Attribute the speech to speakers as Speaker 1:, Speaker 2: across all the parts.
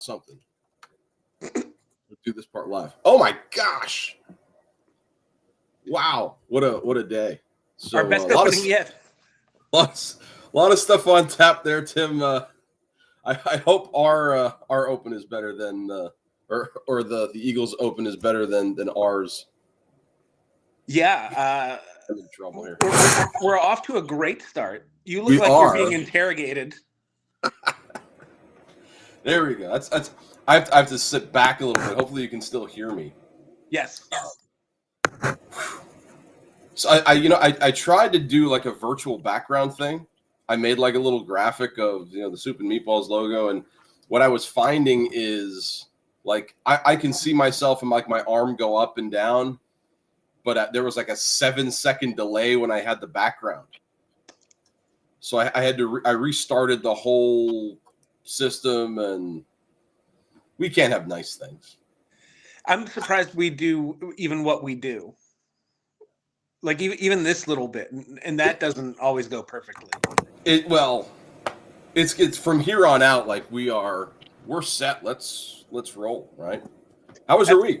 Speaker 1: something. Let's do this part live. Oh my gosh! Wow, what a day!
Speaker 2: So our best opening yet.
Speaker 1: Lot of stuff on tap there, Tim. I hope our open is better than or the Eagles open is better than ours.
Speaker 2: Yeah,
Speaker 1: I'm in trouble here.
Speaker 2: We're off to a great start. You look like you're being interrogated.
Speaker 1: There we go. That's. I have to sit back a little bit. Hopefully, you can still hear me.
Speaker 2: Yes.
Speaker 1: So I tried to do like a virtual background thing. I made like a little graphic of the Soup and Meatballs logo, and what I was finding is like I can see myself and like my arm go up and down, but there was like a 7-second delay when I had the background. So I restarted the whole system, and we can't have nice things.
Speaker 2: I'm surprised we do even what we do. Like even this little bit, and that doesn't always go perfectly.
Speaker 1: It's from here on out. Like we're set. Let's roll. Right? How was your week?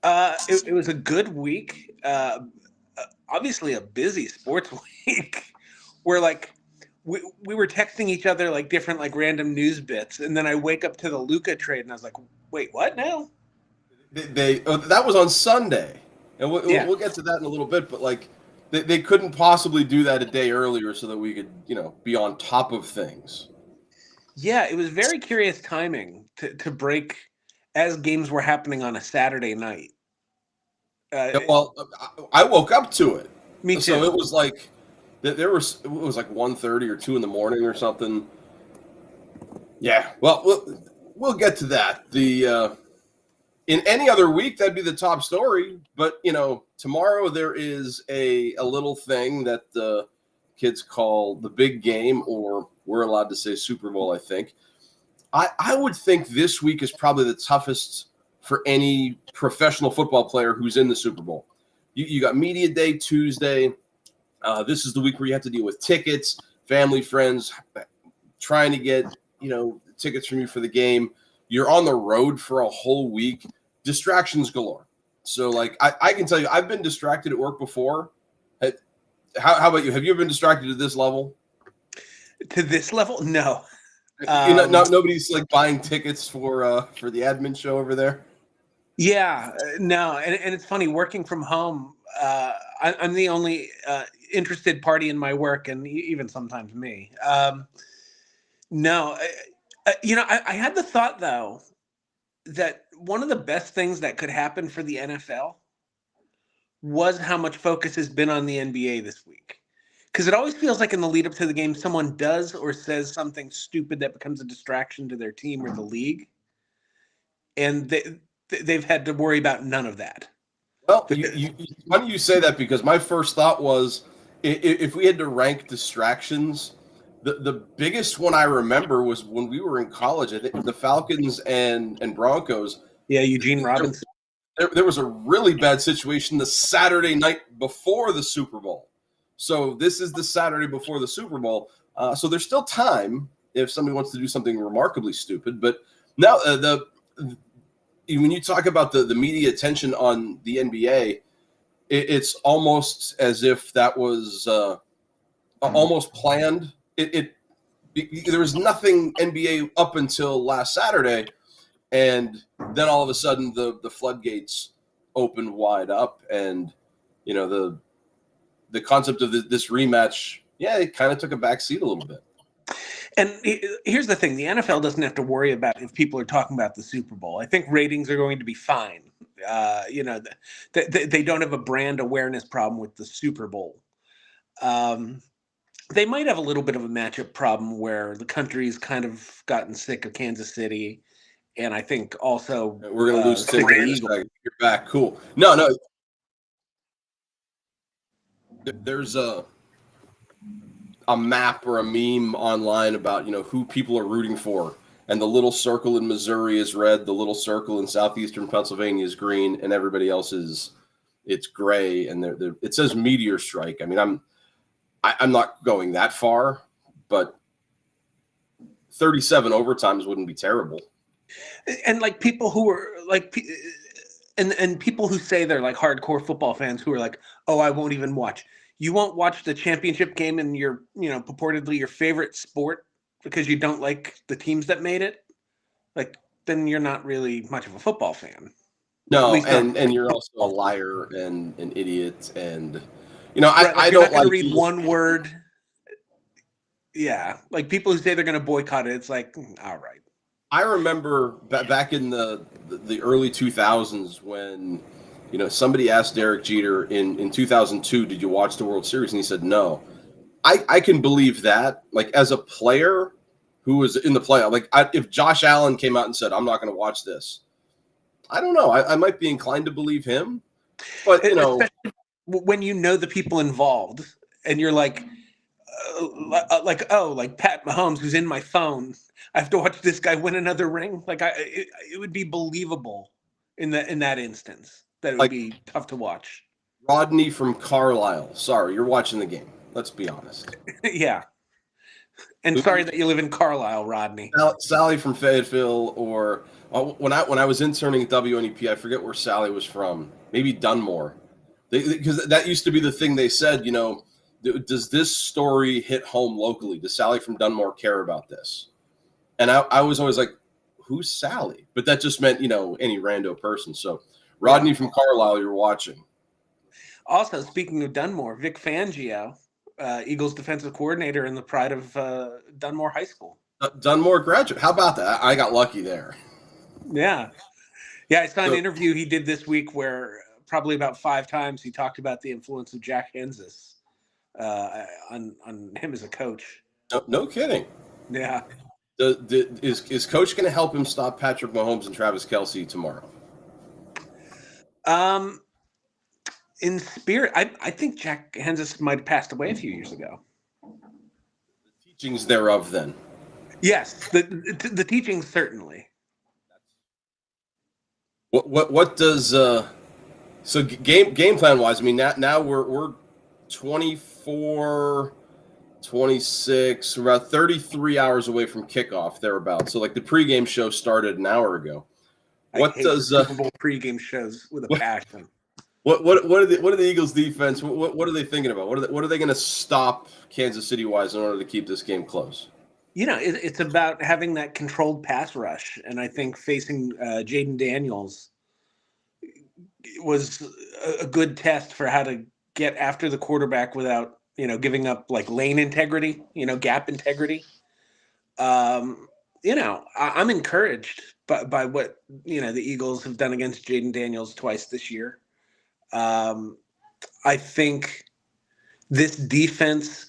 Speaker 2: It was a good week. Obviously a busy sports week. Where like we were texting each other like different like random news bits, and then I wake up to the Luka trade, and I was like, wait, what now?
Speaker 1: That was on Sunday, and we'll get to that in a little bit. But like, they couldn't possibly do that a day earlier so that we could be on top of things.
Speaker 2: Yeah, it was very curious timing to break as games were happening on a Saturday night.
Speaker 1: Well, I woke up to it.
Speaker 2: Me too.
Speaker 1: So it was like it was like 1:30 or 2 in the morning or something. Yeah. Well, we'll get to that. In any other week, that'd be the top story. But, tomorrow there is a little thing that the kids call the big game, or we're allowed to say Super Bowl, I think. I would think this week is probably the toughest for any professional football player who's in the Super Bowl. You got Media Day Tuesday. This is the week where you have to deal with tickets, family, friends, trying to get, tickets from you for the game. You're on the road for a whole week. Distractions galore. So, like, I can tell you, I've been distracted at work before. How about you? Have you ever been distracted to this level?
Speaker 2: To this level? No.
Speaker 1: Nobody's like buying tickets for the admin show over there.
Speaker 2: Yeah, no, and it's funny working from home. I'm the only interested party in my work, and even sometimes me. No, I had the thought though that one of the best things that could happen for the NFL was how much focus has been on the NBA this week. Because it always feels like in the lead up to the game, someone does or says something stupid that becomes a distraction to their team or the league. And they've had to worry about none of that.
Speaker 1: Well, why don't you say that? Because my first thought was if we had to rank distractions, the biggest one I remember was when we were in college. I think the Falcons and Broncos.
Speaker 2: Yeah, Eugene Robinson.
Speaker 1: There was a really bad situation the Saturday night before the Super Bowl. So this is the Saturday before the Super Bowl. So there's still time if somebody wants to do something remarkably stupid. But now when you talk about the media attention on the NBA, it's almost as if that was almost planned. There was nothing NBA up until last Saturday, and then all of a sudden the floodgates opened wide up, and the concept of this rematch, it kind of took a back seat a little bit.
Speaker 2: And here's the thing: the NFL doesn't have to worry about if people are talking about the Super Bowl. I think ratings are going to be fine. They don't have a brand awareness problem with the Super Bowl. They might have a little bit of a matchup problem where the country's kind of gotten sick of Kansas City, and I think also
Speaker 1: we're going to lose Tim. You're back. Cool. No. There's a map or a meme online about who people are rooting for, and the little circle in Missouri is red, the little circle in southeastern Pennsylvania is green, and everybody else it's gray, and it says meteor strike. I mean, I'm not going that far, but 37 overtimes wouldn't be terrible.
Speaker 2: And like people who are like, and people who say they're like hardcore football fans who are like, oh, I won't even watch. You won't watch the championship game in your, purportedly your favorite sport because you don't like the teams that made it. Like, then you're not really much of a football fan. At
Speaker 1: No,
Speaker 2: least not
Speaker 1: and you're also a liar and an idiot, and
Speaker 2: right. Like
Speaker 1: I
Speaker 2: you're
Speaker 1: don't
Speaker 2: not going to
Speaker 1: like
Speaker 2: read
Speaker 1: people.
Speaker 2: one word. Yeah, like people who say they're going to boycott it. It's like, all right.
Speaker 1: I remember back in the early 2000s when somebody asked Derek Jeter in 2002, did you watch the World Series? And he said no. I can believe that. Like as a player who was in the playoff, like if Josh Allen came out and said I'm not going to watch this, I don't know. I might be inclined to believe him, but
Speaker 2: Especially when you know the people involved, and you're like, like Pat Mahomes, who's in my phone. I have to watch this guy win another ring. Like it would be believable in that instance that it would
Speaker 1: like
Speaker 2: be tough to watch.
Speaker 1: Rodney from Carlisle. Sorry, you're watching the game. Let's be honest.
Speaker 2: Yeah, and sorry that you live in Carlisle, Rodney.
Speaker 1: Sally from Fayetteville, or when I was interning at WNEP, I forget where Sally was from. Maybe Dunmore, because that used to be the thing they said. Does this story hit home locally? Does Sally from Dunmore care about this? And I was always like, who's Sally? But that just meant any rando person. So Rodney from Carlisle, you're watching.
Speaker 2: Also, speaking of Dunmore, Vic Fangio, Eagles defensive coordinator and the pride of Dunmore High School.
Speaker 1: Dunmore graduate. How about that? I got lucky there.
Speaker 2: Yeah. I saw an interview he did this week where probably about 5 times he talked about the influence of Jack Henzis on him as a coach.
Speaker 1: No kidding.
Speaker 2: Yeah.
Speaker 1: Is Coach going to help him stop Patrick Mahomes and Travis Kelce tomorrow?
Speaker 2: In spirit, I think Jack Henzis might have passed away a few years ago.
Speaker 1: The teachings thereof, then.
Speaker 2: Yes, the teachings certainly.
Speaker 1: What does so game plan wise? I mean, now we're 24, 26, we're about 33 hours away from kickoff thereabouts. So like the pregame show started an hour ago.
Speaker 2: What does Super Bowl pregame shows with a passion?
Speaker 1: What are the Eagles defense? What are they thinking about? What are they going to stop Kansas City wise in order to keep this game close?
Speaker 2: It's about having that controlled pass rush, and I think facing Jaden Daniels was a good test for how to get after the quarterback without giving up like lane integrity, gap integrity. I'm encouraged by what the Eagles have done against Jaden Daniels twice this year. I think this defense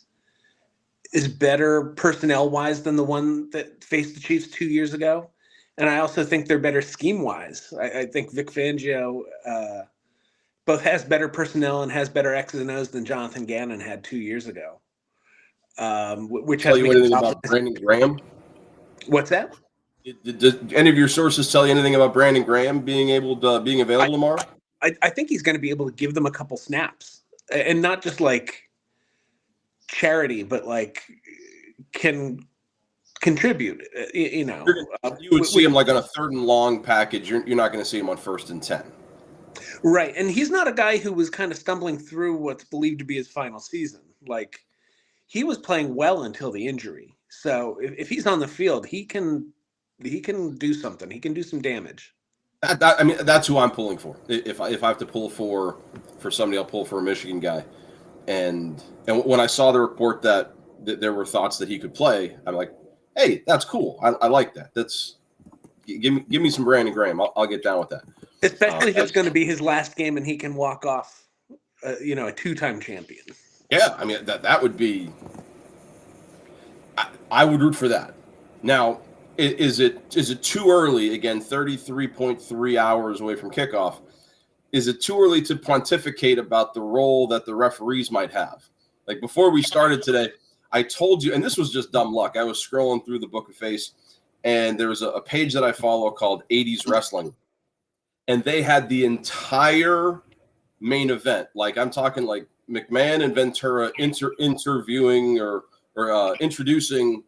Speaker 2: is better personnel-wise than the one that faced the Chiefs 2 years ago. And I also think they're better scheme-wise. I think Vic Fangio both has better personnel and has better X's and O's than Jonathan Gannon had 2 years ago. Which has
Speaker 1: tell you anything about Brandon Graham?
Speaker 2: What's that?
Speaker 1: Did any of your sources tell you anything about Brandon Graham being available tomorrow?
Speaker 2: I think he's going to be able to give them a couple snaps, and not just like charity, but like can contribute. You
Speaker 1: would see him like on a 3rd and long package. You're not going to see him on 1st and 10.
Speaker 2: Right, and he's not a guy who was kind of stumbling through what's believed to be his final season. Like he was playing well until the injury. So if he's on the field, he can do something. He can do some damage.
Speaker 1: I mean, that's who I'm pulling for. If I have to pull for somebody, I'll pull for a Michigan guy. And when I saw the report that there were thoughts that he could play, I'm like, hey, that's cool. I like that. Give me some Brandon Graham. I'll get down with that.
Speaker 2: Especially if it's going to be his last game and he can walk off, a 2-time champion.
Speaker 1: Yeah, I mean that would be. I would root for that. Now, is it too early? Again, 33.3 hours away from kickoff. Is it too early to pontificate about the role that the referees might have? Like before we started today, I told you, and this was just dumb luck. I was scrolling through the Book of Face, and there's a page that I follow called 80s Wrestling, and they had the entire main event. Like I'm talking like McMahon and Ventura interviewing or introducing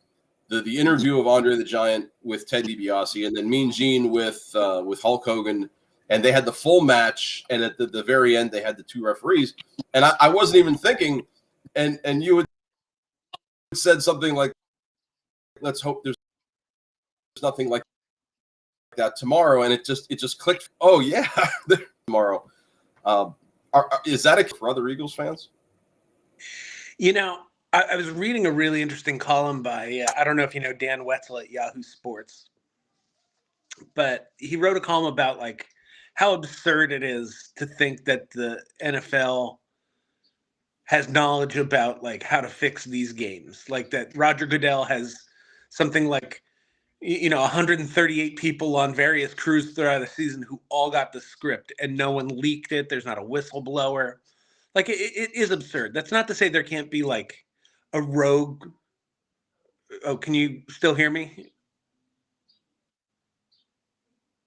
Speaker 1: the interview of Andre the Giant with Ted DiBiase, and then Mean Gene with Hulk Hogan, and they had the full match, and at the very end they had the two referees, and I wasn't even thinking, and you had said something like, "Let's hope there's nothing like that tomorrow," and it just clicked. Oh yeah, tomorrow. Is that for other Eagles fans?
Speaker 2: You know, I was reading a really interesting column by, I don't know if you know Dan Wetzel at Yahoo Sports, but he wrote a column about like how absurd it is to think that the NFL has knowledge about like how to fix these games. Like that Roger Goodell has something like, 138 people on various crews throughout the season who all got the script and no one leaked it. There's not a whistleblower. Like it is absurd. That's not to say there can't be like a rogue. Oh, can you still hear me?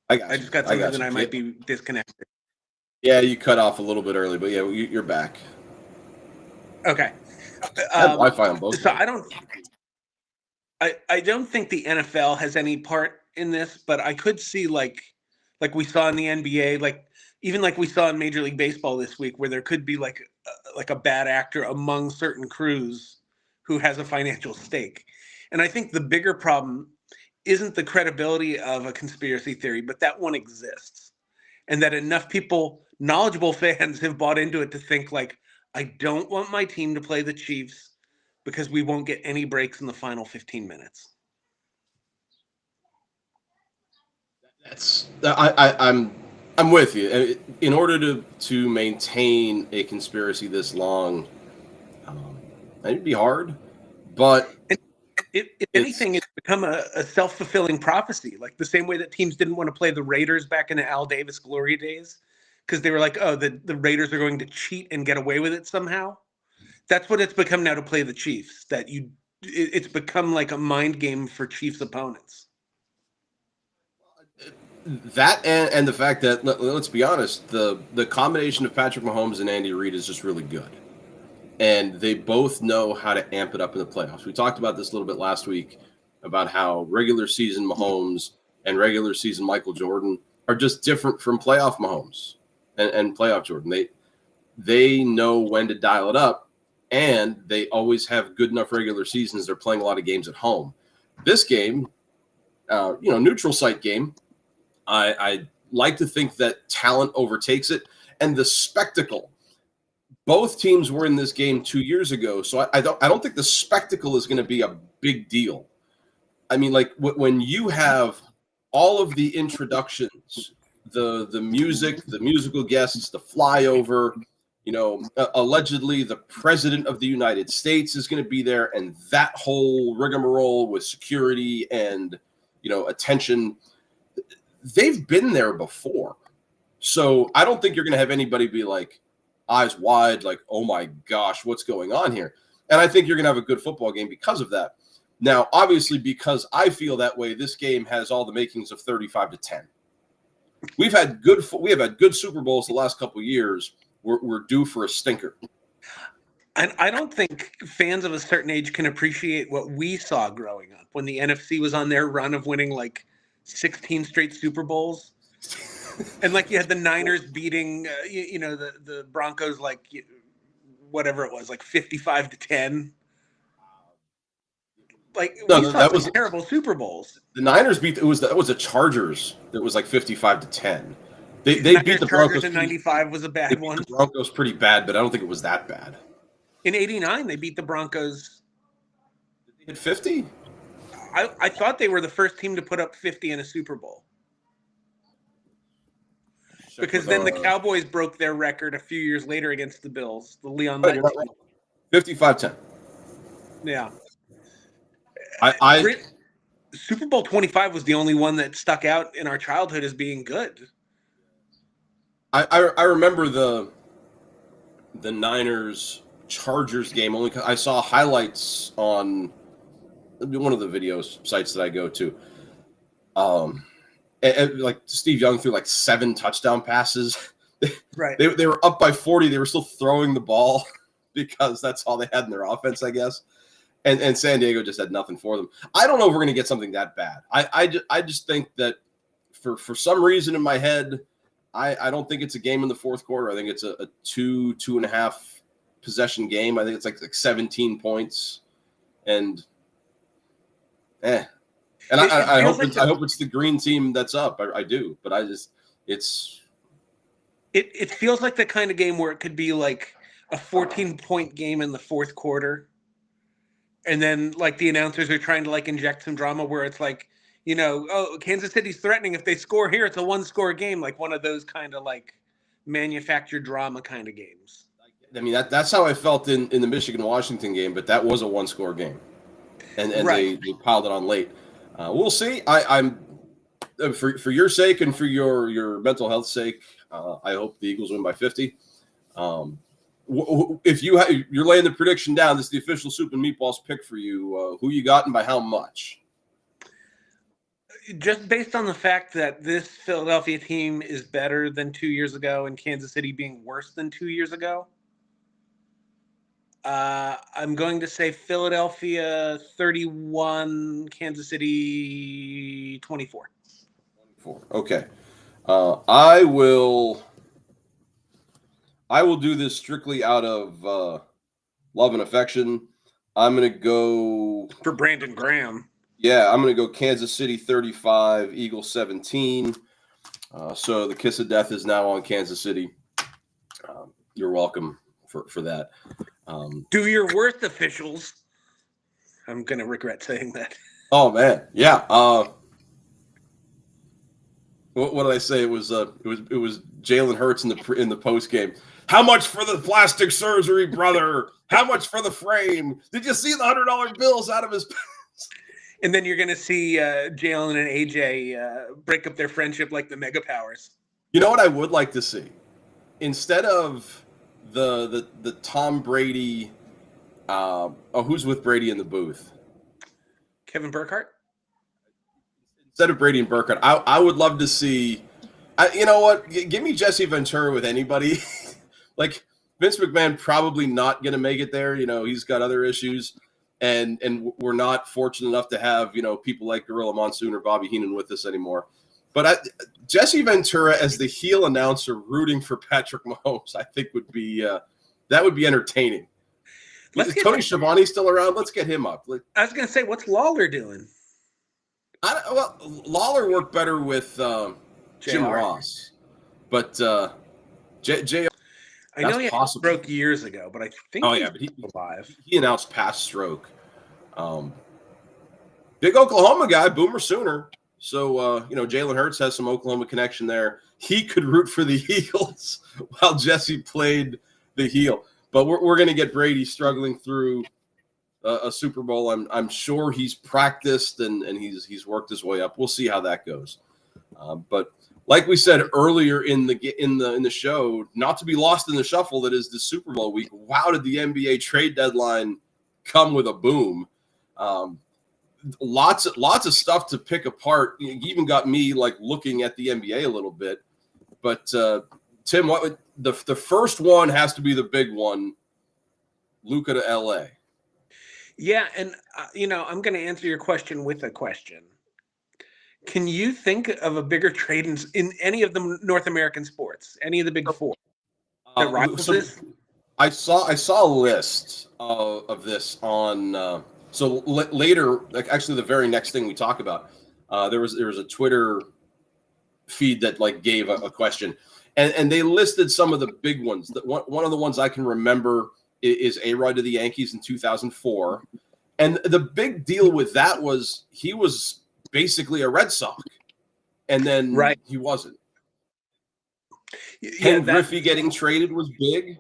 Speaker 2: I just got something that I might be disconnected.
Speaker 1: Yeah, you cut off a little bit early, but yeah, you're back.
Speaker 2: Okay.
Speaker 1: Wi-Fi on both.
Speaker 2: So I don't think the NFL has any part in this, but I could see like we saw in the NBA, like even like we saw in Major League Baseball this week, where there could be like a bad actor among certain crews who has a financial stake. And I think the bigger problem isn't the credibility of a conspiracy theory, but that one exists. And that enough people, knowledgeable fans, have bought into it to think like, I don't want my team to play the Chiefs because we won't get any breaks in the final 15 minutes.
Speaker 1: I'm with you. In order to maintain a conspiracy this long, it'd be hard. But
Speaker 2: if anything, it's become a self-fulfilling prophecy. Like the same way that teams didn't want to play the Raiders back in the Al Davis glory days because they were like, oh, the Raiders are going to cheat and get away with it somehow. That's what it's become now to play the Chiefs. It's become like a mind game for Chiefs opponents.
Speaker 1: That and the fact that, let's be honest, the combination of Patrick Mahomes and Andy Reid is just really good. And they both know how to amp it up in the playoffs. We talked about this a little bit last week about how regular season Mahomes and regular season Michael Jordan are just different from playoff Mahomes and playoff Jordan. They know when to dial it up, and they always have good enough regular seasons. They're playing a lot of games at home. This game, neutral site game, I like to think that talent overtakes it, and the spectacle. Both teams were in this game 2 years ago, so I don't think the spectacle is going to be a big deal. I mean, like when you have all of the introductions, the music, the musical guests, the flyover, allegedly the president of the United States is going to be there, and that whole rigmarole with security and attention. They've been there before, so I don't think you're going to have anybody be like, eyes wide, like, oh my gosh, what's going on here? And I think you're going to have a good football game because of that. Now, obviously, because I feel that way, this game has all the makings of 35-10. We have had good Super Bowls the last couple of years. We're due for a stinker.
Speaker 2: And I don't think fans of a certain age can appreciate what we saw growing up when the NFC was on their run of winning like 16 straight Super Bowls. And like you had the Niners beating, the Broncos, like whatever it was, like 55-10. Like we saw some terrible Super Bowls.
Speaker 1: The Niners that was the Chargers that was like 55-10. They beat the Broncos.
Speaker 2: In '95 was a bad one.
Speaker 1: The Broncos pretty bad, but I don't think it was that bad.
Speaker 2: In '89, they beat the Broncos.
Speaker 1: Did they hit 50?
Speaker 2: I thought they were the first team to put up 50 in a Super Bowl. Because then the Cowboys broke their record a few years later against the Bills, the Leon Lett.
Speaker 1: 55-10.
Speaker 2: Yeah.
Speaker 1: I
Speaker 2: Super Bowl 25 was the only one that stuck out in our childhood as being good.
Speaker 1: I remember the Niners Chargers game only because I saw highlights on one of the video sites that I go to. And like Steve Young threw like 7 touchdown passes.
Speaker 2: Right.
Speaker 1: They were up by 40. They were still throwing the ball because that's all they had in their offense, I guess. and San Diego just had nothing for them. I don't know if we're going to get something that bad. I just think that for some reason in my head, I don't think it's a game in the fourth quarter. I think it's a 2.5 possession game. I think it's like 17 points, and I hope I hope it's the green team that's up. I do, but
Speaker 2: it feels like the kind of game where it could be like a 14-point game in the fourth quarter. And then, like, the announcers are trying to, like, inject some drama where it's like, oh, Kansas City's threatening. If they score here, it's a one-score game. Like, one of those kind of, like, manufactured drama kind of games.
Speaker 1: I mean, that's how I felt in the Michigan-Washington game, but that was a one-score game. And
Speaker 2: right.
Speaker 1: they piled it on late. We'll see. I'm for your sake and for your mental health sake, I hope the Eagles win by 50. If you're laying the prediction down, this is the official Soup and Meatballs pick for you. Who you got and by how much?
Speaker 2: Just based on the fact that this Philadelphia team is better than 2 years ago and Kansas City being worse than 2 years ago, I'm going to say Philadelphia 31, Kansas City 24.
Speaker 1: 24. Okay. I will do this strictly out of love and affection. I'm going to go
Speaker 2: for Brandon Graham.
Speaker 1: Yeah, I'm going to go Kansas City 35, Eagles 17. So the kiss of death is now on Kansas City. You're welcome for that.
Speaker 2: Do your worst, officials. I'm going to regret saying that.
Speaker 1: Oh man, yeah. What did I say? It was Jalen Hurts in the post game. How much for the plastic surgery, brother? How much for the frame? Did you see the $100 bills out of his pants?
Speaker 2: And then you're going to see Jalen and AJ break up their friendship like the Mega Powers.
Speaker 1: You know what I would like to see? Instead of the Tom Brady, who's with Brady in the booth?
Speaker 2: Kevin Burkhardt?
Speaker 1: Instead of Brady and Burkhardt, I would love to see, you know what? Give me Jesse Ventura with anybody. Like, Vince McMahon probably not going to make it there. He's got other issues. And we're not fortunate enough to have, people like Gorilla Monsoon or Bobby Heenan with us anymore. But Jesse Ventura as the heel announcer rooting for Patrick Mahomes, I think would be entertaining. Is Tony Schiavone still around? Let's get him up.
Speaker 2: I was going to say, what's Lawler doing?
Speaker 1: Lawler worked better with Jim Ross, but J.
Speaker 2: I know he had stroke years ago, but I think he's alive.
Speaker 1: He announced past stroke. Big Oklahoma guy, Boomer Sooner. So Jalen Hurts has some Oklahoma connection there. He could root for the Eagles while Jesse played the heel. But we're going to get Brady struggling through a Super Bowl. I'm sure he's practiced and he's worked his way up. We'll see how that goes. But like we said earlier in the show, not to be lost in the shuffle that is the Super Bowl week. Wow, did the NBA trade deadline come with a boom? Lots of stuff to pick apart. You even got me like looking at the NBA a little bit. But Tim, the first one has to be the big one. Luka to LA.
Speaker 2: Yeah, and I'm going to answer your question with a question. Can you think of a bigger trade in any of the North American sports, any of the big four that rivals this?
Speaker 1: I saw a list of this on. Later, like actually, the very next thing we talk about, there was a Twitter feed that like gave a question, and they listed some of the big ones. That one of the ones I can remember is A-Rod to the Yankees in 2004, and the big deal with that was he was basically a Red Sox, and then he wasn't. Ken Griffey getting traded was big.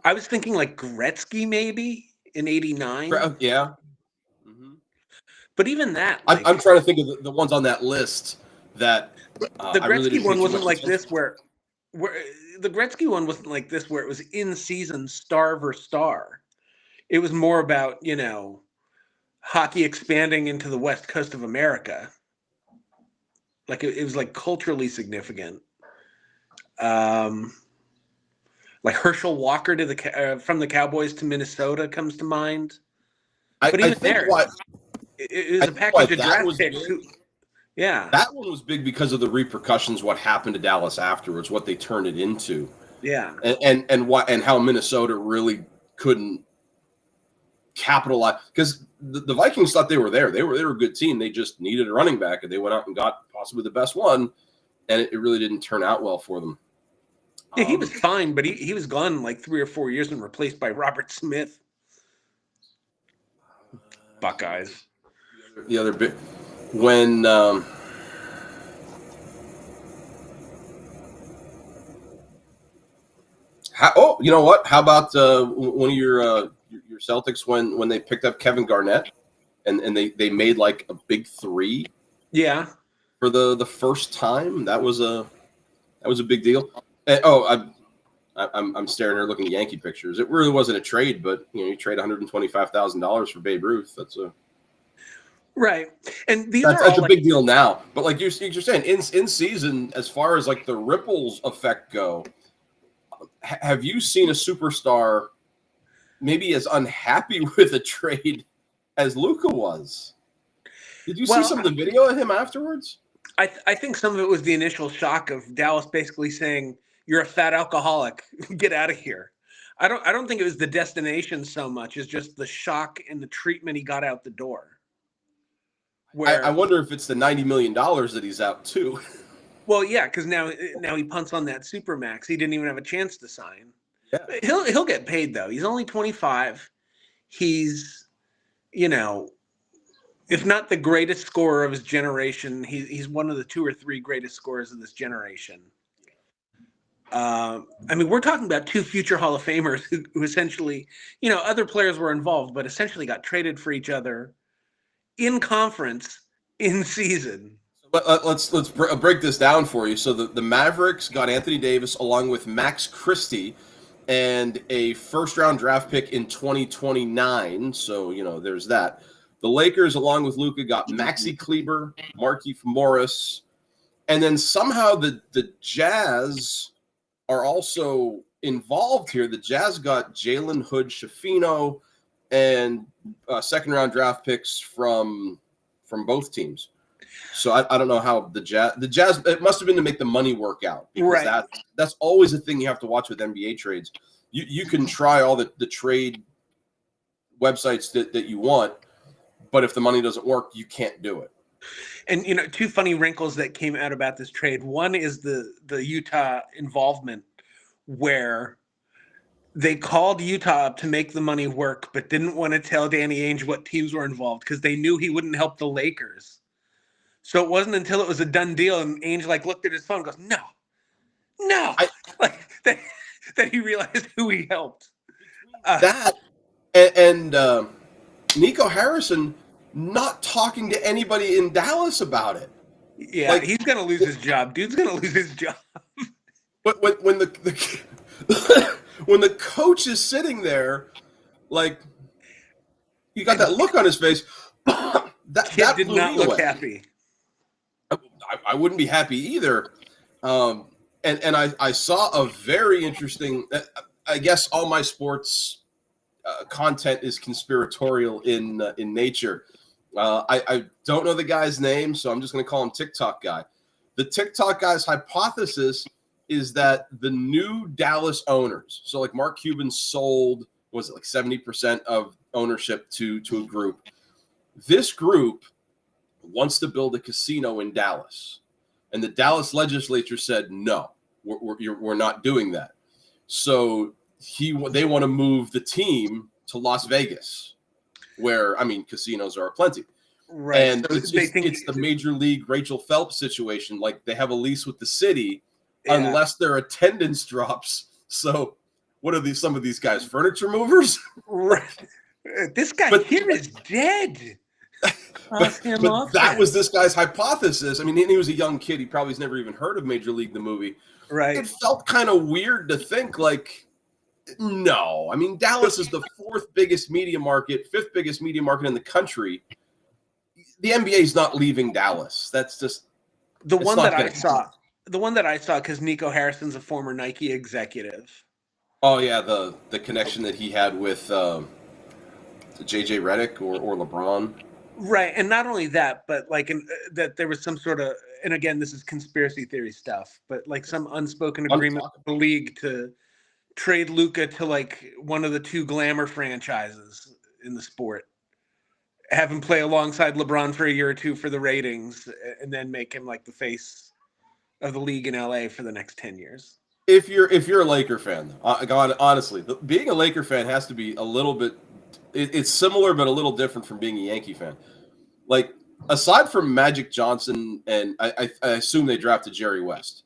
Speaker 2: I was thinking like Gretzky maybe in '89.
Speaker 1: Yeah. Mm-hmm.
Speaker 2: But even that,
Speaker 1: I'm trying to think of the ones on that list that
Speaker 2: the Gretzky one wasn't like this where the Gretzky one wasn't like this where it was in season star versus star. It was more about, hockey expanding into the West Coast of America. Like it was like culturally significant. Like Herschel Walker from the Cowboys to Minnesota comes to mind. But
Speaker 1: I
Speaker 2: even
Speaker 1: think
Speaker 2: there,
Speaker 1: why
Speaker 2: it was
Speaker 1: I
Speaker 2: a
Speaker 1: think why
Speaker 2: package of
Speaker 1: that
Speaker 2: draft
Speaker 1: was
Speaker 2: picks.
Speaker 1: big.
Speaker 2: Yeah,
Speaker 1: That one was big because of the repercussions. What happened to Dallas afterwards? What they turned it into,
Speaker 2: yeah.
Speaker 1: and how Minnesota really couldn't capitalize because the Vikings thought they were there. They were a good team. They just needed a running back, and they went out and got possibly the best one, and it really didn't turn out well for them.
Speaker 2: Yeah, he was fine, but he was gone like 3 or 4 years and replaced by Robert Smith. Buckeyes.
Speaker 1: The other bit when you know what? How about one of your Celtics when they picked up Kevin Garnett and they made like a big three
Speaker 2: Yeah.
Speaker 1: for the first time? That was a big deal. And, I'm staring here looking at Yankee pictures. It really wasn't a trade, but you trade $125,000 for Babe Ruth.
Speaker 2: Right. And these are
Speaker 1: That's
Speaker 2: all
Speaker 1: a
Speaker 2: like,
Speaker 1: big deal now. But like you're saying, in season, as far as like the ripples effect go, have you seen a superstar maybe as unhappy with a trade as Luka was? Did you see
Speaker 2: well,
Speaker 1: some of the video of him afterwards?
Speaker 2: I think some of it was the initial shock of Dallas basically saying, "You're a fat alcoholic. Get out of here." I don't think it was the destination so much as just the shock and the treatment he got out the door.
Speaker 1: I
Speaker 2: Where,
Speaker 1: wonder if it's the $90 million that he's out too.
Speaker 2: well, yeah, because now he punts on that supermax. He didn't even have a chance to sign.
Speaker 1: Yeah.
Speaker 2: He'll get paid though. He's only 25. He's, you know, if not the greatest scorer of his generation, he's one of the 2 or 3 greatest scorers of this generation. I mean, we're talking about 2 future Hall of Famers who essentially, other players were involved, but essentially got traded for each other in conference in season.
Speaker 1: But let's break this down for you. So the Mavericks got Anthony Davis along with Max Christie and a first-round draft pick in 2029. So there's that. The Lakers, along with Luka, got Maxi Kleber, Markieff Morris, and then somehow the Jazz are also involved here. The Jazz got Jalen Hood Schifino and second-round draft picks from both teams. So I don't know how the Jazz it must have been to make the money work out, because
Speaker 2: Right.
Speaker 1: that's always a thing you have to watch with NBA trades. You can try all the trade websites that you want, but if the money doesn't work, you can't do it.
Speaker 2: And 2 funny wrinkles that came out about this trade. One is the Utah involvement, where they called Utah up to make the money work, but didn't want to tell Danny Ainge what teams were involved because they knew he wouldn't help the Lakers. So it wasn't until it was a done deal and Ainge looked at his phone and goes, no, that he realized who he helped.
Speaker 1: That and Nico Harrison not talking to anybody in Dallas about it.
Speaker 2: Yeah, he's gonna lose his job. Dude's gonna lose his job.
Speaker 1: But when the when the coach is sitting there, like, you got that look on his face. that
Speaker 2: did
Speaker 1: blew
Speaker 2: not
Speaker 1: me
Speaker 2: look
Speaker 1: away.
Speaker 2: happy.
Speaker 1: I wouldn't be happy either. And I saw a very interesting. I guess all my sports content is conspiratorial in nature. I don't know the guy's name, so I'm just going to call him TikTok guy. The TikTok guy's hypothesis is that the new Dallas owners, so like Mark Cuban sold, was it like 70% of ownership to a group. This group wants to build a casino in Dallas, and the Dallas legislature said no, we're not doing that. So they want to move the team to Las Vegas, where casinos are aplenty.
Speaker 2: Right.
Speaker 1: And
Speaker 2: So
Speaker 1: it's the Major League Rachel Phelps situation. Like, they have a lease with the city unless their attendance drops. So what are some of these guys, furniture movers?
Speaker 2: Right. This guy here is dead.
Speaker 1: But that was this guy's hypothesis. He was a young kid. He probably has never even heard of Major League, the movie.
Speaker 2: Right.
Speaker 1: It felt kind of weird to think, like, no. Dallas is the 4th biggest media market, 5th biggest media market in the country. The NBA is not leaving Dallas. That's just
Speaker 2: the one that I saw. The one that I saw, because Nico Harrison's a former Nike executive.
Speaker 1: Oh yeah, the connection that he had with JJ Redick or LeBron.
Speaker 2: Right, and not only that, but like that there was some sort of, and again, this is conspiracy theory stuff, but like some unspoken
Speaker 1: I'm
Speaker 2: agreement
Speaker 1: talking.
Speaker 2: with the league to trade Luka to like one of the two glamour franchises in the sport, have him play alongside LeBron for a year or two for the ratings, and then make him like the face of the league in LA for the next 10 years.
Speaker 1: If you're a Laker fan, God, honestly, being a Laker fan has to be a little bit. It's similar, but a little different from being a Yankee fan. Like aside from Magic Johnson, and I assume they drafted Jerry West.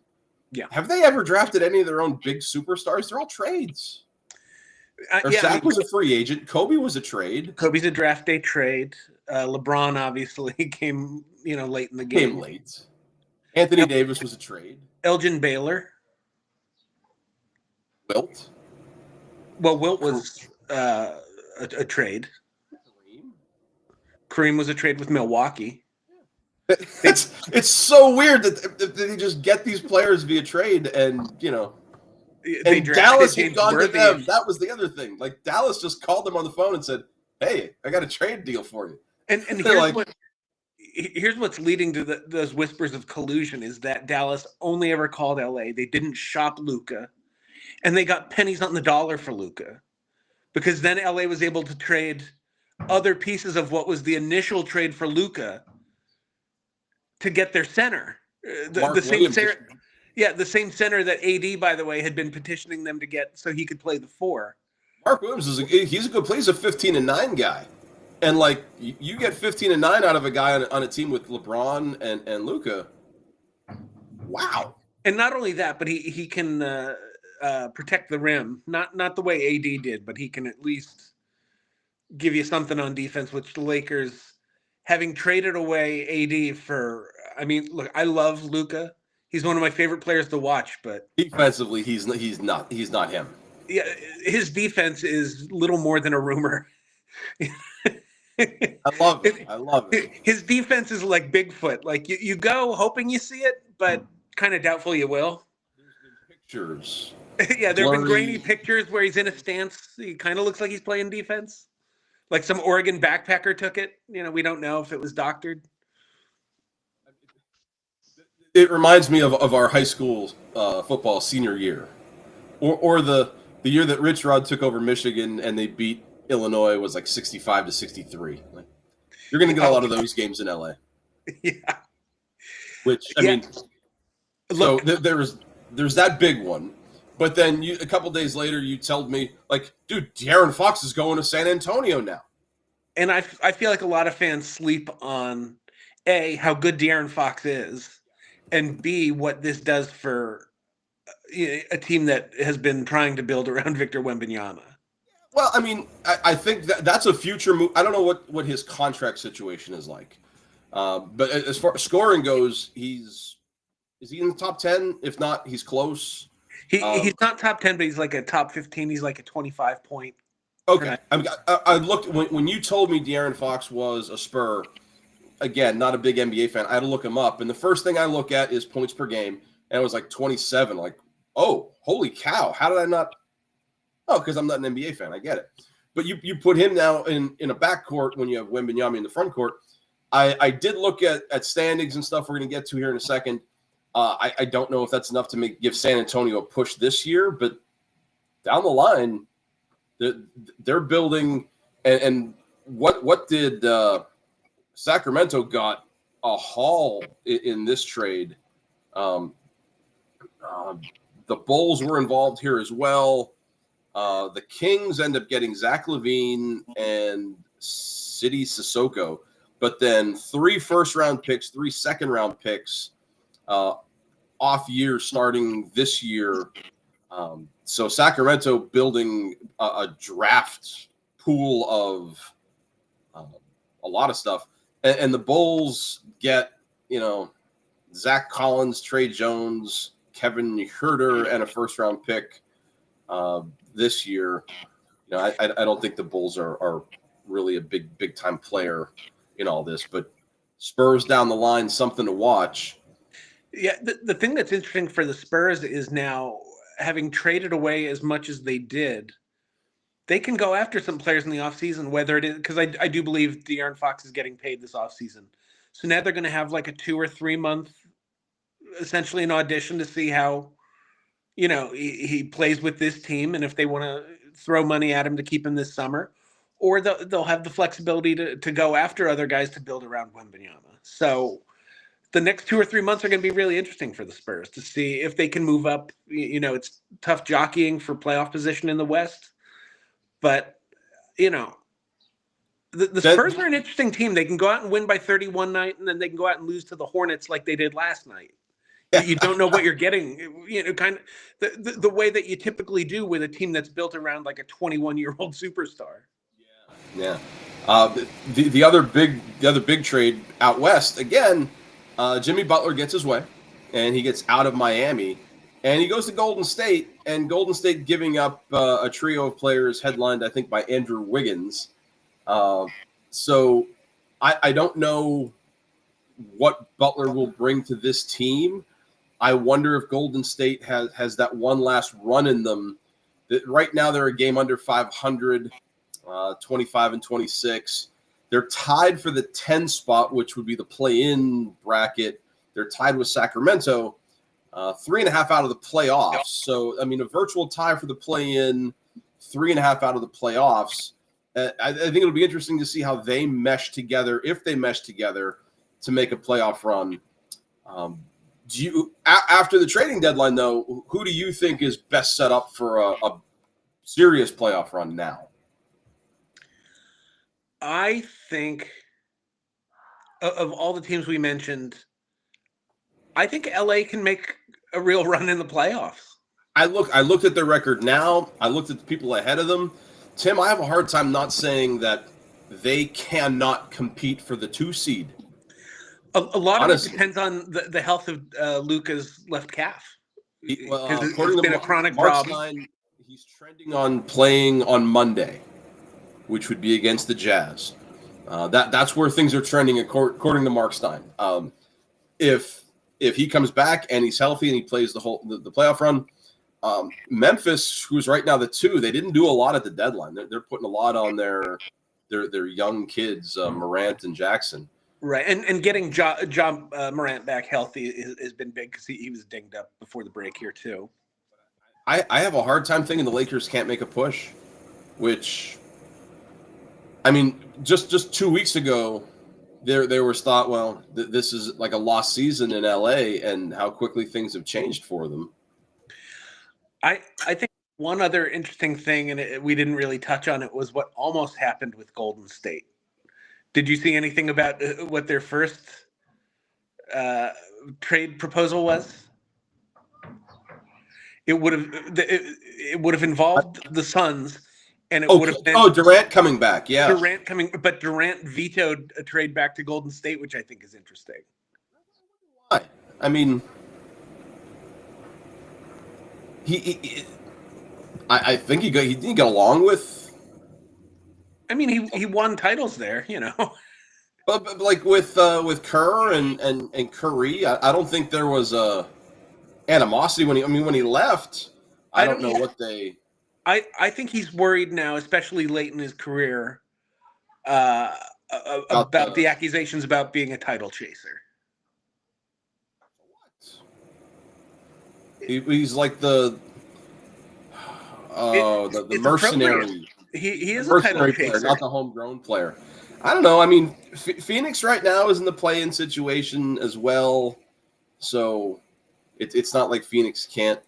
Speaker 2: Yeah.
Speaker 1: Have they ever drafted any of their own big superstars? They're all trades. Shaq was a free agent. Kobe was a trade.
Speaker 2: Kobe's a draft day trade. LeBron obviously came, late in the game.
Speaker 1: Came late. Anthony Davis was a trade.
Speaker 2: Elgin Baylor.
Speaker 1: Wilt.
Speaker 2: Well, Wilt was a trade. Kareem was a trade with Milwaukee.
Speaker 1: It's so weird that they just get these players via trade, and and Dallas had gone to them. That was the other thing. Like Dallas just called them on the phone and said, "Hey, I got a trade deal for you."
Speaker 2: And here's what's leading to those whispers of collusion is that Dallas only ever called LA. They didn't shop Luka, and they got pennies on the dollar for Luka, because then LA was able to trade other pieces of what was the initial trade for Luka to get their center. The same center. Yeah, the same center that AD, by the way, had been petitioning them to get so he could play the 4.
Speaker 1: Mark Williams he's a good player. He's a 15-9 guy. And like you get 15-9 out of a guy on a team with LeBron and Luka. Wow.
Speaker 2: And not only that, but he can protect the rim. Not the way AD did, but he can at least give you something on defense, which the Lakers, having traded away AD for, look, I love Luka. He's one of my favorite players to watch, but
Speaker 1: defensively, he's not him.
Speaker 2: Yeah, his defense is little more than a rumor.
Speaker 1: I love it.
Speaker 2: His defense is like Bigfoot. Like you go hoping you see it, but kind of doubtful you will.
Speaker 1: There's been pictures.
Speaker 2: Yeah, there have been grainy pictures where he's in a stance. He kind of looks like he's playing defense. Like some Oregon backpacker took it. We don't know if it was doctored.
Speaker 1: It reminds me of our high school football senior year, or the year that Rich Rod took over Michigan and they beat Illinois was like 65-63. Like, you're going to get a lot of those games in LA.
Speaker 2: Yeah.
Speaker 1: Which look, so there's that big one, but then a couple days later you told me like, dude, De'Aaron Fox is going to San Antonio now. And
Speaker 2: I feel like a lot of fans sleep on A, how good De'Aaron Fox is, and B, what this does for a team that has been trying to build around Victor Wembanyama.
Speaker 1: Well, I think that's a future move. I don't know what his contract situation is like, but as far as scoring goes, is he in the top 10? If not, he's close.
Speaker 2: He's not top 10, but he's like a top 15. He's like a 25 point.
Speaker 1: Okay, I looked when you told me De'Aaron Fox was a Spur. Again, not a big NBA fan. I had to look him up, and the first thing I look at is points per game, and it was like 27. Like, oh, holy cow! How did I not? Oh, because I'm not an NBA fan. I get it. But you put him now in a backcourt when you have Wembanyama in the front court. I did look at standings and stuff we're going to get to here in a second. I don't know if that's enough to give San Antonio a push this year, but down the line, they're building. And what did Sacramento got a haul in this trade? The Bulls were involved here as well. The Kings end up getting Zach LaVine and Sidi Sissoko, but then 3 first-round picks, 3 second-round picks off year starting this year. So Sacramento building a draft pool of a lot of stuff. And the Bulls get, Zach Collins, Trey Jones, Kevin Huerter, and a first-round pick this year. I don't think the Bulls are really a big time player in all this, but Spurs down the line, something to watch.
Speaker 2: Yeah, the thing that's interesting for the Spurs is now, having traded away as much as they did, they can go after some players in the offseason, whether it is because I do believe De'Aaron Fox is getting paid this offseason. So now they're going to have like a 2 or 3 month, essentially an audition to see how, he plays with this team and if they want to throw money at him to keep him this summer, or they'll have the flexibility to go after other guys to build around Wembanyama. So the next 2 or 3 months are going to be really interesting for the Spurs to see if they can move up. It's tough jockeying for playoff position in the West, but you know, the Spurs are an interesting team. They can go out and win by 30 one night, and then they can go out and lose to the Hornets like they did last night. You don't know what you're getting. Kind of the way that you typically do with a team that's built around like a 21-year-old superstar.
Speaker 1: Yeah. The other big trade out west again. Jimmy Butler gets his way, and he gets out of Miami, and he goes to Golden State. And Golden State giving up a trio of players headlined, I think, by Andrew Wiggins. So I don't know what Butler will bring to this team. I wonder if Golden State has that one last run in them. That right now they're a game under 500, 25-26. They're tied for the 10 spot, which would be the play-in bracket. They're tied with Sacramento, 3.5 out of the playoffs. So, I mean, a virtual tie for the play-in, 3.5 out of the playoffs. I think it'll be interesting to see how they mesh together, if they mesh together, to make a playoff run. After the trading deadline, though, who do you think is best set up for a serious playoff run now?
Speaker 2: I think of all the teams we mentioned, I think LA can make a real run in the playoffs.
Speaker 1: I looked at their record now. I looked at the people ahead of them. Tim, I have a hard time not saying that they cannot compete for the 2 seed.
Speaker 2: A lot Honestly. Of it depends on the health of Luka's left calf.
Speaker 1: According
Speaker 2: it's been
Speaker 1: to
Speaker 2: a chronic
Speaker 1: Mark
Speaker 2: problem.
Speaker 1: Stein, he's trending on playing on Monday, which would be against the Jazz. That's where things are trending according to Mark Stein. If he comes back and he's healthy and he plays the playoff run, Memphis, who's right now the 2, they didn't do a lot at the deadline. They're putting a lot on their young kids, Morant and Jackson.
Speaker 2: Right, and getting John Morant back healthy has been big because he was dinged up before the break here too.
Speaker 1: I have a hard time thinking the Lakers can't make a push, which, I mean, just 2 weeks ago, there was thought, well, this is like a lost season in LA, and how quickly things have changed for them.
Speaker 2: I think one other interesting thing, and we didn't really touch on it, was what almost happened with Golden State. Did you see anything about what their first trade proposal was? It would have involved the Suns, and it would have been
Speaker 1: Durant coming back. Yeah,
Speaker 2: but Durant vetoed a trade back to Golden State, which I think is interesting.
Speaker 1: Why? I mean, I think he got along with.
Speaker 2: I mean, he won titles there,
Speaker 1: But like with Kerr and Curry, I don't think there was a animosity when he left. I don't know what they.
Speaker 2: I think he's worried now, especially late in his career, about the accusations about being a title chaser.
Speaker 1: He's like the mercenary.
Speaker 2: He is a title chaser,
Speaker 1: player, not the homegrown player. I don't know. I mean, Phoenix right now is in the play-in situation as well, so it's not like Phoenix can't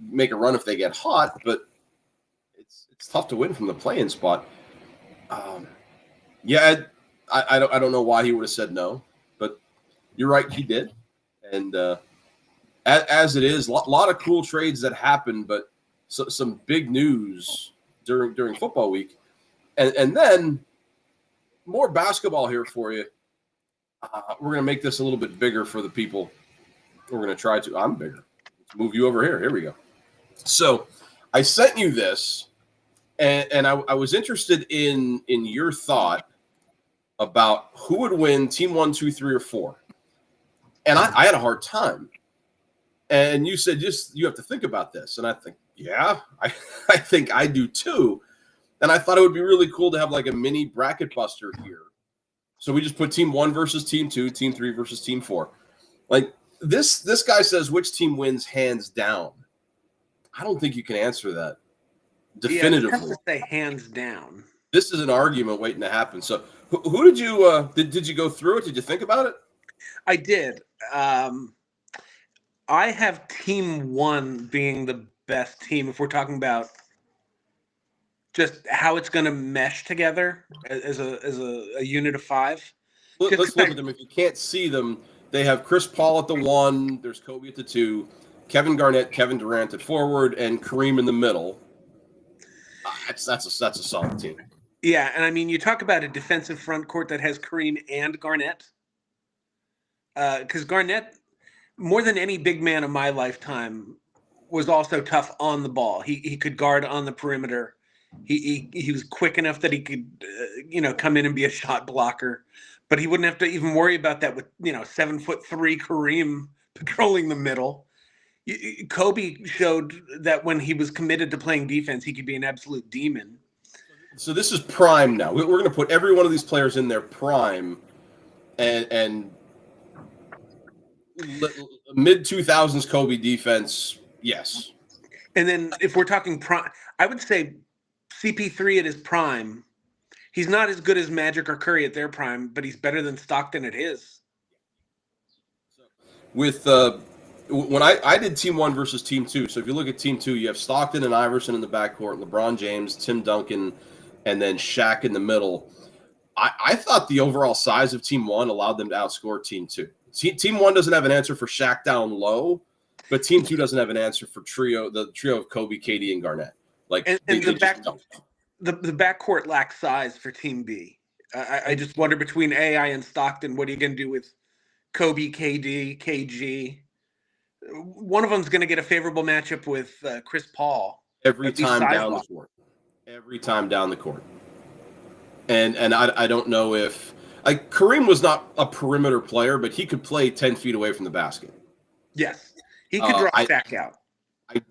Speaker 1: make a run if they get hot, but it's tough to win from the play-in spot. I don't know why he would have said no, but you're right, he did. And as it is, a lot of cool trades that happened, but some big news during football week, and then more basketball here for you. We're gonna make this a little bit bigger for the people. We're gonna try to. I'm bigger. Let's move you over here. Here we go. So I sent you this, and I was interested in your thought about who would win Team 1, 2, 3, or 4. And I had a hard time. And you said you have to think about this, and I think I think I do too. And I thought it would be really cool to have like a mini bracket buster here. So we just put team 1 versus team 2, team 3 versus team 4. Like this guy says which team wins hands down. I don't think you can answer that definitively.
Speaker 2: Yeah, it's tough to say hands down.
Speaker 1: This is an argument waiting to happen. So who did you did you go through it? Did you think about it?
Speaker 2: I did. I have team 1 being the best team if we're talking about just how it's going to mesh together as a unit of 5.
Speaker 1: Let's look at them. If you can't see them, they have Chris Paul at the 1. There's Kobe at the 2. Kevin Garnett, Kevin Durant at forward, and Kareem in the middle. That's a solid team.
Speaker 2: Yeah, and I mean, you talk about a defensive front court that has Kareem and Garnett. Because Garnett, more than any big man of my lifetime, was also tough on the ball. He could guard on the perimeter. He was quick enough that he could, come in and be a shot blocker, but he wouldn't have to even worry about that with 7'3" Kareem patrolling the middle. Kobe showed that when he was committed to playing defense, he could be an absolute demon.
Speaker 1: So this is prime now. We're going to put every one of these players in their prime, and mid 2000s Kobe defense, yes.
Speaker 2: And then if we're talking prime, I would say CP3 at his prime. He's not as good as Magic or Curry at their prime, but he's better than Stockton at his.
Speaker 1: With when I did team 1 versus team 2, so if you look at team 2, you have Stockton and Iverson in the backcourt, LeBron James, Tim Duncan, and then Shaq in the middle. I thought the overall size of team 1 allowed them to outscore team 2. Team 1 doesn't have an answer for Shaq down low, but team 2 doesn't have an answer for the trio of Kobe, KD, and Garnett. Like
Speaker 2: and the backcourt lacks size for team B. I just wonder between AI and Stockton, what are you going to do with Kobe, KD, KG? One of them's going to get a favorable matchup with Chris Paul
Speaker 1: every time down the court. Every time down the court. And I don't know if Kareem was not a perimeter player, but he could play 10 feet away from the basket.
Speaker 2: Yes, he could draw Shaq out.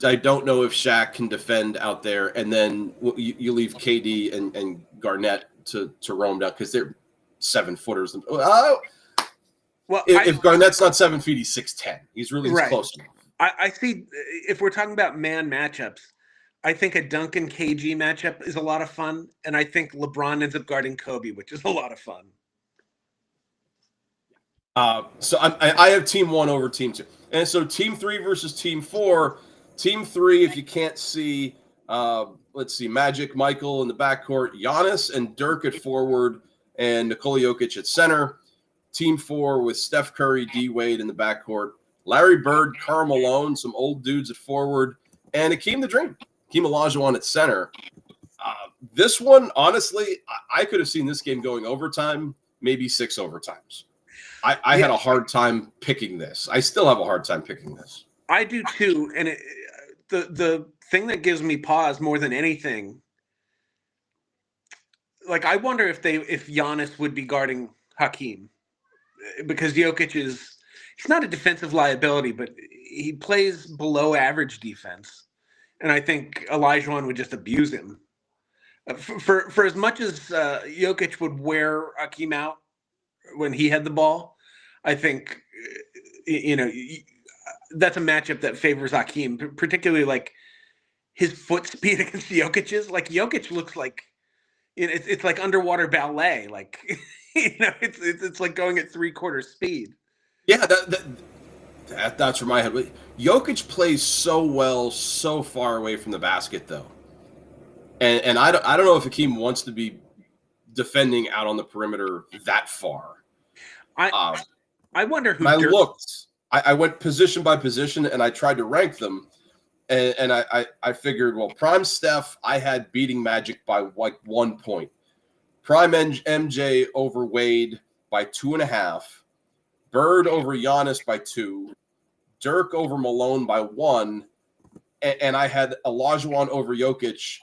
Speaker 1: I don't know if Shaq can defend out there, and then you leave KD and Garnett to roam down because they're 7-footers. Well, if Garnett's not 7 feet, he's 6'10". He's really close enough.
Speaker 2: I see. If we're talking about man matchups, I think a Duncan KG matchup is a lot of fun, and I think LeBron ends up guarding Kobe, which is a lot of fun.
Speaker 1: So I have team 1 over team 2, and so team 3 versus team 4. Team 3, if you can't see, let's see, Magic, Michael in the backcourt, Giannis and Dirk at forward, and Nikola Jokic at center. Team 4 with Steph Curry, D Wade in the backcourt, Larry Bird, Karl Malone, some old dudes at forward, and Hakeem the Dream, Hakeem Olajuwon at center. This one, honestly, I could have seen this game going overtime, maybe 6 overtimes. I had a hard time picking this. I still have a hard time picking this.
Speaker 2: I do too, and the thing that gives me pause more than anything, like I wonder if Giannis would be guarding Hakeem, because Jokic he's not a defensive liability, but he plays below average defense, and I think Olajuwon would just abuse him. For as much as Jokic would wear Hakeem out when he had the ball, I think that's a matchup that favors Hakeem, particularly like his foot speed against Jokic's. Like Jokic looks like it's like underwater ballet. Like it's like going at 3/4 speed.
Speaker 1: Yeah, that's where my head. Jokic plays so well, so far away from the basket, though, and I don't know if Hakeem wants to be defending out on the perimeter that far.
Speaker 2: I wonder who.
Speaker 1: I went position by position, and I tried to rank them, and I figured, well, prime Steph, I had beating Magic by like 1 point. Prime MJ over Wade by 2.5. Bird over Giannis by 2. Dirk over Malone by 1. And I had Olajuwon over Jokic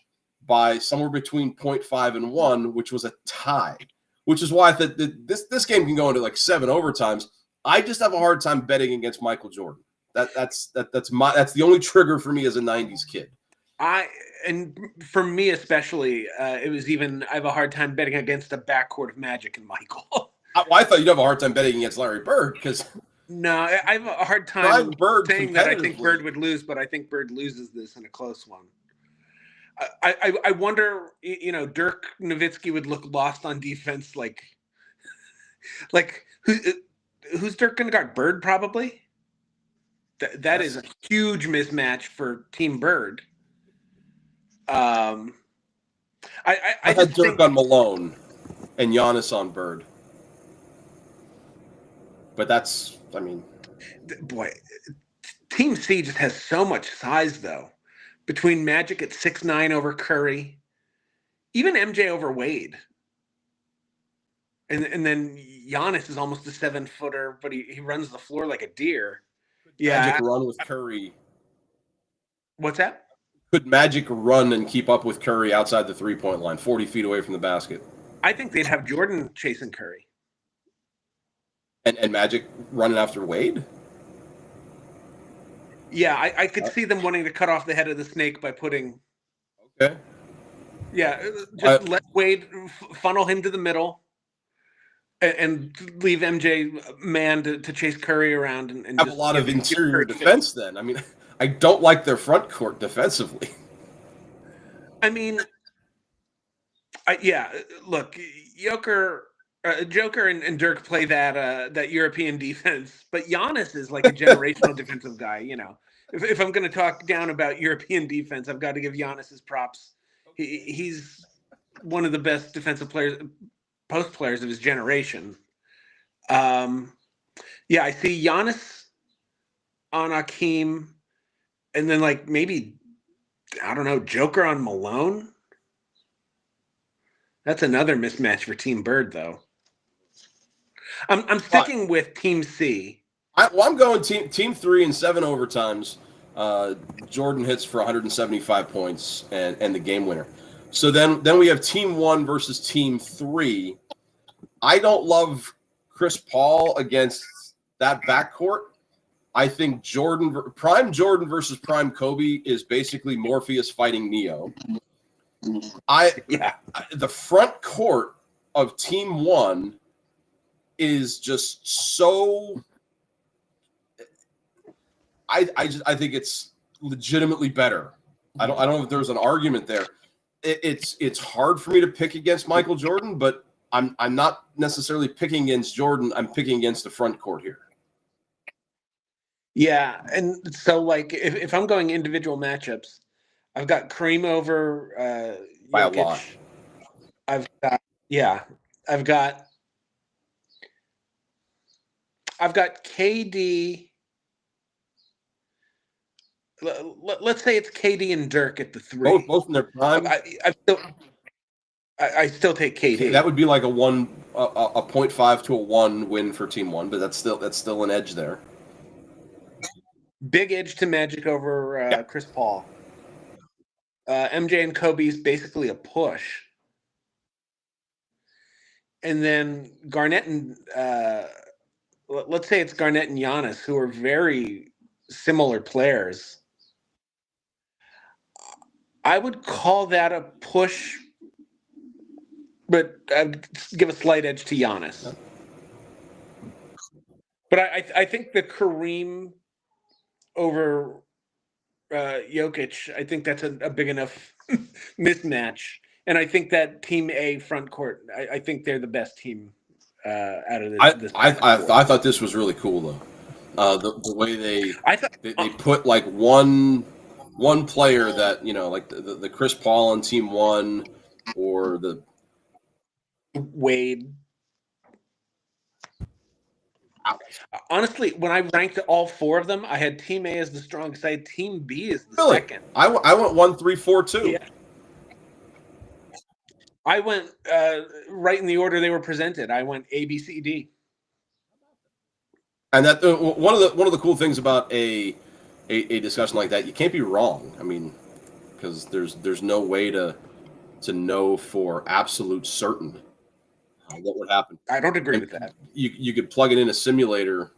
Speaker 1: by somewhere between 0.5 and 1, which was a tie. Which is why I thought that this game can go into like 7 overtimes. I just have a hard time betting against Michael Jordan. That's the only trigger for me as a 90s kid.
Speaker 2: And for me especially, it was even. I have a hard time betting against a backcourt of Magic and Michael.
Speaker 1: I thought you'd have a hard time betting against Larry Bird because
Speaker 2: No, I have a hard time
Speaker 1: Brian Bird
Speaker 2: saying that I think
Speaker 1: competitively.
Speaker 2: Bird would lose, but I think Bird loses this in a close one. I wonder, Dirk Nowitzki would look lost on defense. Like who's Dirk going to guard? Bird probably. That is a huge mismatch for Team Bird. I
Speaker 1: had Dirk on Malone and Giannis on Bird. But that's, I mean,
Speaker 2: boy, Team C just has so much size though. Between Magic at 6'9" over Curry, even MJ over Wade. And then Giannis is almost a 7-footer, but he runs the floor like a deer.
Speaker 1: Magic run with Curry.
Speaker 2: What's that?
Speaker 1: Could Magic run and keep up with Curry outside the 3-point line, 40 feet away from the basket?
Speaker 2: I think they'd have Jordan chasing Curry.
Speaker 1: And Magic running after Wade?
Speaker 2: Yeah, I could see them wanting to cut off the head of the snake by putting.
Speaker 1: Okay.
Speaker 2: Yeah, just let Wade funnel him to the middle, and leave MJ man to chase Curry around and
Speaker 1: have a lot of interior defense. Then I mean, I don't like their front court defensively.
Speaker 2: I mean, look, Joker and Dirk play that European defense, but Giannis is like a generational defensive guy. If I'm going to talk down about European defense, I've got to give Giannis his props. He's one of the best defensive post players of his generation. I see Giannis on Akeem, and then like maybe, I don't know, Joker on Malone. That's another mismatch for Team Bird, though. I'm sticking with Team C.
Speaker 1: I'm going Team 3 in 7 overtimes. Jordan hits for 175 points and the game winner. So then we have Team 1 versus Team 3. I don't love Chris Paul against that backcourt. I think Prime Jordan versus Prime Kobe is basically Morpheus fighting Neo. The front court of Team 1 is just so. I think it's legitimately better. I don't know if there's an argument there. It's hard for me to pick against Michael Jordan, but I'm not necessarily picking against Jordan. I'm picking against the front court here.
Speaker 2: Yeah, and so like if I'm going individual matchups, I've got Kareem over
Speaker 1: by
Speaker 2: Jokic.
Speaker 1: A lot.
Speaker 2: I've got KD. Let's say it's KD and Dirk at the 3.
Speaker 1: Both in their prime.
Speaker 2: I still take KD.
Speaker 1: Okay, that would be like a 0.5 to a 1 win for Team 1, but that's still an edge there.
Speaker 2: Big edge to Magic over Chris Paul. MJ and Kobe is basically a push. And then Garnett and let's say it's Garnett and Giannis, who are very similar players. I would call that a push, but I'd give a slight edge to Giannis. But I think the Kareem over Jokic, I think that's a big enough mismatch. And I think that Team A front court, I think they're the best team out of this.
Speaker 1: I thought this was really cool though. The way they put like one player that, like the Chris Paul on Team 1 or the
Speaker 2: Wade. Honestly, when I ranked all 4 of them, I had Team A as the strong side. Team B is the second.
Speaker 1: I went 1, 3, 4, 2.
Speaker 2: Yeah. I went right in the order they were presented. I went A, B, C, D.
Speaker 1: And that one of the cool things about a discussion like that, you can't be wrong. I mean, because there's no way to know for absolute certain what would happen.
Speaker 2: I don't agree with that.
Speaker 1: You could plug it in a simulator,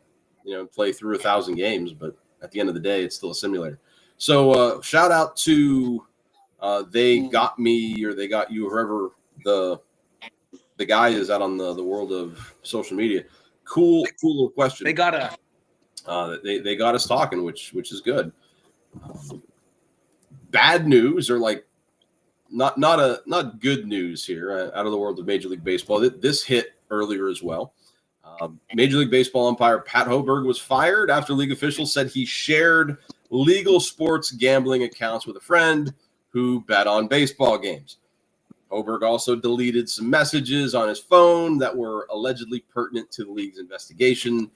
Speaker 1: play through 1,000 games, but at the end of the day, it's still a simulator. So shout out to They Got Me, or They Got You, whoever the guy is out on the world of social media. Cool little question.
Speaker 2: They got us.
Speaker 1: They got us talking, which is good. Bad news, or like not good news here, out of the world of Major League Baseball. This hit earlier as well. Major League Baseball umpire Pat Hoberg was fired after league officials said he shared legal sports gambling accounts with a friend who bet on baseball games. Hoberg also deleted some messages on his phone that were allegedly pertinent to the league's investigation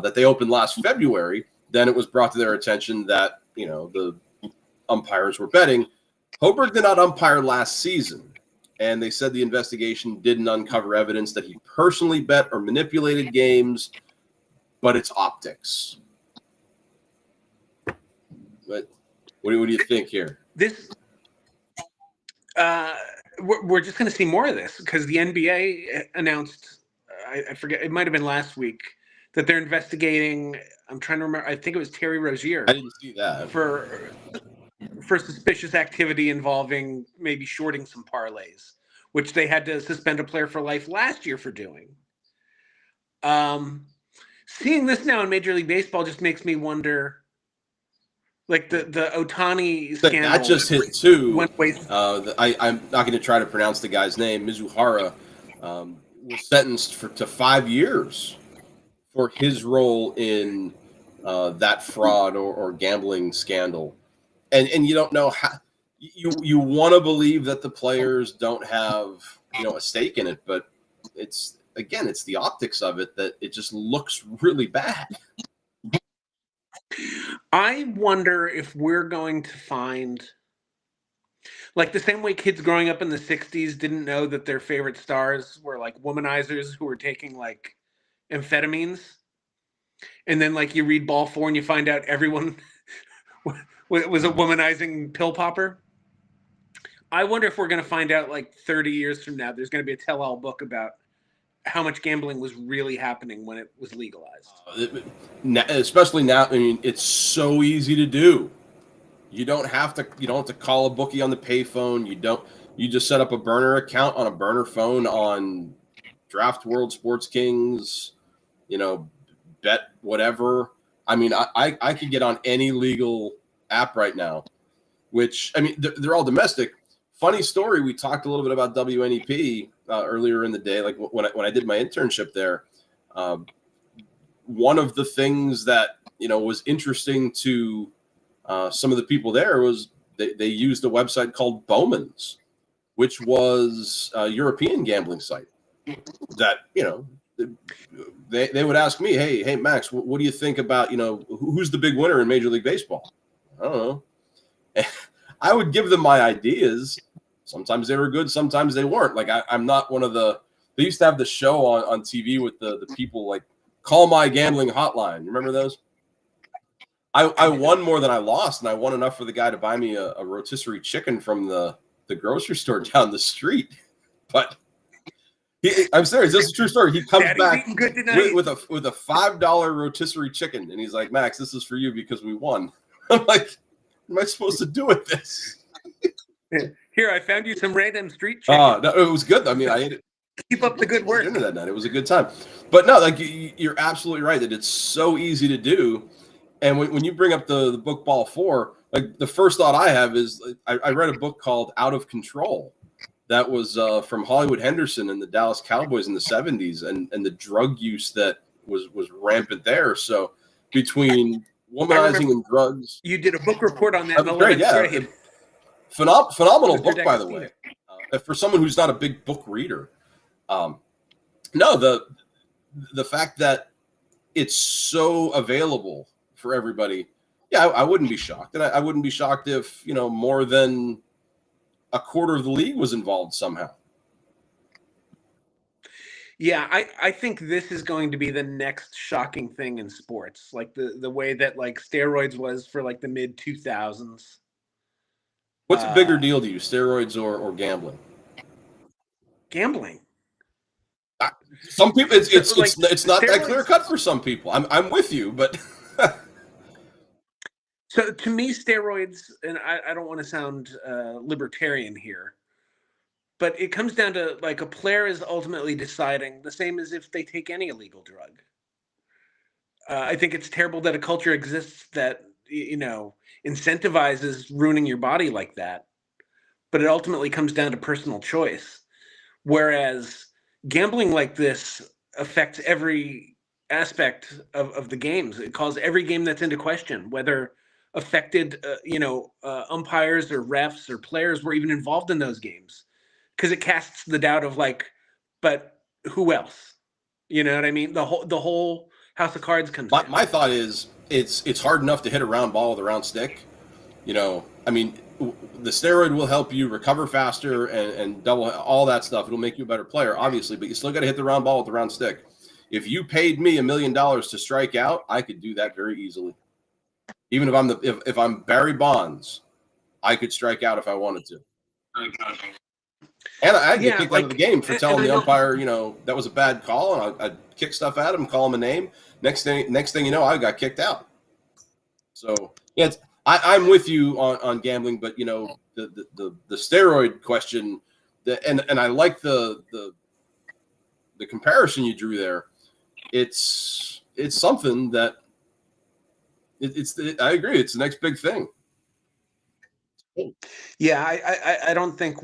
Speaker 1: that they opened last February. Then it was brought to their attention that, the umpires were betting. Hoberg did not umpire last season, and they said the investigation didn't uncover evidence that he personally bet or manipulated games, but it's optics. But what do you think here?
Speaker 2: We're just going to see more of this, because the NBA announced, I forget, it might have been last week, that they're investigating. I'm trying to remember. I think it was Terry Rozier.
Speaker 1: I didn't see that.
Speaker 2: For suspicious activity involving maybe shorting some parlays, which they had to suspend a player for life last year for doing. Seeing this now in Major League Baseball just makes me wonder. Like the Ohtani scandal.
Speaker 1: That just hit too. I'm not going to try to pronounce the guy's name. Mizuhara was sentenced to 5 years for his role in that fraud or gambling scandal. And you don't know how. You want to believe that the players don't have a stake in it, but it's the optics of it that it just looks really bad.
Speaker 2: I wonder if we're going to find, like, the same way kids growing up in the 60s didn't know that their favorite stars were like womanizers who were taking like amphetamines. And then like you read Ball 4 and you find out everyone was a womanizing pill popper. I wonder if we're going to find out like 30 years from now, there's going to be a tell-all book about how much gambling was really happening when it was legalized.
Speaker 1: Especially now, I mean, it's so easy to do. You don't have to call a bookie on the payphone. You just set up a burner account on a burner phone on Draft World, Sports Kings, bet whatever. I mean, I could get on any legal app right now, which, I mean, they're all domestic. Funny story, we talked a little bit about WNEP earlier in the day, like when I did my internship there. One of the things that was interesting to some of the people there was they used a website called Bowman's, which was a European gambling site. That they would ask me, hey Max, what do you think about who's the big winner in Major League Baseball? I don't know. I would give them my ideas. Sometimes they were good, sometimes they weren't. Like I'm not one of the. They used to have the show on TV with the people like call my gambling hotline. You remember those? I won more than I lost, and I won enough for the guy to buy me a rotisserie chicken from the grocery store down the street. But I'm serious. This is a true story. He comes back with a $5 rotisserie chicken, and he's like, Max, this is for you because we won. I'm like, what am I supposed to do with this?
Speaker 2: Here, I found you some random street chicken.
Speaker 1: No, it was good. I mean, I ate it.
Speaker 2: Keep up the good work.
Speaker 1: Dinner that night. It was a good time. But no, like you're absolutely right that it's so easy to do. And when you bring up the book Ball 4, like the first thought I have is I read a book called Out of Control that was from Hollywood Henderson and the Dallas Cowboys in the 70s, and the drug use that was rampant there. So between womanizing and drugs.
Speaker 2: You did a book report on that.
Speaker 1: That was great, yeah. Phenomenal book, by the way. For someone who's not a big book reader. No, the fact that it's so available for everybody, yeah, I wouldn't be shocked. And I wouldn't be shocked if, more than a quarter of the league was involved somehow.
Speaker 2: Yeah, I think this is going to be the next shocking thing in sports, like the way that like steroids was for like the mid 2000s.
Speaker 1: What's a bigger deal to you, steroids or gambling?
Speaker 2: Gambling.
Speaker 1: Some people, it's not that clear cut for some people. I'm with you, but
Speaker 2: So to me, steroids, and I don't want to sound libertarian here, but it comes down to like a player is ultimately deciding the same as if they take any illegal drug. I think it's terrible that a culture exists that incentivizes ruining your body like that, but it ultimately comes down to personal choice. Whereas gambling like this affects every aspect of the games. It calls every game that's into question, whether affected, umpires or refs or players were even involved in those games, because it casts the doubt of like, but who else? You know what I mean? The whole house of cards comes down.
Speaker 1: My thought is it's hard enough to hit a round ball with a round stick. I mean, the steroid will help you recover faster and double all that stuff. It'll make you a better player, obviously, but you still got to hit the round ball with the round stick. If you paid me $1 million to strike out, I could do that very easily. Even if I'm Barry Bonds, I could strike out if I wanted to. And I'd get kicked out of the game for telling the umpire, that was a bad call, and I'd kick stuff at him, call him a name. Next thing you know, I got kicked out. So yeah, I'm with you on gambling, but the steroid question, and I like the comparison you drew there. It's something that I agree. It's the next big thing.
Speaker 2: Yeah, I don't think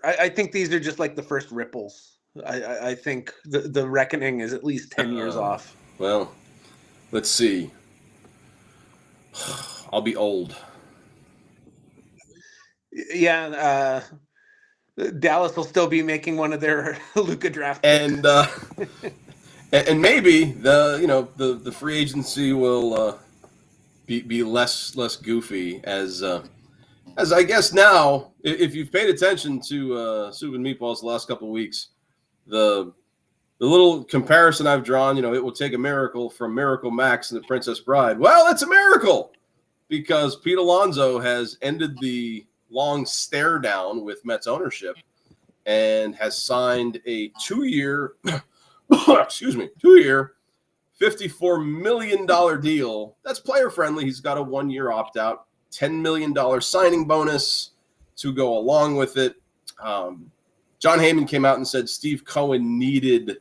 Speaker 2: I think these are just like the first ripples. I think the reckoning is at least 10 years off.
Speaker 1: Well, let's see. I'll be old.
Speaker 2: Yeah, Dallas will still be making one of their Luka draft
Speaker 1: picks. And maybe the free agency will be less goofy as I guess now, if you've paid attention to Soup and Meatballs the last couple of weeks, the little comparison I've drawn, it will take a miracle from Miracle Max and the Princess Bride. Well, it's a miracle because Pete Alonso has ended the long stare down with Mets ownership and has signed a 2-year, $54 million deal. That's player friendly. He's got a 1-year opt out. $10 million signing bonus to go along with it. John Heyman came out and said Steve Cohen needed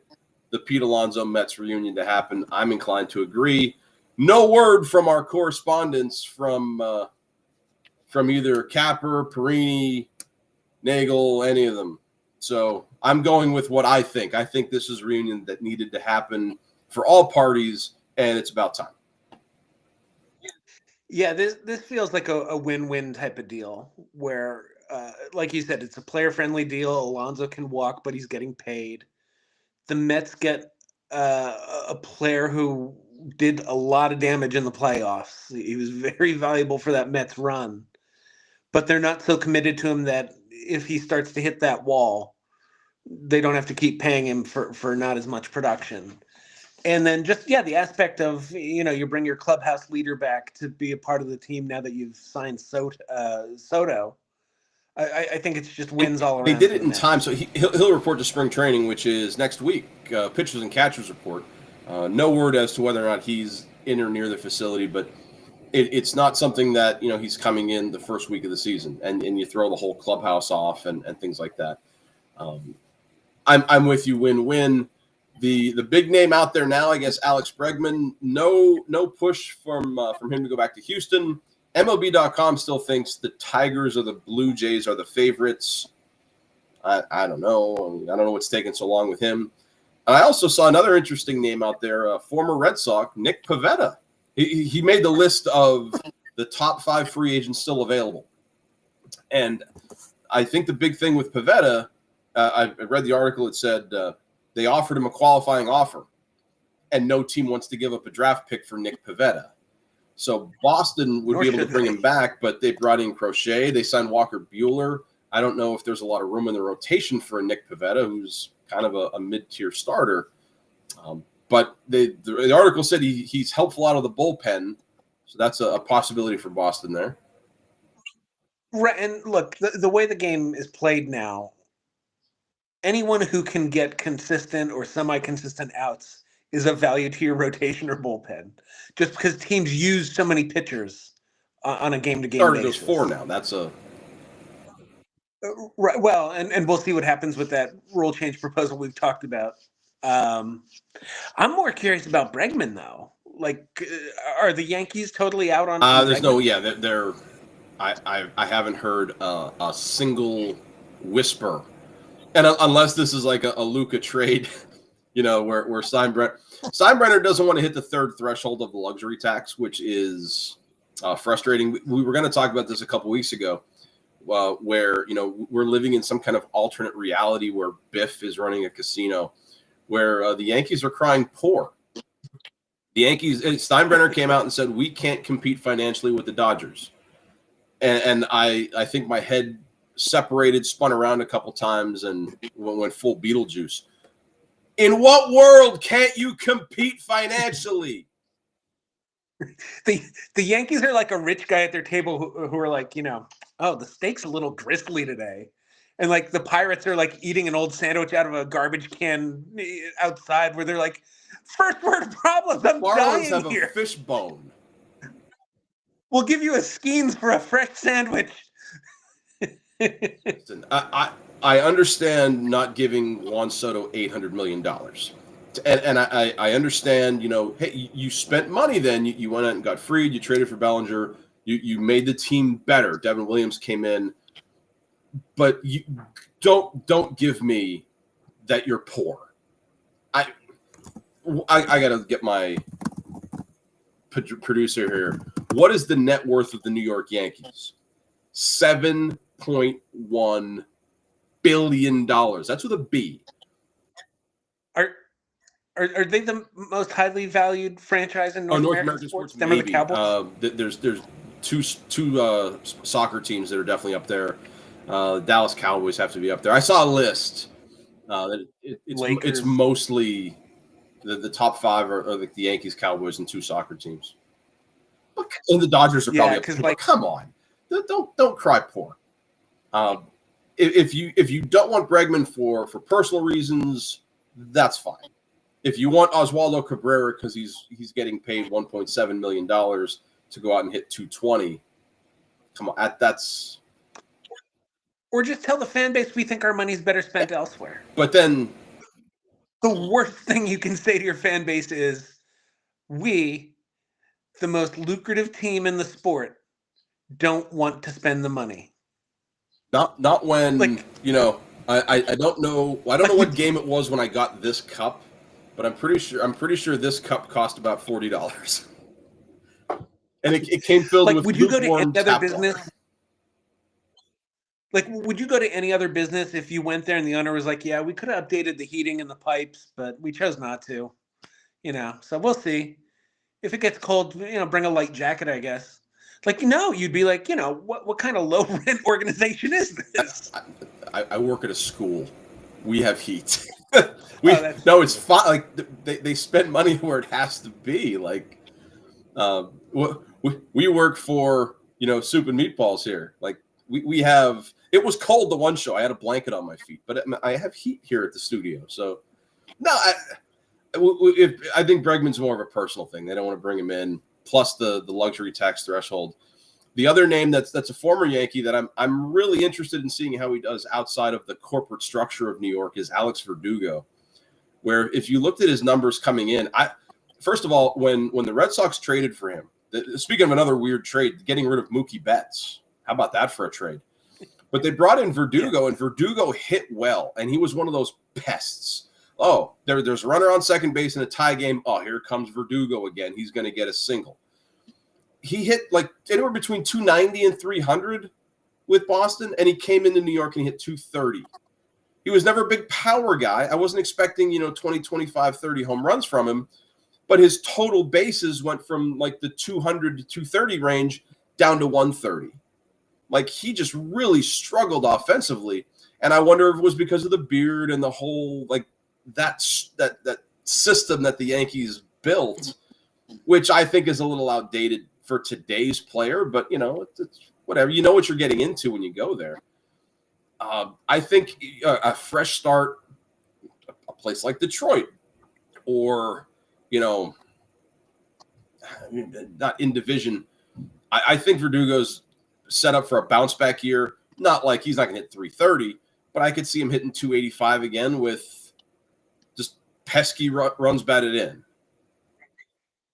Speaker 1: the Pete Alonso Mets reunion to happen. I'm inclined to agree. No word from our correspondents from either Capper, Perini, Nagel, any of them. So I'm going with what I think. I think this is a reunion that needed to happen for all parties, and it's about time.
Speaker 2: Yeah, this feels like a win-win type of deal where, like you said, it's a player-friendly deal. Alonso can walk, but he's getting paid. The Mets get a player who did a lot of damage in the playoffs. He was very valuable for that Mets run, but they're not so committed to him that if he starts to hit that wall, they don't have to keep paying him for not as much production. And then just, the aspect of, you bring your clubhouse leader back to be a part of the team now that you've signed Soto. I think it's just wins all around.
Speaker 1: They did it in time, so he'll report to spring training, which is next week, pitchers and catchers report. No word as to whether or not he's in or near the facility, but it's not something that, he's coming in the first week of the season and you throw the whole clubhouse off and things like that. I'm with you, win-win. The big name out there now, I guess, Alex Bregman. No push from him to go back to Houston. MLB.com still thinks the Tigers or the Blue Jays are the favorites. I don't know. I don't know what's taking so long with him. I also saw another interesting name out there, former Red Sox, Nick Pivetta. He made the list of the top 5 free agents still available. And I think the big thing with Pivetta, I read the article, it said they offered him a qualifying offer, and no team wants to give up a draft pick for Nick Pivetta. So Boston would be able to bring him back, but they brought in Crochet. They signed Walker Buehler. I don't know if there's a lot of room in the rotation for a Nick Pivetta, who's kind of a mid-tier starter. But the article said he's helpful out of the bullpen, so that's a possibility for Boston there.
Speaker 2: Right, and look, the way the game is played now, anyone who can get consistent or semi-consistent outs is of value to your rotation or bullpen. Just because teams use so many pitchers, on a game-to-game
Speaker 1: Started
Speaker 2: basis.
Speaker 1: those 4 now. That's a
Speaker 2: right. Well, and we'll see what happens with that rule change proposal we've talked about. I'm more curious about Bregman, though. Like, are the Yankees totally out on
Speaker 1: there's
Speaker 2: Bregman?
Speaker 1: no, yeah, they're I haven't heard a single whisper, and unless this is like a Luka trade, where Steinbrenner doesn't want to hit the 3rd threshold of the luxury tax, which is frustrating. We were going to talk about this a couple weeks ago, where we're living in some kind of alternate reality where Biff is running a casino, where the Yankees are crying poor. The Yankees, Steinbrenner came out and said, we can't compete financially with the Dodgers. And I think my head separated, spun around a couple times, and went full Beetlejuice. In what world can't you compete financially?
Speaker 2: The Yankees are like a rich guy at their table who are like, oh, the steak's a little gristly today. And like the Pirates are like eating an old sandwich out of a garbage can outside where they're like, first word problems, I'm
Speaker 1: Marlins
Speaker 2: dying
Speaker 1: have
Speaker 2: here.
Speaker 1: a fish bone.
Speaker 2: We'll give you a Skeens for a fresh sandwich.
Speaker 1: Listen, I understand not giving Juan Soto $800 million. And I understand, hey, you spent money then. You went out and got Fried. You traded for Bellinger. You made the team better. Devin Williams came in. But you don't give me that you're poor. I got to get my producer here. What is the net worth of the New York Yankees? $7.1 billion. That's with a B.
Speaker 2: Are they the most highly valued franchise in North American sports? Them or the Cowboys?
Speaker 1: There's two soccer teams that are definitely up there. Dallas Cowboys have to be up there. I saw a list. It's mostly the top 5 are the Yankees, Cowboys, and 2 soccer teams. And the Dodgers are probably up there. Like, come on, don't cry poor. If you don't want Bregman for personal reasons, that's fine. If you want Oswaldo Cabrera because he's getting paid $1.7 million to go out and hit 220, come on, that's.
Speaker 2: Or just tell the fan base we think our money's better spent elsewhere.
Speaker 1: But then
Speaker 2: the worst thing you can say to your fan base is, we, the most lucrative team in the sport, don't want to spend the money.
Speaker 1: Not when, I don't know. I don't know what game it was when I got this cup, but I'm pretty sure this cup cost about $40. And it came filled with
Speaker 2: would you go to any other business?
Speaker 1: Water.
Speaker 2: Like, would you go to any other business if you went there and the owner was like, yeah, we could have updated the heating and the pipes, but we chose not to, so we'll see. If it gets cold, bring a light jacket, I guess. Like, no, you'd be like, what kind of low rent organization is this?
Speaker 1: I work at a school. We have heat. It's fine. Like they spend money where it has to be. Like, we work for, Soup and Meatballs here. Like we have, it was cold the one show. I had a blanket on my feet, but I have heat here at the studio. So no, I think Bregman's more of a personal thing. They don't want to bring him in. Plus the luxury tax threshold. The other name that's a former Yankee that I'm really interested in seeing how he does outside of the corporate structure of New York is Alex Verdugo, where if you looked at his numbers coming in, first of all, when the Red Sox traded for him, speaking of another weird trade, getting rid of Mookie Betts, how about that for a trade? But they brought in Verdugo, and Verdugo hit well, and he was one of those pests. Oh, there's a runner on second base in a tie game. Oh, here comes Verdugo again. He's going to get a single. He hit like anywhere between 290 and 300 with Boston, and he came into New York and he hit 230. He was never a big power guy. I wasn't expecting, 20, 25, 30 home runs from him, but his total bases went from like the 200 to 230 range down to 130. Like he just really struggled offensively. And I wonder if it was because of the beard and the whole, like that system that the Yankees built, which I think is a little outdated for today's player, but it's whatever. You know what you're getting into when you go there. I think a fresh start, a place like Detroit, or not in division. I think Verdugo's set up for a bounce back year. Not like he's not going to hit 330, but I could see him hitting 285 again with just pesky runs batted in.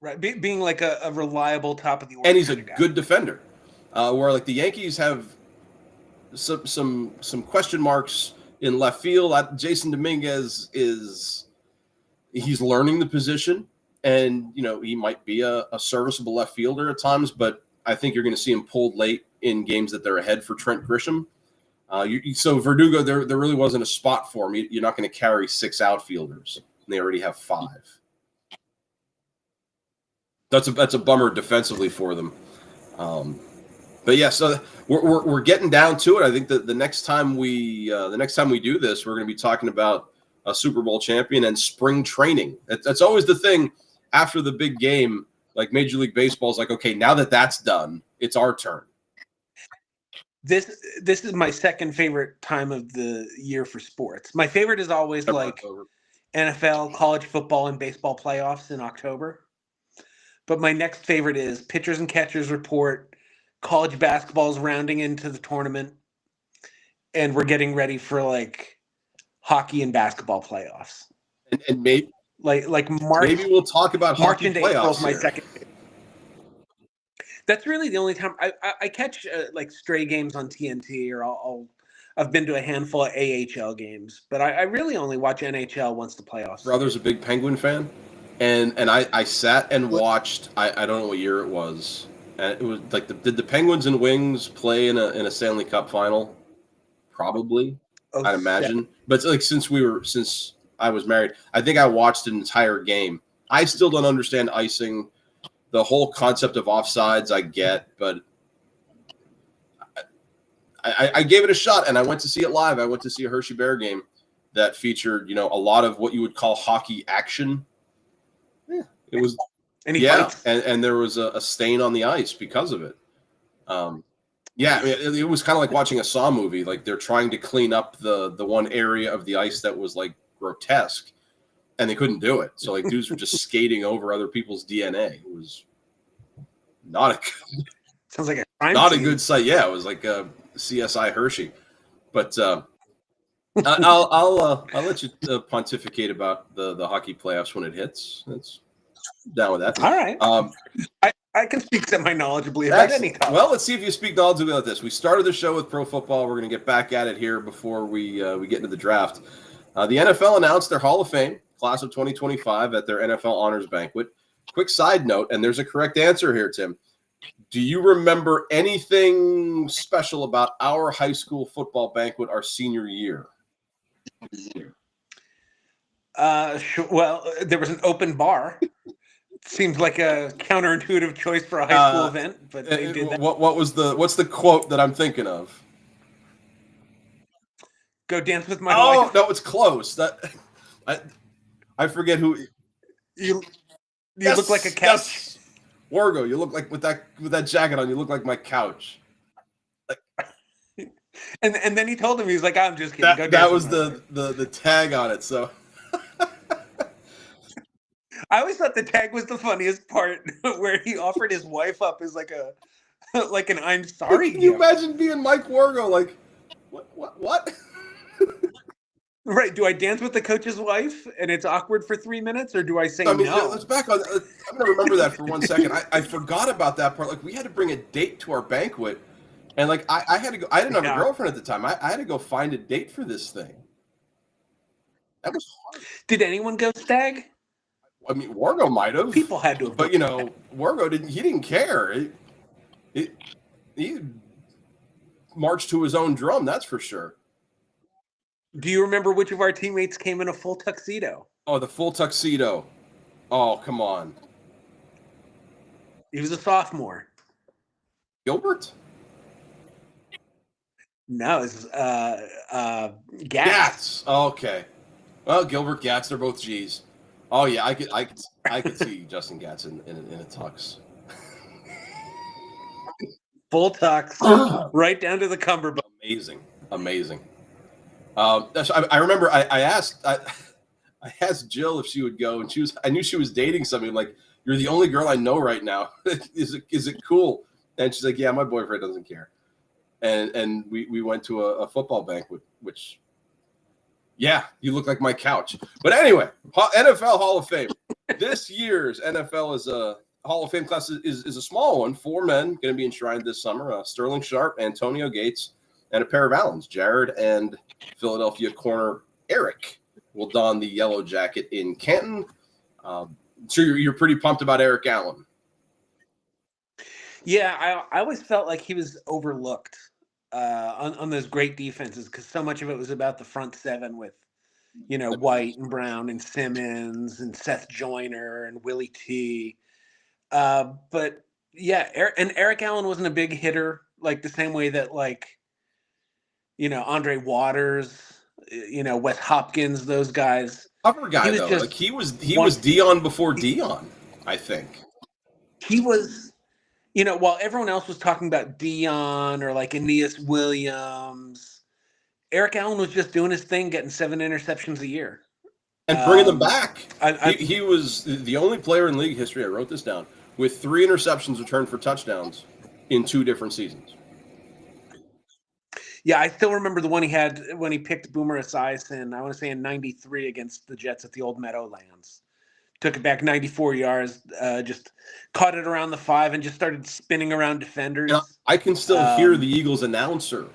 Speaker 2: Right, being like a reliable top of the order.
Speaker 1: And he's a good defender. Where like the Yankees have some question marks in left field. Jason Dominguez he's learning the position, and he might be a serviceable left fielder at times, but I think you're going to see him pulled late in games that they're ahead for Trent Grisham. So Verdugo, there really wasn't a spot for him. You're not going to carry 6 outfielders, and they already have 5. That's a bummer defensively for them. But yeah, so we're getting down to it. I think that the next time we do this, we're going to be talking about a Super Bowl champion and spring training. That's always the thing after the big game. Like Major League Baseball is like, okay, now that that's done, it's our turn.
Speaker 2: This is my second favorite time of the year for sports. My favorite is always like NFL, college football, and baseball playoffs in October. But my next favorite is pitchers and catchers report. College basketball is rounding into the tournament, and we're getting ready for like hockey and basketball playoffs.
Speaker 1: And maybe
Speaker 2: like March.
Speaker 1: Maybe we'll talk about
Speaker 2: March
Speaker 1: hockey
Speaker 2: into
Speaker 1: playoffs.
Speaker 2: April is my
Speaker 1: here.
Speaker 2: second. That's really the only time I catch like stray games on TNT, or I've been to a handful of AHL games, but I really only watch NHL once the playoffs.
Speaker 1: Brother's a big Penguin fan, and I sat and watched. I don't know what year it was. And it was like did the Penguins and Wings play in a Stanley Cup final? Probably, I'd imagine. But it's like since I was married, I think I watched an entire game. I still don't understand icing. The whole concept of offsides, I get, but I gave it a shot, and I went to see it live. I went to see a Hershey Bear game that featured, a lot of what you would call hockey action. Yeah, it was. And there was a stain on the ice because of it. It was kind of like watching a Saw movie. Like they're trying to clean up the one area of the ice that was like grotesque, and they couldn't do it. So like dudes were just skating over other people's DNA. It was not
Speaker 2: sounds like a crime
Speaker 1: not
Speaker 2: scene.
Speaker 1: A good sight. Yeah, it was like a CSI Hershey. But I'll let you pontificate about the hockey playoffs when it hits. That's down with that.
Speaker 2: All right. I can speak semi-knowledgeably about any topic.
Speaker 1: Well, let's see if you speak knowledgeably about this. We started the show with pro football. We're going to get back at it here before we get into the draft. The NFL announced their Hall of Fame class of 2025 at their NFL Honors Banquet. Quick side note, and there's a correct answer here, Tim. Do you remember anything special about our high school football banquet our senior year?
Speaker 2: Sure. Well, there was an open bar. Seems like a counterintuitive choice for a high school event, but they did that.
Speaker 1: What's the quote that I'm thinking of?
Speaker 2: Go dance with my wife.
Speaker 1: Oh no, it's close. I forget who.
Speaker 2: You look like a couch.
Speaker 1: Yes. Wargo, you look like with that jacket on. You look like my couch.
Speaker 2: And then he told him, he was like, "I'm just kidding."
Speaker 1: That was the tag on it. So.
Speaker 2: I always thought the tag was the funniest part, where he offered his wife up as like an "I'm sorry."
Speaker 1: Can you imagine being Mike Wargo? Like, what?
Speaker 2: Right? Do I dance with the coach's wife and it's awkward for 3 minutes, or do I say no?
Speaker 1: Let's back on. I'm gonna remember that for 1 second. I forgot about that part. Like, we had to bring a date to our banquet, and like I had to go. I didn't have a girlfriend at the time. I had to go find a date for this thing. That was hard.
Speaker 2: Did anyone go stag?
Speaker 1: I mean, Wargo might have.
Speaker 2: People had to have.
Speaker 1: But Wargo didn't care. He marched to his own drum. That's for sure.
Speaker 2: Do you remember which of our teammates came in a full tuxedo?
Speaker 1: Oh, the full tuxedo. Oh, come on.
Speaker 2: He was a sophomore.
Speaker 1: Gilbert?
Speaker 2: No, it's Gatz.
Speaker 1: Gatz. Oh, okay. Well, Gilbert, Gatz, they're both G's. Oh yeah, I could see Justin Gatz in a tux.
Speaker 2: Full tux, right down to the cummerbund.
Speaker 1: Amazing. I remember I asked Jill if she would go, and I knew she was dating somebody. I'm like, you're the only girl I know right now. Is it cool? And she's like, yeah, my boyfriend doesn't care. And we went to a football banquet, which, yeah, you look like my couch. But anyway, NFL Hall of Fame. This year's NFL is a Hall of Fame class is a small one. 4 men going to be enshrined this summer. Sterling Sharp, Antonio Gates, and a pair of Allens. Jared and Philadelphia corner Eric will don the yellow jacket in Canton. So you're pretty pumped about Eric Allen.
Speaker 2: Yeah, I always felt like he was overlooked on those great defenses because so much of it was about the front seven with, White and Brown and Simmons and Seth Joyner and Willie T. But yeah, Eric Allen wasn't a big hitter like the same way that Andre Waters, Wes Hopkins, those guys.
Speaker 1: Cover guy though, like he was Dion before Dion, I think.
Speaker 2: He was, while everyone else was talking about Dion or like Aeneas Williams, Eric Allen was just doing his thing, getting 7 interceptions a year.
Speaker 1: And bringing them back. He was the only player in league history, I wrote this down, with 3 interceptions returned for touchdowns in 2 different seasons.
Speaker 2: Yeah, I still remember the one he had when he picked Boomer Esiason, I want to say in 93 against the Jets at the old Meadowlands. Took it back 94 yards, just caught it around the 5 and just started spinning around defenders.
Speaker 1: Yeah, I can still hear the Eagles announcer.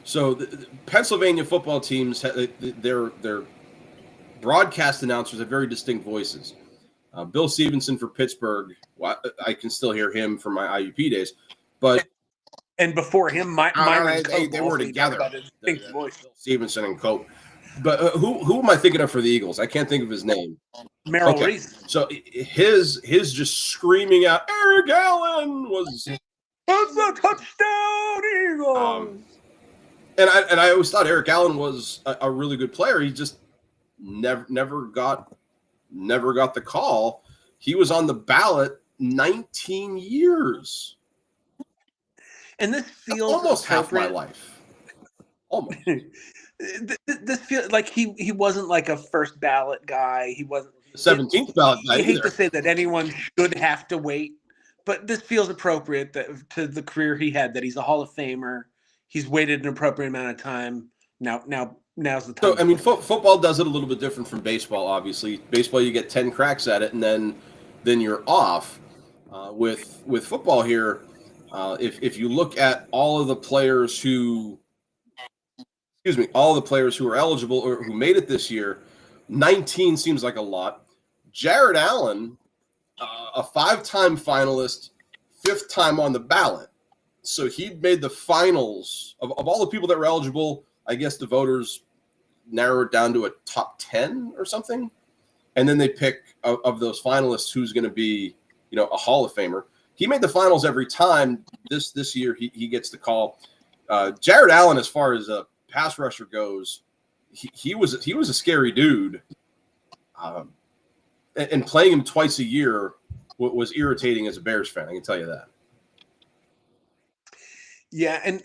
Speaker 1: So the Pennsylvania football teams, their broadcast announcers have very distinct voices. Bill Stevenson for Pittsburgh, I can still hear him from my IUP days. But
Speaker 2: and before him, Myron Cope,
Speaker 1: they were together.
Speaker 2: Voice.
Speaker 1: Stevenson and Cope. But who am I thinking of for the Eagles? I can't think of his name.
Speaker 2: Merrill Reese.
Speaker 1: So his just screaming out, Eric Allen was
Speaker 2: a touchdown, Eagles.
Speaker 1: And I always thought Eric Allen was a really good player. He just never got the call. He was on the ballot 19 years.
Speaker 2: And this feels
Speaker 1: almost half my life. Almost.
Speaker 2: This feels like he wasn't like a first ballot guy. He wasn't
Speaker 1: 17th ballot guy.
Speaker 2: I hate to say that anyone should have to wait, but this feels appropriate to the career he had. That he's a Hall of Famer. He's waited an appropriate amount of time. Now's the time.
Speaker 1: So I mean, football does it a little bit different from baseball. Obviously, baseball you get 10 cracks at it, and then you're off. With football here, if you look at all of the players who are eligible or who made it this year, 19 seems like a lot. Jared Allen, a 5-time finalist, 5th time on the ballot. So he made the finals of all the people that were eligible. I guess the voters narrowed it down to a top 10 or something. And then they pick of those finalists who's going to be, a Hall of Famer. He made the finals every time. This year he gets the call. Jared Allen, as far as a pass rusher goes, he was a scary dude. And playing him twice a year was irritating as a Bears fan. I can tell you that.
Speaker 2: Yeah, and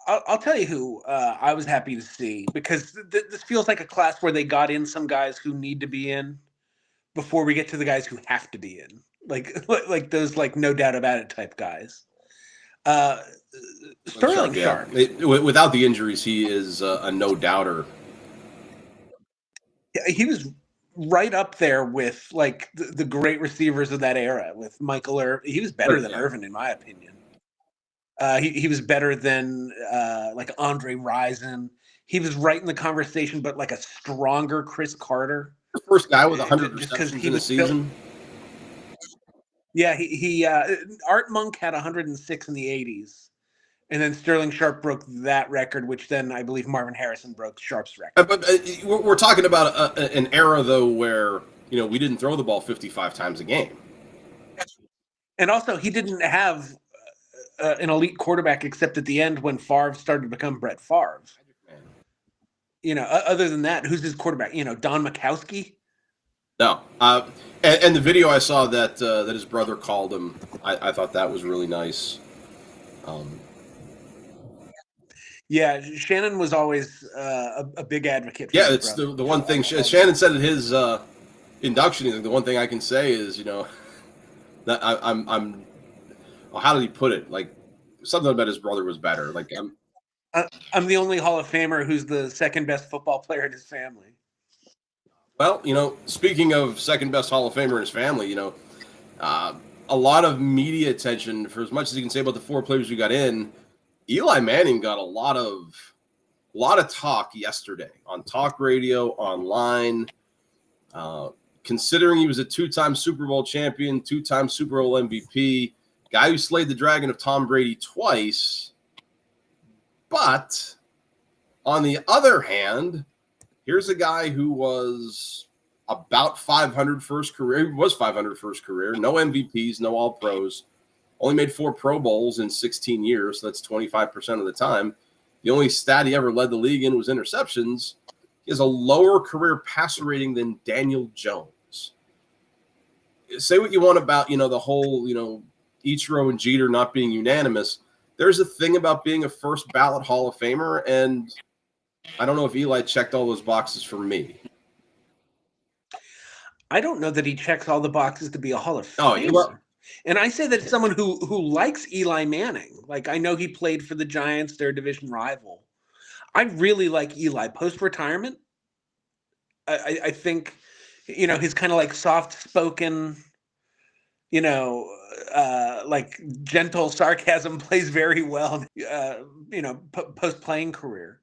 Speaker 2: I'll tell you who I was happy to see, because this feels like a class where they got in some guys who need to be in before we get to the guys who have to be in, like those no doubt about it type guys. Sterling Sharp.
Speaker 1: Without the injuries, he is a no doubter.
Speaker 2: Yeah, he was right up there with the great receivers of that era with Michael Irvin. He was better than Irvin, in my opinion. He was better than Andre Rison. He was right in the conversation, but like a stronger Chris Carter.
Speaker 1: The first guy with 100 receptions in a season.
Speaker 2: Yeah, he Art Monk had 106 in the 80s, and then Sterling Sharp broke that record, which then I believe Marvin Harrison broke Sharp's record.
Speaker 1: But we're talking about an era though where we didn't throw the ball 55 times a game,
Speaker 2: and also he didn't have an elite quarterback except at the end when Favre started to become Brett Favre. Other than that, who's his quarterback? Don Majkowski?
Speaker 1: No. And the video I saw that his brother called him, I thought that was really nice.
Speaker 2: Yeah, Shannon was always a big advocate for
Speaker 1: it's the one thing Shannon said at his induction. The one thing I can say is, that I'm well, how did he put it? Like something about his brother was better. Like
Speaker 2: I'm the only Hall of Famer who's the second best football player in his family.
Speaker 1: well, speaking of second best Hall of Famer in his family, a lot of media attention for as much as you can say about the four players who got in. Eli Manning got a lot of talk yesterday on talk radio, online. Considering he was a two-time Super Bowl champion, two-time Super Bowl MVP, guy who slayed the dragon of Tom Brady twice. But on the other hand, here's a guy who was about 500 first career. He was 500 first career. No MVPs, no All-Pros. Only made 4 Pro Bowls in 16 years. So that's 25% of the time. The only stat he ever led the league in was interceptions. He has a lower career passer rating than Daniel Jones. Say what you want about, the whole, Ichiro and Jeter not being unanimous. There's a thing about being a first ballot Hall of Famer, and I don't know if Eli checked all those boxes for me.
Speaker 2: I don't know that he checks all the boxes to be a Hall of Famer.
Speaker 1: Oh, well,
Speaker 2: and I say that as someone who likes Eli Manning. Like, I know he played for the Giants, their division rival. I really like Eli post-retirement. I think, he's kind of like soft-spoken, like gentle sarcasm plays very well, post-playing career.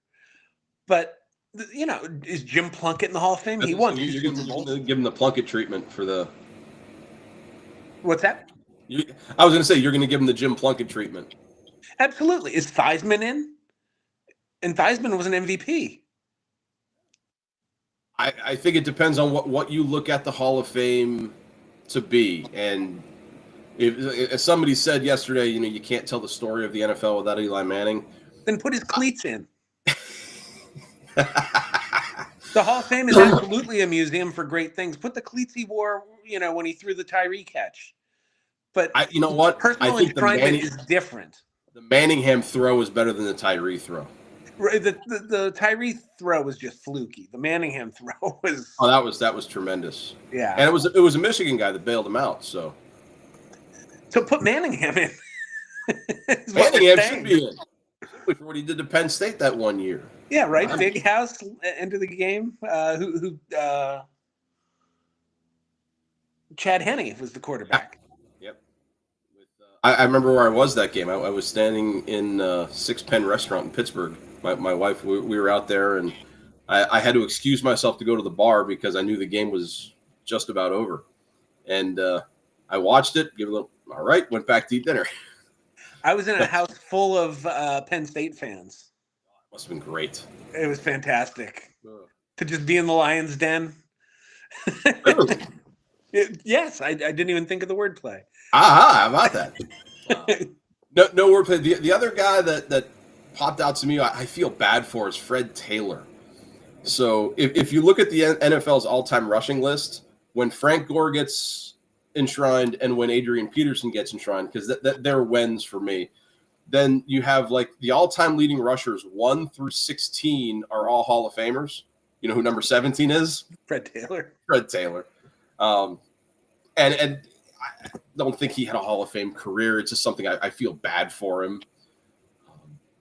Speaker 2: But, is Jim Plunkett in the Hall of Fame? He won 2 Super Bowls.
Speaker 1: Give him the Plunkett treatment for the...
Speaker 2: What's that?
Speaker 1: I was going to say, you're going to give him the Jim Plunkett treatment.
Speaker 2: Absolutely. Is Theismann in? And Theismann was an MVP.
Speaker 1: I think it depends on what you look at the Hall of Fame to be. And if somebody said yesterday, you can't tell the story of the NFL without Eli Manning.
Speaker 2: Then put his cleats in. The Hall of Fame is absolutely a museum for great things. Put the cleats he wore, when he threw the Tyree catch. But
Speaker 1: you know what?
Speaker 2: Personal enshrinement is different.
Speaker 1: The Manningham throw is better than the Tyree throw.
Speaker 2: The Tyree throw was just fluky. The Manningham throw was...
Speaker 1: Oh, that was tremendous.
Speaker 2: Yeah.
Speaker 1: And it was a Michigan guy that bailed him out, so...
Speaker 2: So put Manningham in.
Speaker 1: Manningham should be in. For what he did to Penn State that one year.
Speaker 2: Yeah, right. Big house, end of the game. Chad Henne was the quarterback.
Speaker 1: Yep. I remember where I was that game. I was standing in Six Pen Restaurant in Pittsburgh. My wife, we were out there, and I had to excuse myself to go to the bar because I knew the game was just about over. And I watched it, give it a little, all right, went back to eat dinner.
Speaker 2: I was in a house full of Penn State fans.
Speaker 1: Must have been great.
Speaker 2: It was fantastic to just be in the Lions' den.
Speaker 1: Really?
Speaker 2: Yes, I didn't even think of the wordplay.
Speaker 1: How about that? No wordplay. The other guy that popped out to me, I feel bad for, is Fred Taylor. So if you look at the NFL's all-time rushing list, when Frank Gore gets enshrined and when Adrian Peterson gets enshrined, because they're wins for me, then you have like the all-time leading rushers 1 through 16 are all Hall of Famers. You know who number 17 is?
Speaker 2: Fred Taylor.
Speaker 1: And I don't think he had a Hall of Fame career. It's just something I feel bad for him.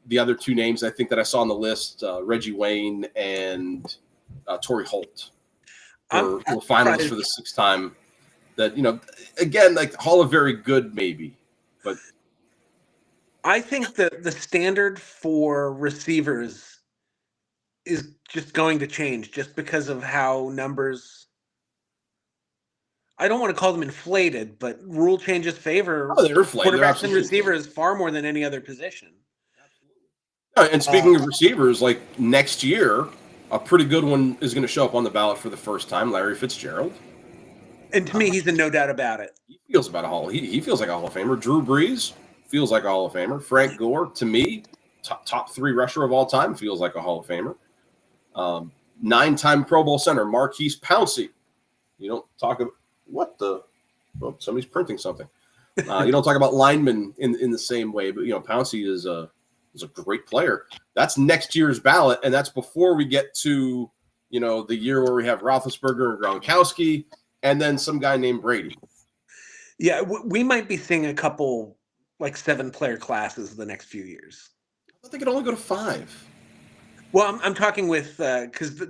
Speaker 1: The other two names I think that I saw on the list, Reggie Wayne and Torrey Holt, were finalists for the 6th time. That, again, like Hall of Very Good maybe, but
Speaker 2: I think that the standard for receivers is just going to change just because of how numbers, I don't want to call them inflated, but rule changes favor quarterbacks and receivers far more than any other position.
Speaker 1: And speaking of receivers, like next year, a pretty good one is going to show up on the ballot for the first time, Larry Fitzgerald.
Speaker 2: And to me, he's in no doubt about it.
Speaker 1: He feels he feels like a Hall of Famer. Drew Brees feels like a Hall of Famer. Frank Gore, to me, top 3 rusher of all time, feels like a Hall of Famer. 9-time Pro Bowl center, Marquise Pouncey. You don't talk about somebody's printing something. You don't talk about linemen in the same way, but Pouncey is a great player. That's next year's ballot, and that's before we get to the year where we have Roethlisberger and Gronkowski, and then some guy named Brady.
Speaker 2: Yeah, we might be seeing a couple like 7-player classes the next few years.
Speaker 1: I thought they could only go to 5.
Speaker 2: Well, I'm talking with because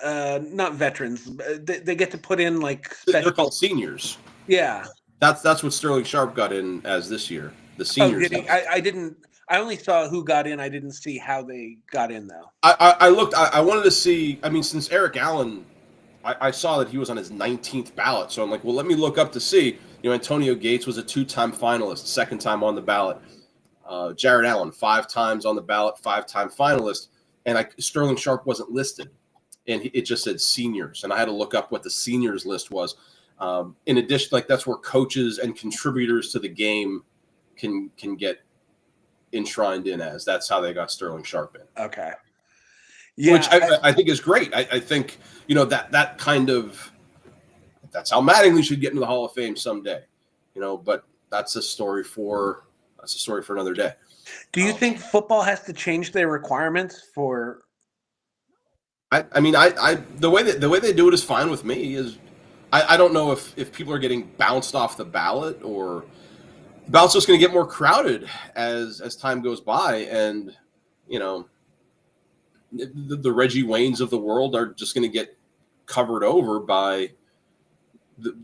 Speaker 2: not veterans. They get to put in like
Speaker 1: They're
Speaker 2: special.
Speaker 1: called seniors.
Speaker 2: Yeah.
Speaker 1: That's what Sterling Sharp got in as this year. The
Speaker 2: Oh,
Speaker 1: seniors.
Speaker 2: did he? I didn't. I only saw who got in. I didn't see how they got in though.
Speaker 1: I looked. I wanted to see. I mean, since Eric Allen, I saw that he was on his 19th ballot. So I'm like, well, let me look up to see. Antonio Gates was a 2-time finalist, second time on the ballot. Jared Allen, 5 times on the ballot, 5-time finalist, and Sterling Sharp wasn't listed, and it just said seniors, and I had to look up what the seniors list was. In addition, like that's where coaches and contributors to the game can get enshrined in as. That's how they got Sterling Sharp in.
Speaker 2: Okay. Yeah,
Speaker 1: which I think is great. I think that kind of that's how Mattingly should get into the Hall of Fame someday. But that's a story for another day.
Speaker 2: Do you think football has to change their requirements for?
Speaker 1: I mean, the way they do it is fine with me. I don't know if people are getting bounced off the ballot or the ballot's just going to get more crowded as time goes by, and the Reggie Waynes of the world are just going to get covered over by the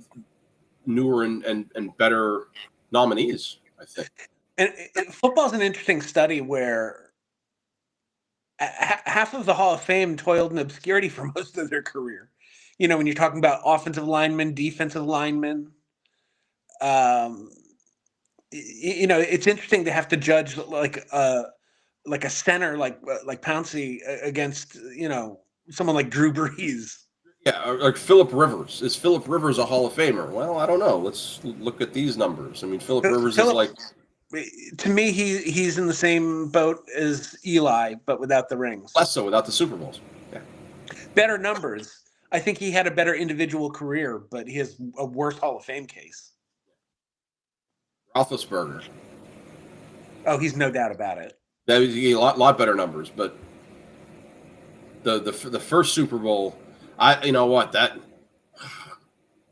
Speaker 1: newer and better nominees, I think.
Speaker 2: And football is an interesting study where half of the Hall of Fame toiled in obscurity for most of their career. When you're talking about offensive linemen, defensive linemen, it's interesting to have to judge like a center like Pouncey against someone like Drew Brees.
Speaker 1: Yeah, like Phillip Rivers. Is Phillip Rivers a Hall of Famer? Well, I don't know. Let's look at these numbers. I mean, Phillip Rivers is like.
Speaker 2: To me, he's in the same boat as Eli, but without the rings.
Speaker 1: Less so, without the Super Bowls. Yeah.
Speaker 2: Better numbers. I think he had a better individual career, but he has a worse Hall of Fame case.
Speaker 1: Roethlisberger.
Speaker 2: Oh, he's no doubt about it.
Speaker 1: That was a lot better numbers, but the first Super Bowl,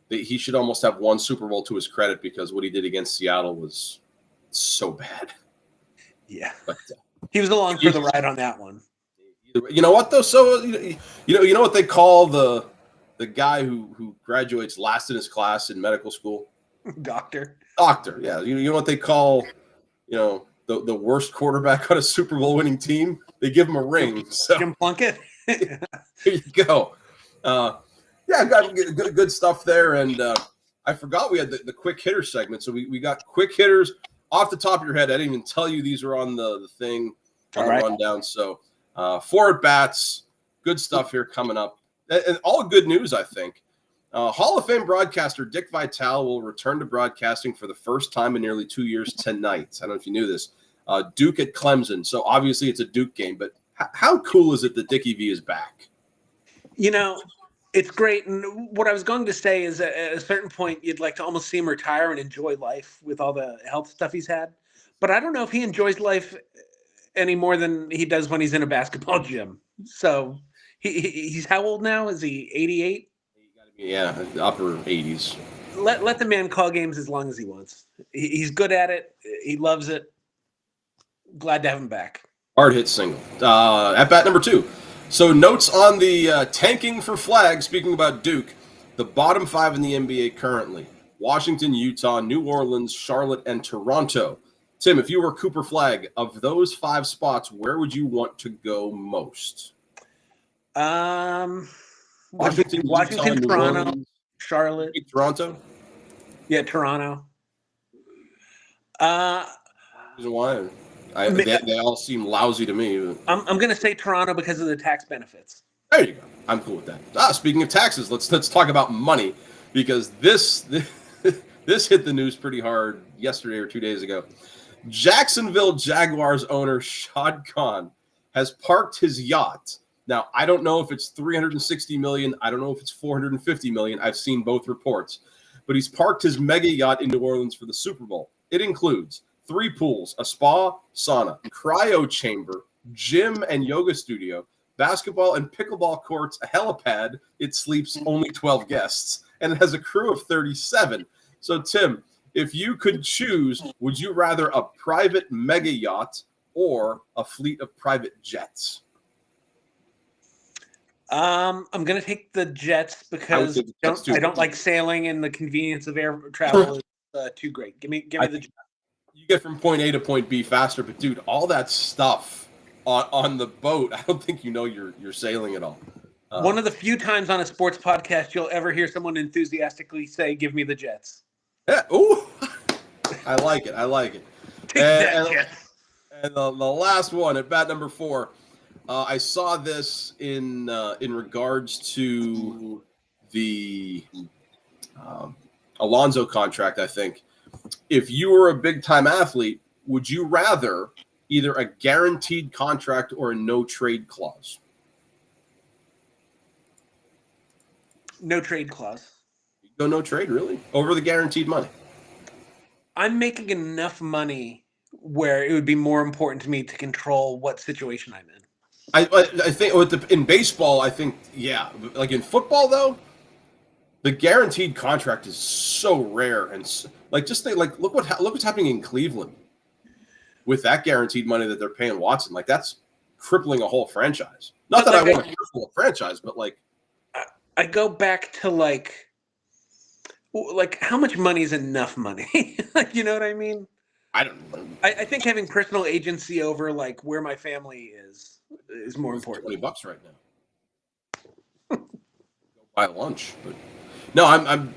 Speaker 1: he should almost have one Super Bowl to his credit because what he did against Seattle was so bad.
Speaker 2: Yeah, but, he was along for the ride on that one.
Speaker 1: You know what though? So you know what they call the guy who graduates last in his class in medical school?
Speaker 2: Doctor.
Speaker 1: Yeah. You know what they call the worst quarterback on a Super Bowl winning team? They give him a ring. So
Speaker 2: Jim Plunkett.
Speaker 1: There you go. Yeah, got good stuff there, and I forgot we had the quick hitter segment. So we got quick hitters off the top of your head. I didn't even tell you these are on the thing on the rundown. So 4 at bats, good stuff here coming up, and all good news, I think. Hall of Fame broadcaster Dick Vitale will return to broadcasting for the first time in nearly 2 years tonight. I don't know if you knew this. Duke at Clemson. So obviously it's a Duke game, but how cool is it that Dickie V is back?
Speaker 2: It's great. And what I was going to say is at a certain point, you'd like to almost see him retire and enjoy life with all the health stuff he's had. But I don't know if he enjoys life any more than he does when he's in a basketball gym. So he's how old now? Is he 88?
Speaker 1: Yeah, upper 80s.
Speaker 2: Let the man call games as long as he wants. He's good at it. He loves it. Glad to have him back.
Speaker 1: Hard hit single. At bat number 2. So notes on the tanking for flags. Speaking about Duke, the bottom 5 in the NBA currently: Washington, Utah, New Orleans, Charlotte, and Toronto. Tim, if you were Cooper Flagg, of those 5 spots, where would you want to go most?
Speaker 2: Washington,
Speaker 1: Utah,
Speaker 2: Toronto,
Speaker 1: Orleans,
Speaker 2: Charlotte.
Speaker 1: Toronto?
Speaker 2: Yeah, Toronto.
Speaker 1: Reason why? They all seem lousy to me.
Speaker 2: I'm going to say Toronto because of the tax benefits.
Speaker 1: There you go. I'm cool with that. Speaking of taxes, let's talk about money, because this hit the news pretty hard yesterday or 2 days ago. Jacksonville Jaguars owner Shad Khan has parked his yacht. Now, I don't know if it's $360 million. I don't know if it's $450 million. I've seen both reports. But he's parked his mega yacht in New Orleans for the Super Bowl. It includes 3 pools, a spa, sauna, cryo chamber, gym and yoga studio, basketball and pickleball courts, a helipad. It sleeps only 12 guests, and it has a crew of 37. So, Tim, If you could choose, would you rather a private mega yacht or a fleet of private jets?
Speaker 2: I'm gonna take the jets
Speaker 1: I would
Speaker 2: because
Speaker 1: take the jets too.
Speaker 2: I don't like sailing, and the convenience of air travel is too great. Give me the jet.
Speaker 1: You get from point A to point B faster, but dude, all that stuff on the boat, I don't think you're sailing at all.
Speaker 2: One of the few times on a sports podcast you'll ever hear someone enthusiastically say, "Give me the Jets."
Speaker 1: Yeah, ooh, I like it. I like it.
Speaker 2: Take that, Jets.
Speaker 1: And the last one at bat number 4, I saw this in regards to the Alonso contract. I think if you were a big time athlete, would you rather either a guaranteed contract or a no trade clause?
Speaker 2: No trade clause.
Speaker 1: You go no trade, really, over the guaranteed money.
Speaker 2: I'm making enough money where it would be more important to me to control what situation I'm in.
Speaker 1: I think in baseball, I think, yeah. Like in football, though, the guaranteed contract is so rare, and just think, like look what's happening in Cleveland with that guaranteed money that they're paying Watson. Like that's crippling a whole franchise. Not that I want to cripple a franchise, but like
Speaker 2: I go back to like how much money is enough money? Like, you know what I mean?
Speaker 1: I don't know.
Speaker 2: I think having personal agency over like where my family is more important.
Speaker 1: $20 right now. Go buy lunch, but no, I'm.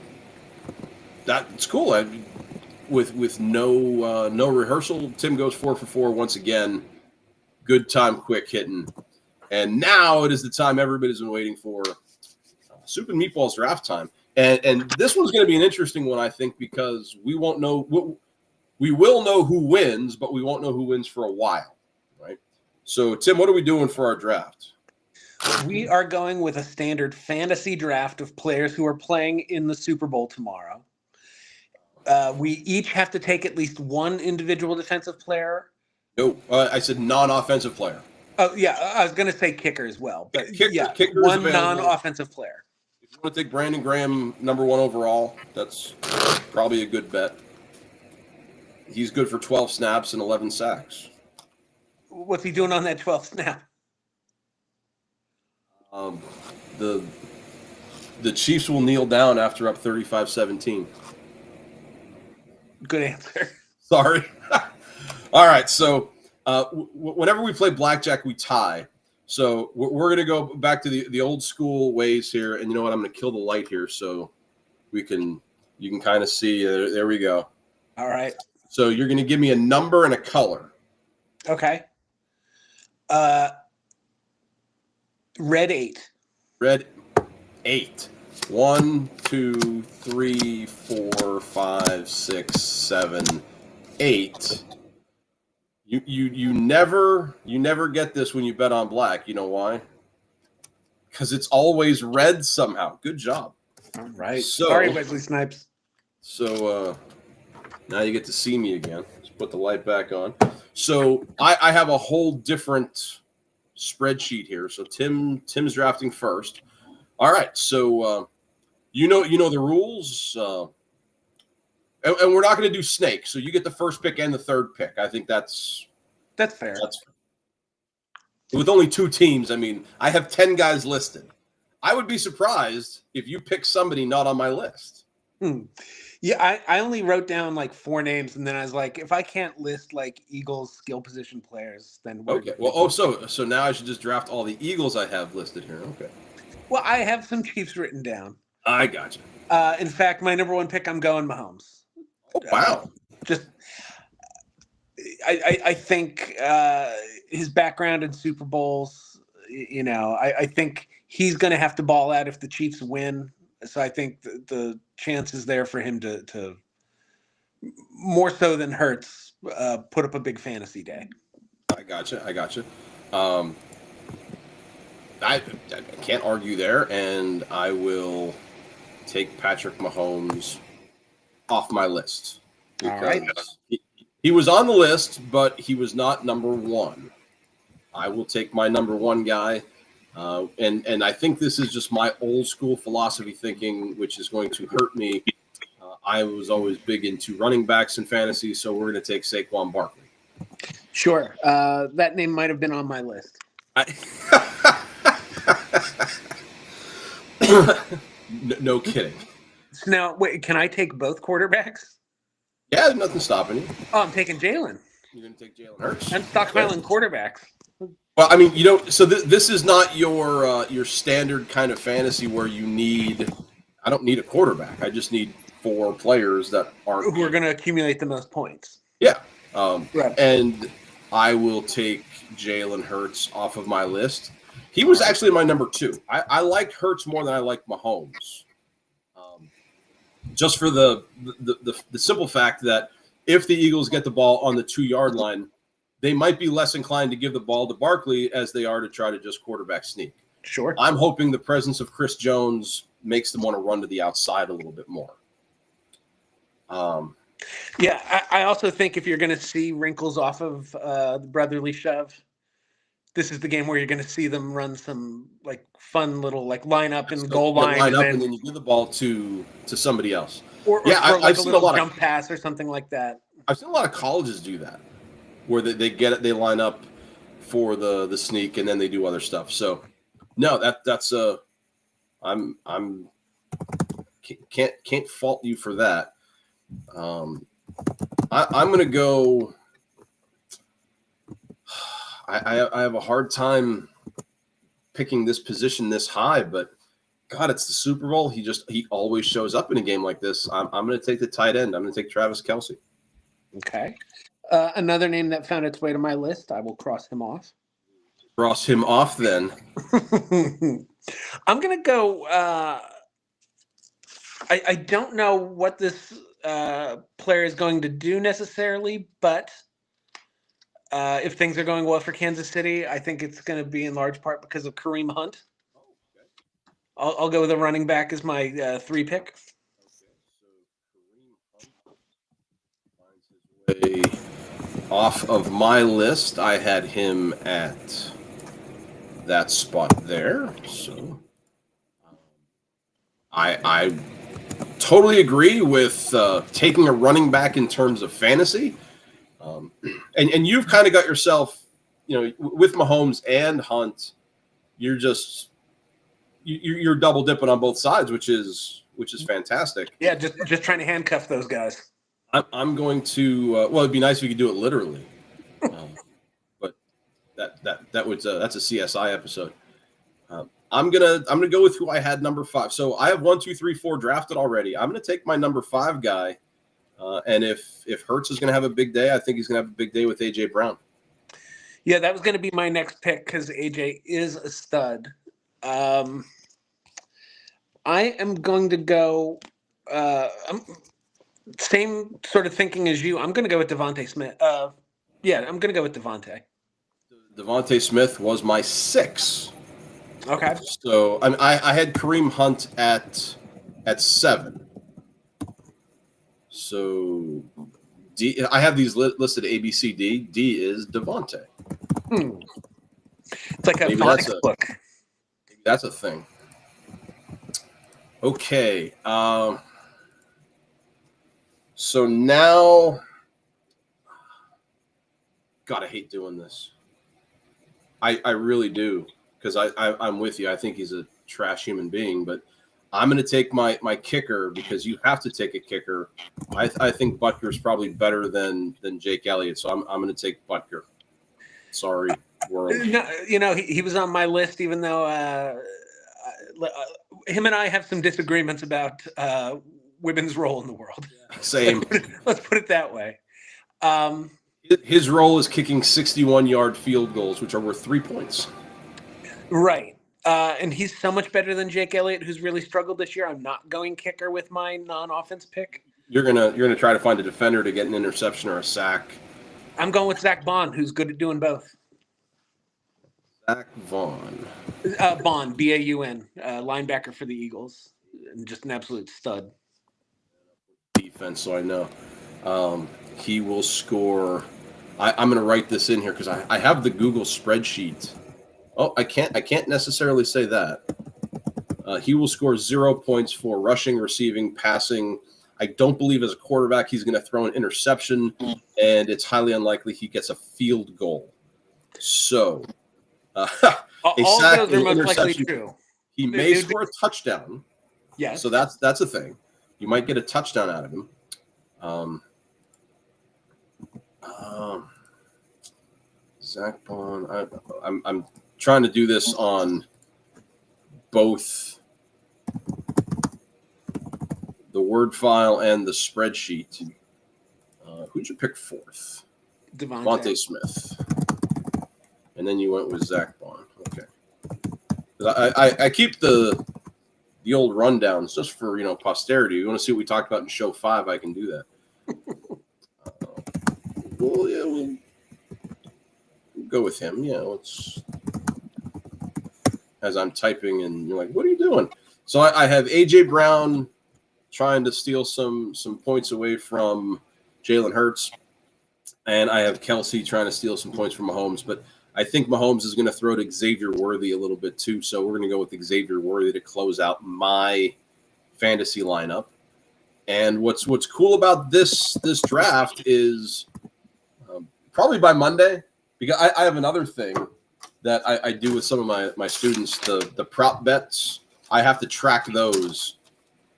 Speaker 1: That's cool. With no rehearsal, Tim goes 4 for 4 once again. Good time, quick hitting, and now it is the time everybody's been waiting for. Soup and Meatballs draft time, and this one's going to be an interesting one, I think, because we won't know. We will know who wins, but we won't know who wins for a while, right? So, Tim, what are we doing for our draft?
Speaker 2: We are going with a standard fantasy draft of players who are playing in the Super Bowl tomorrow. We each have to take at least one individual defensive player.
Speaker 1: No, I said non-offensive player.
Speaker 2: Oh, yeah, I was going to say kicker as well. But
Speaker 1: kicker
Speaker 2: one non-offensive player.
Speaker 1: If you want to take Brandon Graham, number 1 overall, that's probably a good bet. He's good for 12 snaps and 11 sacks.
Speaker 2: What's he doing on that 12th snap?
Speaker 1: The Chiefs will kneel down after up 35-17.
Speaker 2: Good answer.
Speaker 1: Sorry. All right, so whenever we play blackjack, we tie. So we're going to go back to the old school ways here, and you know what? I'm going to kill the light here so you can kind of see. There we go.
Speaker 2: All right.
Speaker 1: So you're going to give me a number and a color.
Speaker 2: Okay. Red 8.
Speaker 1: Red 8. 1, 2, 3, 4, 5, 6, 7, 8. You never get this when you bet on black. You know why? Because it's always red somehow. Good job.
Speaker 2: All right.
Speaker 1: So,
Speaker 2: sorry, Wesley Snipes.
Speaker 1: So now you get to see me again. Let's put the light back on. So I have a whole different spreadsheet here. So Tim's drafting first. All right. So you know the rules. And we're not going to do snake. So you get the first pick and the third pick. I think that's
Speaker 2: fair.
Speaker 1: That's fair. With only 2 teams, I mean, I have 10 guys listed. I would be surprised if you pick somebody not on my list.
Speaker 2: Yeah, I only wrote down like 4 names, and then I was like, if I can't list like Eagles skill position players, then
Speaker 1: okay. Well, so now I should just draft all the Eagles I have listed here. Okay.
Speaker 2: Well, I have some Chiefs written down.
Speaker 1: I got you.
Speaker 2: In fact, my number 1 pick, I'm going Mahomes.
Speaker 1: Oh, wow.
Speaker 2: I think his background in Super Bowls, you know, I think he's going to have to ball out if the Chiefs win. So I think the chances there for him to more so than Hurts put up a big fantasy day.
Speaker 1: I gotcha. I can't argue there, and I will take Patrick Mahomes off my list.
Speaker 2: All right.
Speaker 1: He was on the list, but he was not number 1. I will take my number 1 guy. And I think this is just my old school philosophy thinking, which is going to hurt me. I was always big into running backs in fantasy, so we're going to take Saquon Barkley.
Speaker 2: Sure. That name might have been on my list.
Speaker 1: No kidding.
Speaker 2: So now, wait, can I take both quarterbacks?
Speaker 1: Yeah, there's nothing stopping you.
Speaker 2: Oh, I'm taking Jalen.
Speaker 1: You're going to take Jalen Hurts.
Speaker 2: I'm stockpiling quarterbacks.
Speaker 1: Well, I mean, so this is not your standard kind of fantasy where you need. I don't need a quarterback. I just need 4 players that aren't.
Speaker 2: Who are going to accumulate the most points.
Speaker 1: Yeah.
Speaker 2: Right.
Speaker 1: And I will take Jalen Hurts off of my list. He was actually my number 2. I like Hurts more than I like Mahomes. Just for the simple fact that if the Eagles get the ball on the 2-yard line, they might be less inclined to give the ball to Barkley as they are to try to just quarterback sneak.
Speaker 2: Sure.
Speaker 1: I'm hoping the presence of Chris Jones makes them want to run to the outside a little bit more.
Speaker 2: Yeah, I also think if you're going to see wrinkles off of the brotherly shove, this is the game where you're going to see them run some like fun little like lineup and goal line,
Speaker 1: and then you give the ball to somebody else.
Speaker 2: Or
Speaker 1: yeah,
Speaker 2: like
Speaker 1: I've
Speaker 2: a
Speaker 1: seen
Speaker 2: little
Speaker 1: a lot
Speaker 2: jump pass or something like that.
Speaker 1: I've seen a lot of colleges do that, where they get it, they line up for the sneak, and then they do other stuff. So, no, that's I'm can't fault you for that. I'm gonna go. I have a hard time picking this position this high, but God, it's the Super Bowl. He always shows up in a game like this. I'm going to take the tight end. I'm going to take Travis Kelce.
Speaker 2: Okay. Another name that found its way to my list. I will cross him off.
Speaker 1: Cross him off then.
Speaker 2: I'm going to go. I don't know what this player is going to do necessarily, but if things are going well for Kansas City, I think it's going to be in large part because of Kareem Hunt. I'll go with a running back as my 3 pick.
Speaker 1: Okay, so Kareem Hunt finds his way off of my list. I had him at that spot there. So I totally agree with taking a running back in terms of fantasy. And you've kind of got yourself, with Mahomes and Hunt, you're double dipping on both sides, which is fantastic.
Speaker 2: Yeah, just trying to handcuff those guys.
Speaker 1: I'm going to. Well, it'd be nice if we could do it literally, but that's a CSI episode. I'm gonna go with who I had number 5. So I have 1, 2, 3, 4 drafted already. I'm gonna take my number 5 guy. And if Hurts is going to have a big day, I think he's going to have a big day with A.J. Brown.
Speaker 2: Yeah, that was going to be my next pick because A.J. is a stud. I am going to go same sort of thinking as you. I'm going to go with Devontae Smith. I'm going to go with Devontae.
Speaker 1: Devontae Smith was my 6.
Speaker 2: Okay.
Speaker 1: So I had Kareem Hunt at 7. So D, I have these listed A, B, C, D. D is Devontae.
Speaker 2: It's like a phonics book.
Speaker 1: That's a thing. Okay. So now, God, I hate doing this. I really do, because I'm with you. I think he's a trash human being, but I'm going to take my kicker because you have to take a kicker. I think Butker is probably better than Jake Elliott, so I'm going to take Butker. Sorry, world.
Speaker 2: No, he was on my list, even though him and I have some disagreements about women's role in the world.
Speaker 1: Same.
Speaker 2: Let's put it that way.
Speaker 1: His role is kicking 61-yard field goals, which are worth 3 points.
Speaker 2: Right. And he's so much better than Jake Elliott, who's really struggled this year. I'm not going kicker with my non-offense pick.
Speaker 1: You're gonna try to find a defender to get an interception or a sack.
Speaker 2: I'm going with Zach Bond, who's good at doing both.
Speaker 1: Zach Vaughn.
Speaker 2: Bond, B-A-U-N, linebacker for the Eagles, and just an absolute stud.
Speaker 1: Defense, so I know. He will score. I'm going to write this in here because I have the Google spreadsheet. Oh, I can't necessarily say that. He will score 0 points for rushing, receiving, passing. I don't believe as a quarterback he's going to throw an interception, and it's highly unlikely he gets a field goal. So, a
Speaker 2: All
Speaker 1: sack
Speaker 2: those
Speaker 1: and
Speaker 2: are most likely
Speaker 1: interception.
Speaker 2: true.
Speaker 1: He may score a touchdown.
Speaker 2: Yes.
Speaker 1: So that's a thing. You might get a touchdown out of him. Zach Bond. I'm trying to do this on both the Word file and the spreadsheet. Who'd you pick fourth? Devontae Smith. And then you went with Zach Bond. Okay. I keep the old rundowns just for posterity. You want to see what we talked about in show 5? I can do that. We'll go with him. Yeah, let's. As I'm typing, and you're like, "What are you doing?" So I have AJ Brown trying to steal some points away from Jalen Hurts, and I have Kelsey trying to steal some points from Mahomes. But I think Mahomes is going to throw to Xavier Worthy a little bit too. So we're going to go with Xavier Worthy to close out my fantasy lineup. And what's cool about this draft is probably by Monday, because I have another thing that I do with some of my students, the prop bets. I have to track those.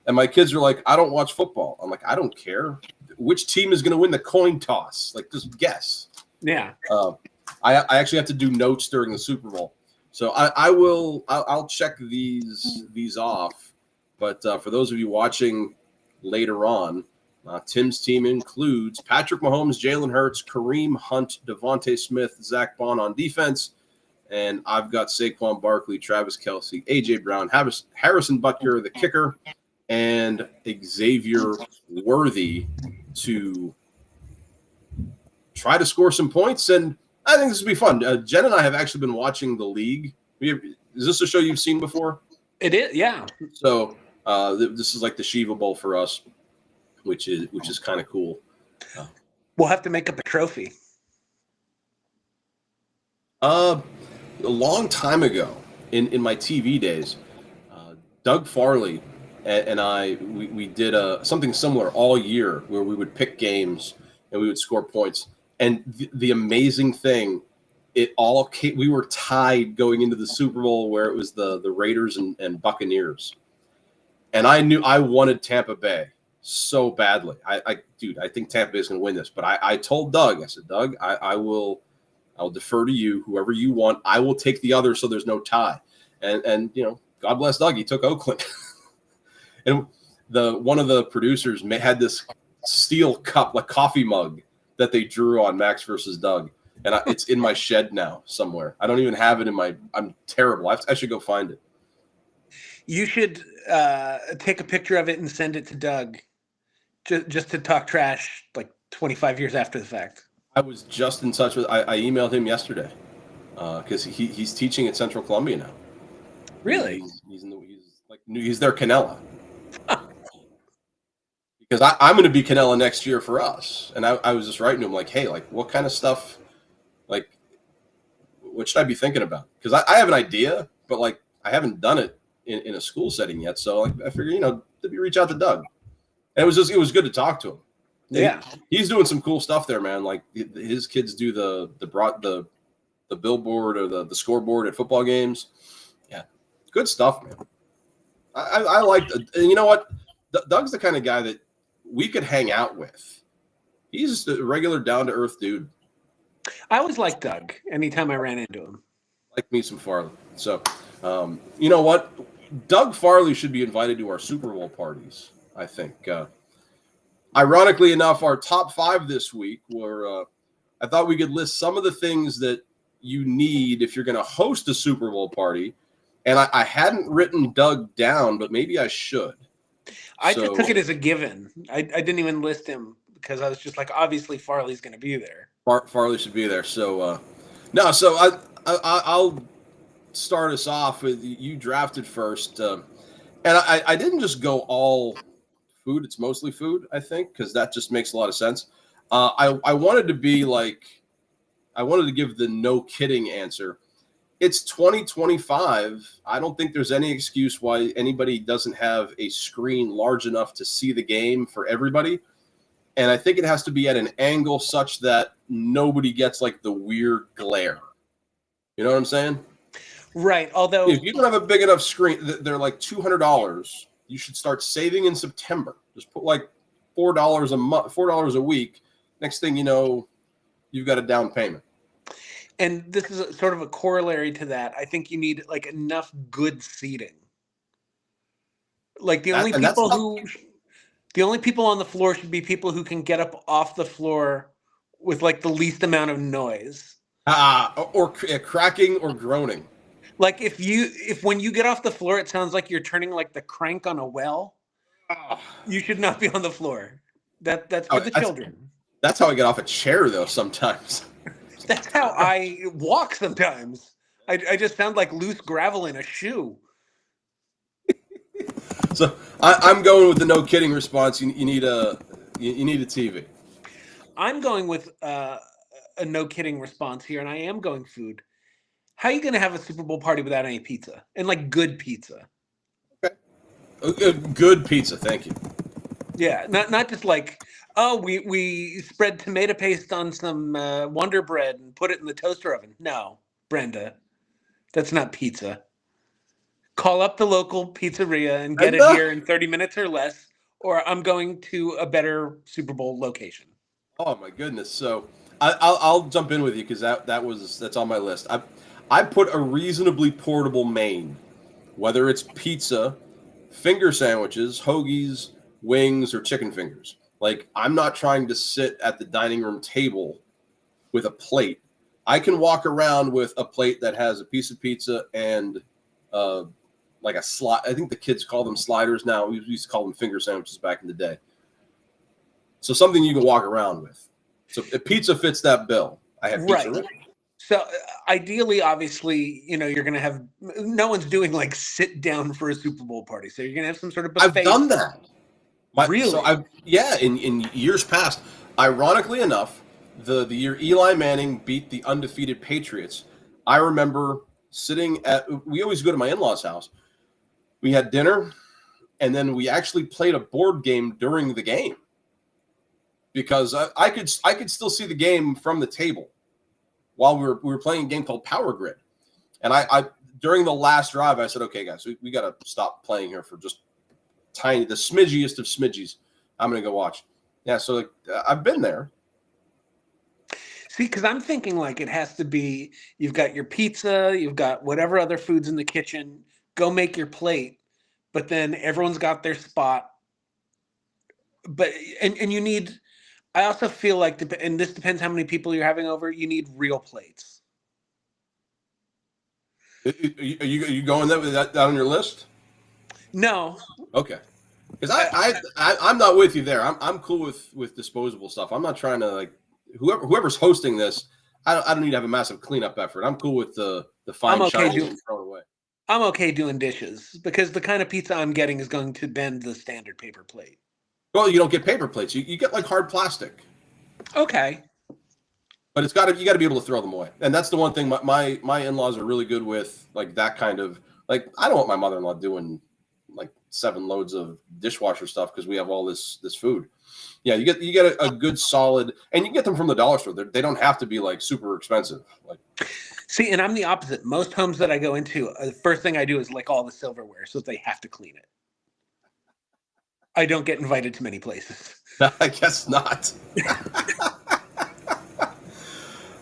Speaker 1: And my kids are like, I don't watch football. I'm like, I don't care. Which team is going to win the coin toss? Like, just guess.
Speaker 2: Yeah.
Speaker 1: I actually have to do notes during the Super Bowl. So I'll check these off. But for those of you watching later on, Tim's team includes Patrick Mahomes, Jalen Hurts, Kareem Hunt, Devontae Smith, Zach Bond on defense. And I've got Saquon Barkley, Travis Kelce, A.J. Brown, Harrison Butker, the kicker, and Xavier Worthy to try to score some points. And I think this will be fun. Jen and I have actually been watching The League. Is this a show you've seen before?
Speaker 2: It is, yeah.
Speaker 1: So this is like the Shiva Bowl for us, which is kind of cool.
Speaker 2: We'll have to make up a trophy.
Speaker 1: A long time ago, in my TV days, Doug Farley and we did something similar all year where we would pick games and we would score points. And the amazing thing, we were tied going into the Super Bowl where it was the Raiders and Buccaneers. And I knew I wanted Tampa Bay so badly. I think Tampa Bay is going to win this. But I told Doug, I said, Doug, I'll defer to you, whoever you want. I will take the other so there's no tie. And God bless Doug, he took Oakland. And one of the producers had this steel cup, like coffee mug, that they drew on Max versus Doug. And it's in my shed now somewhere. I don't even have it I'm terrible. I should go find it.
Speaker 2: You should take a picture of it and send it to Doug just to talk trash like 25 years after the fact.
Speaker 1: I was just in touch with. I emailed him yesterday because he's teaching at Central Columbia now.
Speaker 2: Really?
Speaker 1: He's their Canella. Because I'm going to be Canella next year for us, and I was just writing to him like, hey, like what kind of stuff, like what should I be thinking about? Because I have an idea, but like I haven't done it in a school setting yet. So like I figured reach out to Doug, and it was good to talk to him.
Speaker 2: Yeah,
Speaker 1: he's doing some cool stuff there, man. Like his kids do the billboard or the scoreboard at football games. Yeah, good stuff, man. I like, and you know what? Doug's the kind of guy that we could hang out with. He's just a regular, down to earth dude.
Speaker 2: I always liked Doug. Anytime I ran into him,
Speaker 1: like me some Farley. So, you know what? Doug Farley should be invited to our Super Bowl parties. I think. Ironically enough, our top 5 this week were, I thought we could list some of the things that you need if you're going to host a Super Bowl party. And I hadn't written Doug down, but maybe I should.
Speaker 2: I just took it as a given. I didn't even list him because I was just like, obviously Farley's going to be there.
Speaker 1: Farley should be there. So, I'll start us off with you drafted first. And I didn't just go all food. It's mostly food, I think, because that just makes a lot of sense. I wanted to be like, I wanted to give the no kidding answer. it's 2025. I don't think there's any excuse why anybody doesn't have a screen large enough to see the game for everybody. And I think it has to be at an angle such that nobody gets like the weird glare. You know what I'm saying?
Speaker 2: Right. Although,
Speaker 1: if you don't have a big enough screen, they're like $200. You should start saving in September. Just put like $4 a month, $4 a week. Next thing you know, you've got a down payment.
Speaker 2: and this is sort of a corollary to that. I think you need like enough good seating. Like the only people on the floor should be people who can get up off the floor with like the least amount of noise.
Speaker 1: Or cracking or groaning.
Speaker 2: Like if when you get off the floor, it sounds like you're turning like the crank on a well. You should not be on the floor. That's for the children.
Speaker 1: That's how I get off a chair though. Sometimes.
Speaker 2: That's how I walk sometimes. I just sound like loose gravel in a shoe.
Speaker 1: So I'm going with the no kidding response. You need a TV.
Speaker 2: I'm going with a no kidding response here, and I am going food. How are you going to have a Super Bowl party without any pizza? And like good pizza.
Speaker 1: Okay. Good pizza, thank you.
Speaker 2: Yeah, not just like, oh, we spread tomato paste on some Wonder Bread and put it in the toaster oven. No, Brenda, that's not pizza. Call up the local pizzeria and get it here in 30 minutes or less, or I'm going to a better Super Bowl location.
Speaker 1: Oh my goodness! So I'll jump in with you because that's on my list. I put a reasonably portable main, whether it's pizza, finger sandwiches, hoagies, wings, or chicken fingers. Like, I'm not trying to sit at the dining room table with a plate. I can walk around with a plate that has a piece of pizza and like a slide. I think the kids call them sliders now. We used to call them finger sandwiches back in the day. So something you can walk around with. So if pizza fits that bill, I have pizza. Right.
Speaker 2: So ideally, obviously, you're going to have, no one's doing like sit down for a Super Bowl party. So you're going to have some sort of buffet.
Speaker 1: I've done that.
Speaker 2: Really?
Speaker 1: So in years past, ironically enough, the year Eli Manning beat the undefeated Patriots, I remember we always go to my in-laws' house. We had dinner, and then we actually played a board game during the game because I could still see the game from the table while we were playing a game called Power Grid. And I during the last drive, I said, okay, guys, we got to stop playing here for just the smidgiest of smidgies. I'm going to go watch. Yeah, so I've been there.
Speaker 2: See, because I'm thinking like it has to be, you've got your pizza, you've got whatever other food's in the kitchen, go make your plate, but then everyone's got their spot. But, and you need, I also feel like, and this depends how many people you're having over, you need real plates.
Speaker 1: Are you going there with that on your list?
Speaker 2: No.
Speaker 1: Okay. Because I'm not with you there. I'm cool with disposable stuff. I'm not trying to like whoever's hosting this. I don't need to have a massive cleanup effort. I'm cool with the fine shine thrown away.
Speaker 2: I'm okay doing dishes because the kind of pizza I'm getting is going to bend the standard paper plate.
Speaker 1: Well, you don't get paper plates. You get like hard plastic.
Speaker 2: Okay.
Speaker 1: But you got to be able to throw them away. And that's the one thing my in-laws are really good with, like that kind of like I don't want my mother-in-law doing like 7 loads of dishwasher stuff because we have all this food. Yeah, you get a good solid, and you can get them from the dollar store. They don't have to be like super expensive. Like,
Speaker 2: see, and I'm the opposite. Most homes that I go into, the first thing I do is lick all the silverware so that they have to clean it. I don't get invited to many places.
Speaker 1: I guess not.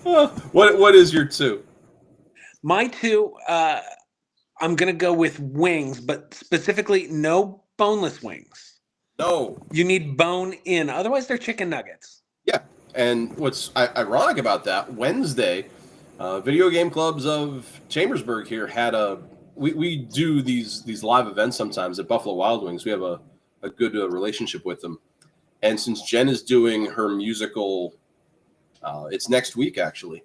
Speaker 1: What is your 2?
Speaker 2: My 2, I'm going to go with wings, but specifically no boneless wings.
Speaker 1: No.
Speaker 2: You need bone in. Otherwise, they're chicken nuggets.
Speaker 1: Yeah. And what's ironic about that, Wednesday, video game clubs of Chambersburg here had we do these live events sometimes at Buffalo Wild Wings. We have a good relationship with them. And since Jen is doing her musical, it's next week, actually.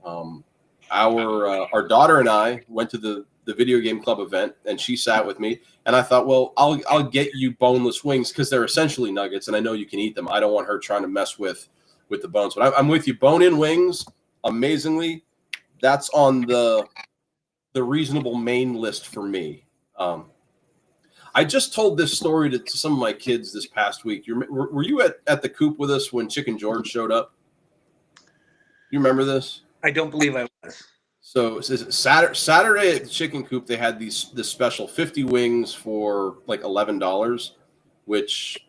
Speaker 1: Our daughter and I went to the video game club event, and she sat with me, and I thought, well, I'll get you boneless wings because they're essentially nuggets, and I know you can eat them. I don't want her trying to mess with the bones, but I'm with you. Bone-in wings, amazingly, that's on the the reasonable main list for me. I just told this story to some of my kids this past week. Were you at the coop with us when Chicken George showed up? You remember this?
Speaker 2: I don't believe I was.
Speaker 1: So Saturday at the Chicken Coop, they had this special 50 wings for like $11, which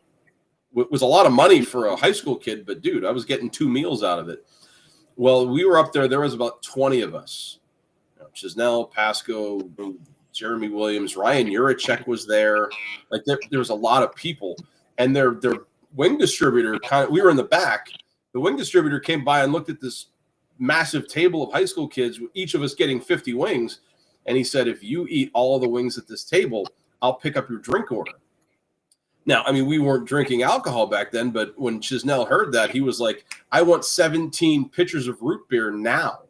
Speaker 1: was a lot of money for a high school kid. But dude, I was getting 2 meals out of it. Well, we were up there. There was about 20 of us. Chisnell, Pasco, Jeremy Williams, Ryan Urachek was there. Like there was a lot of people, and their wing distributor we were in the back. The wing distributor came by and looked at this massive table of high school kids, each of us getting 50 wings, and he said, "If you eat all of the wings at this table, I'll pick up your drink order." Now, I mean, we weren't drinking alcohol back then, but when Chisnell heard that, he was like, "I want 17 pitchers of root beer now."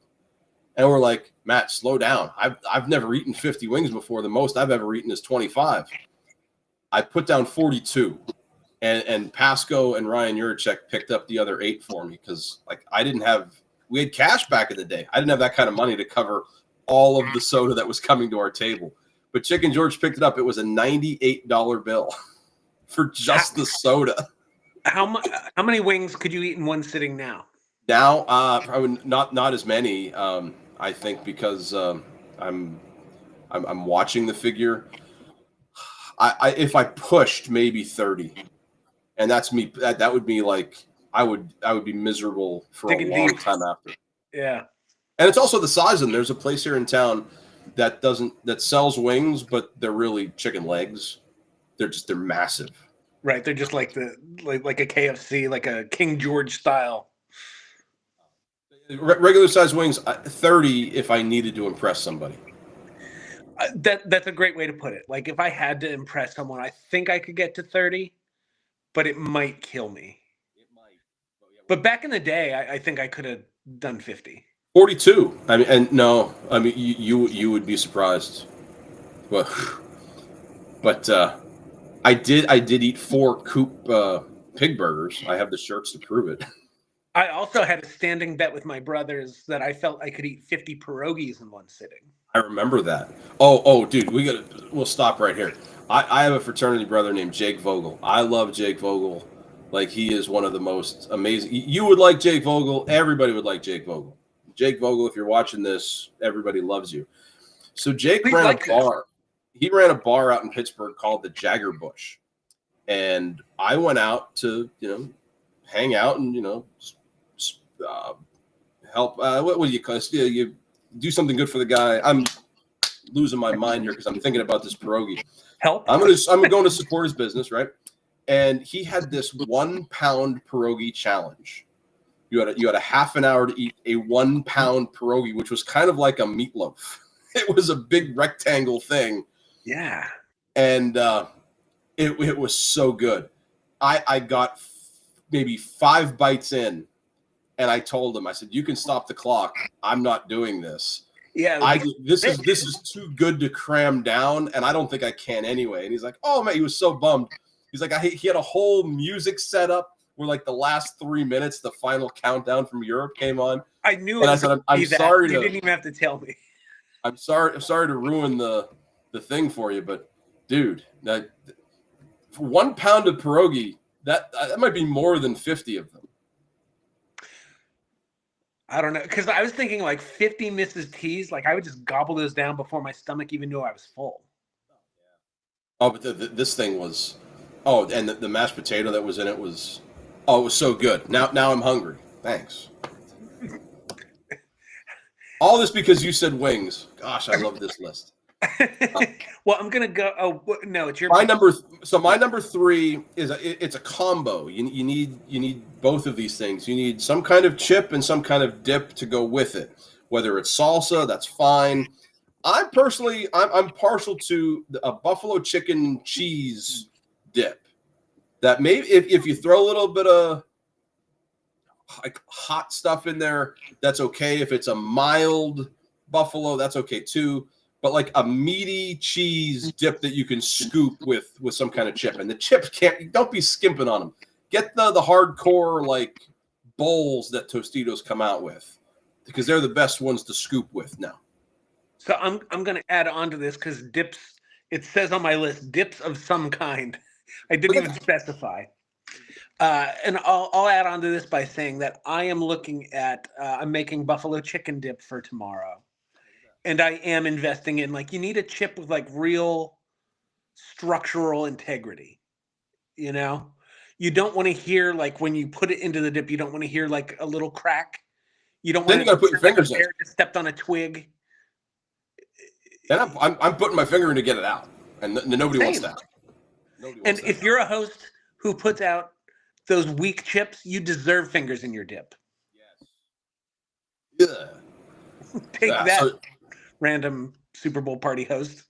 Speaker 1: And we're like, "Matt, slow down. I've never eaten 50 wings before. The most I've ever eaten is 25. I put down 42, and Pasco and Ryan Urachek picked up the other 8 for me because like we had cash back in the day. I didn't have that kind of money to cover all of the soda that was coming to our table. But Chicken George picked it up. It was a $98 bill for just the soda.
Speaker 2: How many wings could you eat in one sitting now?
Speaker 1: Now, probably not as many. I think because I'm watching the figure. If I pushed, maybe 30, and that's me. That would be like I would be miserable for a long time after.
Speaker 2: Yeah,
Speaker 1: and it's also the size of them. There's a place here in town that sells wings, but they're really chicken legs. They're massive.
Speaker 2: Right, they're just like like a KFC, like a King George style.
Speaker 1: Regular size wings, 30 if I needed to impress somebody.
Speaker 2: That's a great way to put it. Like if I had to impress someone, I think I could get to 30, but it might kill me.
Speaker 1: It might.
Speaker 2: But back in the day, I think I could have done 50.
Speaker 1: 42. I mean, and no, I mean you would be surprised. Well, but I did eat 4 Coop pig burgers. I have the shirts to prove it.
Speaker 2: I also had a standing bet with my brothers that I felt I could eat 50 pierogies in one sitting.
Speaker 1: I remember that. Oh, dude, we'll stop right here. I have a fraternity brother named Jake Vogel. I love Jake Vogel. Like he is one of the most amazing. You would like Jake Vogel. Everybody would like Jake Vogel. Jake Vogel, if you're watching this, everybody loves you. So Jake ran a bar. He ran a bar out in Pittsburgh called the Jagger Bush, and I went out to hang out and help. What do you call it? You do something good for the guy. I'm losing my mind here because I'm thinking about this pierogi.
Speaker 2: Help.
Speaker 1: I'm going to support his business, right? And he had this 1 pound pierogi challenge. You had a half an hour to eat a 1 pound pierogi, which was kind of like a meatloaf. It was a big rectangle thing.
Speaker 2: Yeah.
Speaker 1: And it was so good. I got maybe 5 bites in. And I told him, I said, "You can stop the clock. I'm not doing this.
Speaker 2: Yeah,
Speaker 1: this is too good to cram down, and I don't think I can anyway." And he's like, "Oh man," he was so bummed. He's like, he had a whole music set up where like the last 3 minutes, the final countdown from Europe came on.
Speaker 2: I knew.
Speaker 1: And I said, "I'm sorry
Speaker 2: you didn't even have to tell me.
Speaker 1: I'm sorry to ruin the thing for you, but dude, that 1 pound of pierogi, that might be more than 50 of them."
Speaker 2: I don't know, because I was thinking like 50 Mrs. T's. Like I would just gobble those down before my stomach even knew I was full.
Speaker 1: Oh, but this thing was, and the mashed potato that was in it was, it was so good. Now I'm hungry. Thanks. All this because you said wings. Gosh, I love this list.
Speaker 2: Well, I'm gonna go. Oh no, it's your.
Speaker 1: My number 3 is it's a combo. You need both of these things. You need some kind of chip and some kind of dip to go with it. Whether it's salsa, that's fine. I'm partial to a buffalo chicken cheese dip. That maybe if you throw a little bit of like hot stuff in there, that's okay. If it's a mild buffalo, that's okay too. But like a meaty cheese dip that you can scoop with some kind of chip, and the chips don't be skimping on them. Get the hardcore like bowls that Tostitos come out with, because they're the best ones to scoop with now.
Speaker 2: So I'm going to add on to this because dips. It says on my list dips of some kind. I didn't
Speaker 1: Look
Speaker 2: even
Speaker 1: at that.
Speaker 2: specify. And I'll add on to this by saying that I am looking at I'm making buffalo chicken dip for tomorrow, and I am investing in like you need a chip with like real structural integrity. You know, you don't want to hear like when you put it into the dip, you don't want to hear like a little crack. You don't
Speaker 1: Then
Speaker 2: want
Speaker 1: you
Speaker 2: to
Speaker 1: got to put your
Speaker 2: sound like a
Speaker 1: fingers in.
Speaker 2: bear just stepped on a twig.
Speaker 1: And I'm putting my finger in to get it out, and nobody wants
Speaker 2: Same.
Speaker 1: that. Nobody
Speaker 2: And
Speaker 1: wants that.
Speaker 2: if you're a host who puts out those weak chips, you deserve fingers in your dip.
Speaker 1: Yes. Yeah.
Speaker 2: Take
Speaker 1: Yeah.
Speaker 2: that,
Speaker 1: So
Speaker 2: random Super Bowl party host.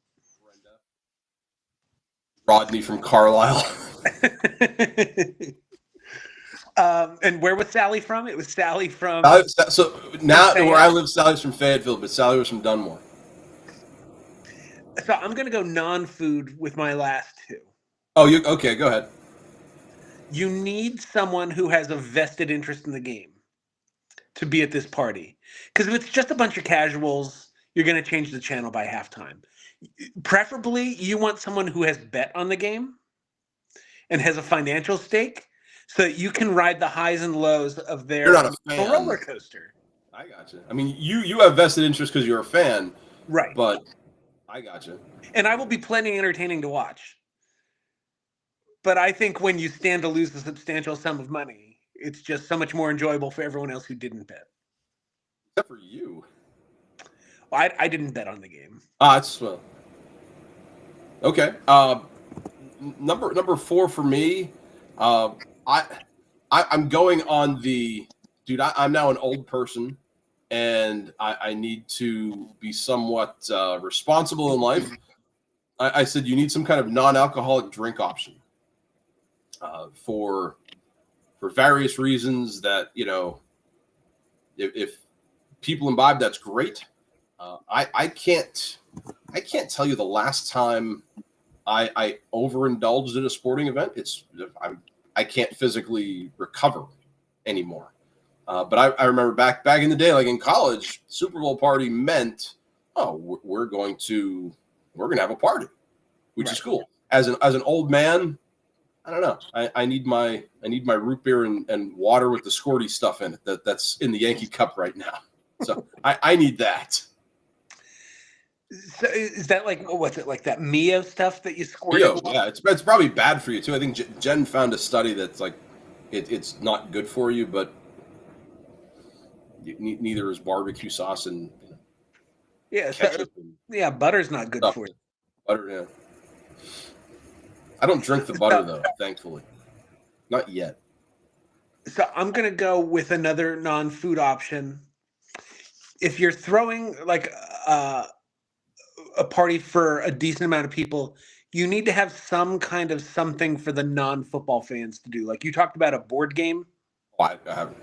Speaker 1: Rodney from Carlisle.
Speaker 2: And where was Sally from? It was Sally from.
Speaker 1: So now where I live, Sally's from Fayetteville, but Sally was from Dunmore.
Speaker 2: So I'm going to go non-food with my last two.
Speaker 1: Oh, you okay? Go ahead.
Speaker 2: You need someone who has a vested interest in the game to be at this party. Because if it's just a bunch of casuals, you're going to change the channel by halftime. Preferably, you want someone who has bet on the game and has a financial stake so that you can ride the highs and lows of their
Speaker 1: You're not a fan.
Speaker 2: roller coaster.
Speaker 1: I got you. I mean, you have vested interest because you're a fan,
Speaker 2: Right?
Speaker 1: But I got you.
Speaker 2: And I will be plenty entertaining to watch. But I think when you stand to lose a substantial sum of money, it's just so much more enjoyable for everyone else who didn't bet.
Speaker 1: Except for you.
Speaker 2: Well, I didn't bet on the game.
Speaker 1: It's well. Okay. Number 4 for me. I'm going on the dude. I'm now an old person, and I need to be somewhat responsible in life. I said you need some kind of non-alcoholic drink option for various reasons that if people imbibe, that's great. I can't tell you the last time I overindulged at a sporting event. I can't physically recover anymore. But I remember back in the day, like in college, Super Bowl party meant, we're going to have a party, which is cool. As an old man, I don't know. I need my root beer and water with the squirty stuff in it. That's in the Yankee Cup right now. So I need that.
Speaker 2: So is that like what's it like that Mio stuff that you squirt?
Speaker 1: Yeah, it's probably bad for you too. I think Jen found a study that's like it's not good for you, but neither is barbecue sauce and ketchup.
Speaker 2: Butter's not good for you.
Speaker 1: Butter, yeah. I don't drink the butter though, thankfully, not yet.
Speaker 2: So I'm gonna go with another non-food option. If you're throwing like a party for a decent amount of people, you need to have some kind of something for the non-football fans to do. Like you talked about a board game.
Speaker 1: Oh, I haven't.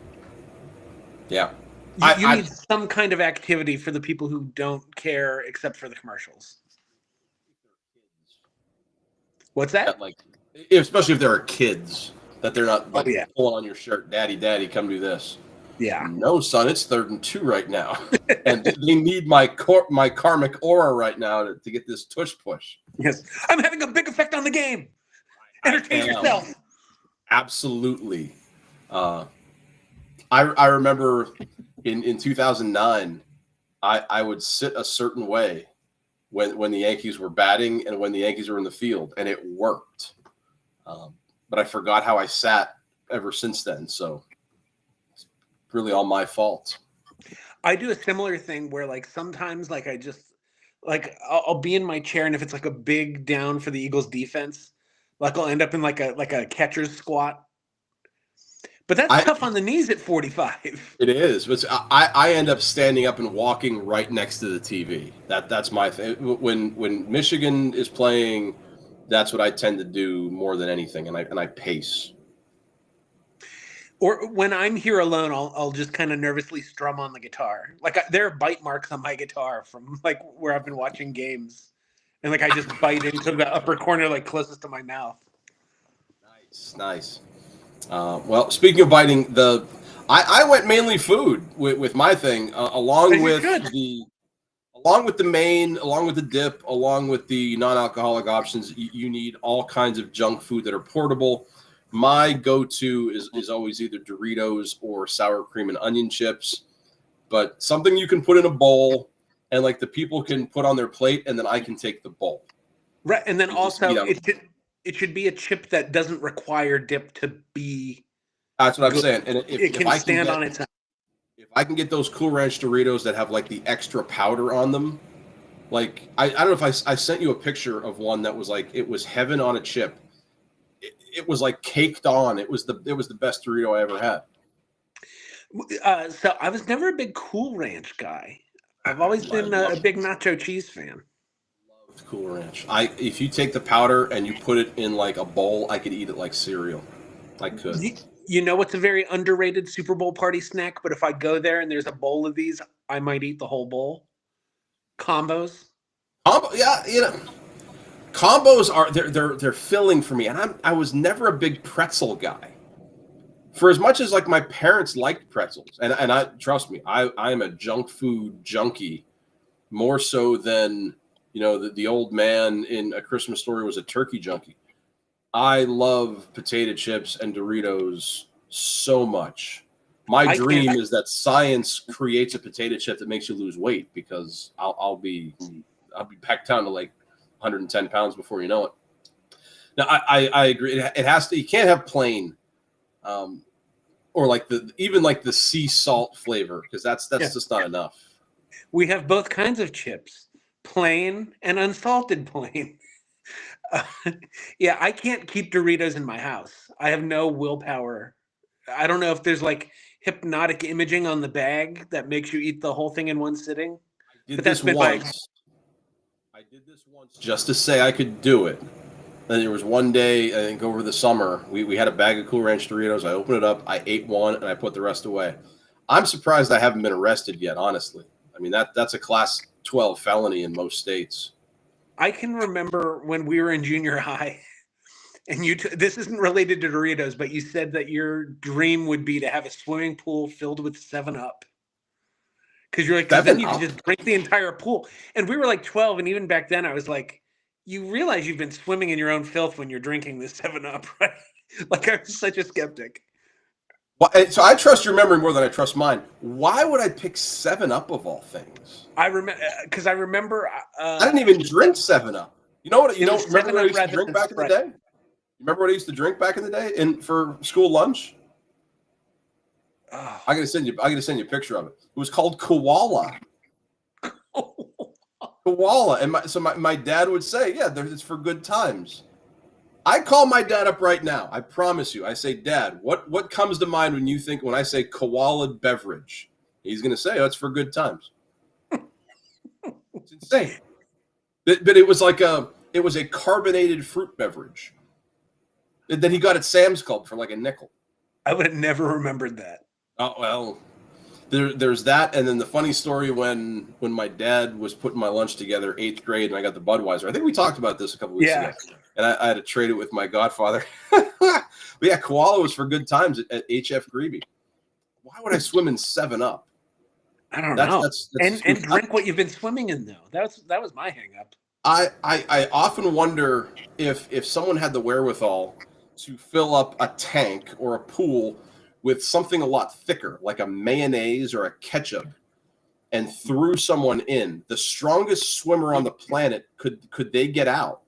Speaker 1: Yeah.
Speaker 2: You need some kind of activity for the people who don't care except for the commercials. What's that?
Speaker 1: Like, especially if there are kids, that they're not pulling on your shirt, daddy, come do this.
Speaker 2: Yeah.
Speaker 1: No, son, it's 3rd and 2 right now. And they need my karmic aura right now to get this tush push.
Speaker 2: Yes. I'm having a big effect on the game. Entertain yourself.
Speaker 1: Absolutely. I remember in 2009, I would sit a certain way when the Yankees were batting and when the Yankees were in the field, and it worked. But I forgot how I sat ever since then. So it's really all my fault.
Speaker 2: I do a similar thing where like sometimes like I just like I'll be in my chair, and if it's like a big down for the Eagles defense, like I'll end up in like a catcher's squat. But that's tough on the knees at 45.
Speaker 1: It is, but I end up standing up and walking right next to the TV. That's my thing. When Michigan is playing, that's what I tend to do more than anything, and I pace.
Speaker 2: Or when I'm here alone, I'll just kind of nervously strum on the guitar. Like there are bite marks on my guitar from like where I've been watching games, and like I just bite into the upper corner, like closest to my mouth.
Speaker 1: Nice. Well, speaking of biting, I went mainly food with my thing, along with Along with the main, along with the dip, along with the non-alcoholic options, you need all kinds of junk food that are portable. My go-to is always either Doritos or sour cream and onion chips, but something you can put in a bowl and like the people can put on their plate, and then I can take the bowl.
Speaker 2: Right, and then
Speaker 1: And just
Speaker 2: also
Speaker 1: eat out of it.
Speaker 2: it should be a chip that doesn't require dip to be
Speaker 1: That's what I'm
Speaker 2: good.
Speaker 1: saying. And
Speaker 2: It
Speaker 1: if
Speaker 2: can
Speaker 1: I can
Speaker 2: stand
Speaker 1: get
Speaker 2: on its own.
Speaker 1: if I can get those Cool Ranch Doritos that have like the extra powder on them, like I don't know if I sent you a picture of one that was like it was heaven on a chip. It was like caked on. It was the best Dorito I ever had.
Speaker 2: So I was never a big Cool Ranch guy. I've always
Speaker 1: I
Speaker 2: been a
Speaker 1: love
Speaker 2: big nacho cheese fan.
Speaker 1: Cool Ranch. If you take the powder and you put it in like a bowl, I could eat it like cereal. I could.
Speaker 2: You know what's a very underrated Super Bowl party snack? But if I go there and there's a bowl of these, I might eat the whole bowl. Combos.
Speaker 1: Yeah, combos are they're filling for me, and I was never a big pretzel guy. For as much as like my parents liked pretzels, and I trust me, I am a junk food junkie more so than the old man in A Christmas Story was a turkey junkie. I love potato chips and Doritos so much. My dream is that science creates a potato chip that makes you lose weight, because I'll be packed down to like 110 pounds before you know it. Now I agree. It has to. You can't have plain, or like even the sea salt flavor, because that's just not enough.
Speaker 2: We have both kinds of chips, plain and unsalted plain. Yeah, I can't keep Doritos in my house. I have no willpower. I don't know if there's like hypnotic imaging on the bag that makes you eat the whole thing in one sitting.
Speaker 1: I did this once just to say I could do it. Then there was one day, I think over the summer, we had a bag of Cool Ranch Doritos. I opened it up, I ate one, and I put the rest away. I'm surprised I haven't been arrested yet, honestly. I mean, that's a class 12 felony in most states.
Speaker 2: I can remember when we were in junior high, and this isn't related to Doritos, but you said that your dream would be to have a swimming pool filled with 7-Up. Because you're like, then you can just drink the entire pool. And we were like 12, and even back then I was like, you realize you've been swimming in your own filth when you're drinking this 7-Up, right? Like, I was such a skeptic.
Speaker 1: Well, so I trust your memory more than I trust mine. Why would I pick 7-Up of all things?
Speaker 2: I remember because I remember
Speaker 1: I didn't even drink 7-Up. Remember what I used to drink back in the day? Remember what I used to drink back in the day for school lunch? I gotta send you a picture of it. It was called Koala. Koala, and my dad would say, "Yeah, it's for good times." I call my dad up right now. I promise you. I say, "Dad, what comes to mind when I say koala beverage?" He's gonna say, "Oh, it's for good times." It's insane. But it was a carbonated fruit beverage that he got at Sam's Club for like a nickel.
Speaker 2: I would have never remembered that.
Speaker 1: Oh well, there's that, and then the funny story when my dad was putting my lunch together, 8th grade, and I got the Budweiser. I think we talked about this a couple weeks ago, and I had to trade it with my godfather. But yeah, Koala was for good times at HF Greeby. Why would I swim in 7-Up?
Speaker 2: I don't know. And drink what you've been swimming in, though. That was my hang up.
Speaker 1: I often wonder if someone had the wherewithal to fill up a tank or a pool with something a lot thicker, like a mayonnaise or a ketchup, and threw someone in. The strongest swimmer on the planet, could they get out?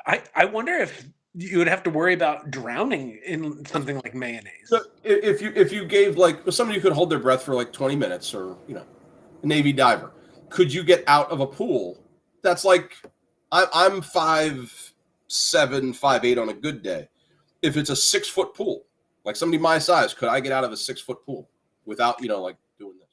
Speaker 2: I wonder if you would have to worry about drowning in something like mayonnaise.
Speaker 1: So if you gave somebody who could hold their breath for like 20 minutes, or a Navy diver, could you get out of a pool that's like I'm 5'7", 5'8" on a good day? If it's a 6-foot pool, like somebody my size, could I get out of a 6-foot pool without doing this?